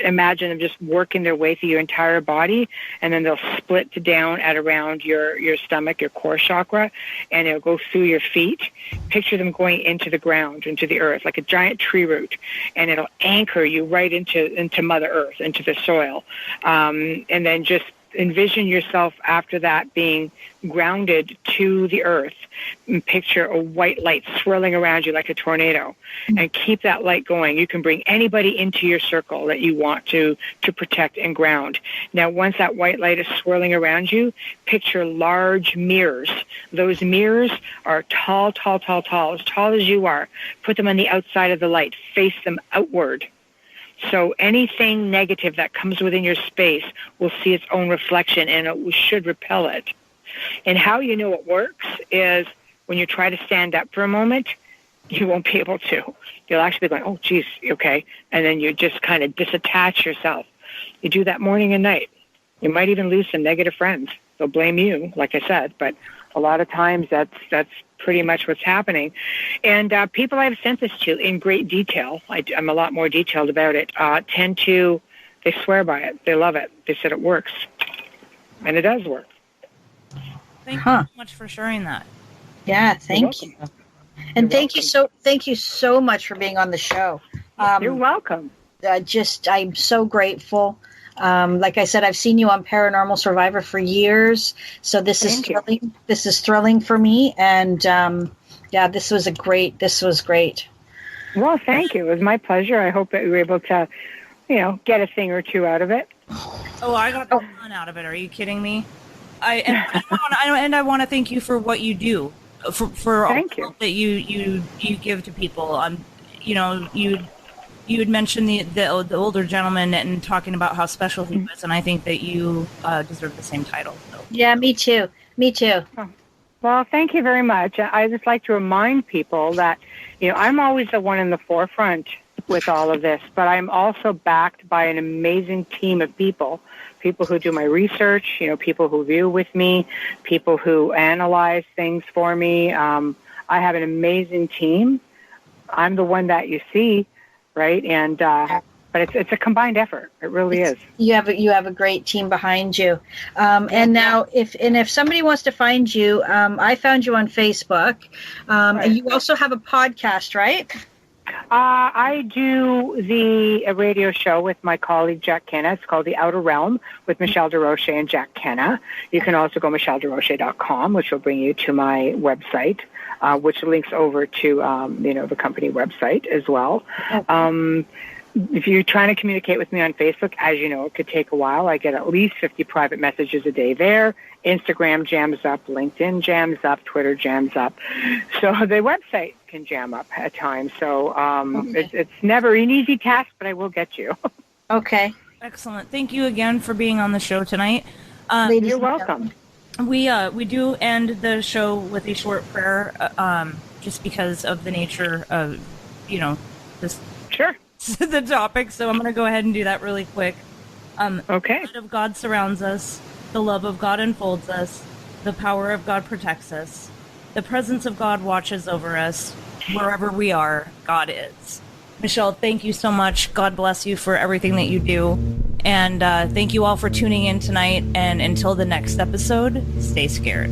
Imagine them just working their way through your entire body, and then they'll split down at around your stomach, your core chakra, and it'll go through your feet. Picture them going into the ground, into the earth, like a giant tree root, and it'll anchor you right into Mother Earth, into the soil. And then just envision yourself after that being grounded to the earth, and picture a white light swirling around you like a tornado, and keep that light going. You can bring anybody into your circle that you want to protect and ground. Now, once that white light is swirling around you, picture large mirrors. Those mirrors are tall, as tall as you are. Put them on the outside of the light. Face them outward. So anything negative that comes within your space will see its own reflection, and it should repel it. And how you know it works is when you try to stand up for a moment, you won't be able to. You'll actually be going, oh, geez, okay. And then you just kind of disattach yourself. You do that morning and night. You might even lose some negative friends. They'll blame you, like I said, but a lot of times that's pretty much what's happening. And people I've sent this to in great detail, I'm a lot more detailed about it, they swear by it. They love it. They said it works. And it does work. Thank you so much for sharing that. Yeah, thank you. And thank you so much for being on the show. You're welcome. I'm so grateful. Like I said, I've seen you on Paranormal Survivor for years, so this is thrilling. This is thrilling for me, and this was great. Well, thank you. It was my pleasure. I hope that you were able to, get a thing or two out of it. Oh, I got a ton out of it. Are you kidding me? I want to thank you for what you do, for all that you give to people. You had mentioned the older gentleman and talking about how special he was, and I think that you deserve the same title. So. Yeah, me too. Oh. Well, thank you very much. I just like to remind people that, I'm always the one in the forefront with all of this, but I'm also backed by an amazing team of people who do my research, people who view with me, people who analyze things for me. I have an amazing team. I'm the one that you see. Right, and but it's a combined effort. It really is. You have a great team behind you. And now, if somebody wants to find you, I found you on Facebook. And you also have a podcast, right? I do a radio show with my colleague Jack Kenna. It's called The Outer Realm with Michelle Desrochers and Jack Kenna. You can also go michelledesrochers.com, which will bring you to my website. Which links over to, the company website as well. if you're trying to communicate with me on Facebook, as you know, it could take a while. I get at least 50 private messages a day there. Instagram jams up, LinkedIn jams up, Twitter jams up. So the website can jam up at times. So it's never an easy task, but I will get you. Okay. Excellent. Thank you again for being on the show tonight. You're welcome. We do end the show with a short prayer, just because of the nature of, this the topic. So I'm going to go ahead and do that really quick. Okay. The light of God surrounds us. The love of God enfolds us. The power of God protects us. The presence of God watches over us. Wherever we are, God is. Michelle, thank you so much. God bless you for everything that you do. And thank you all for tuning in tonight. And until the next episode, stay scared.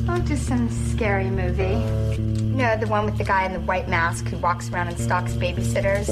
Oh, just some scary movie. You know, the one with the guy in the white mask who walks around and stalks babysitters.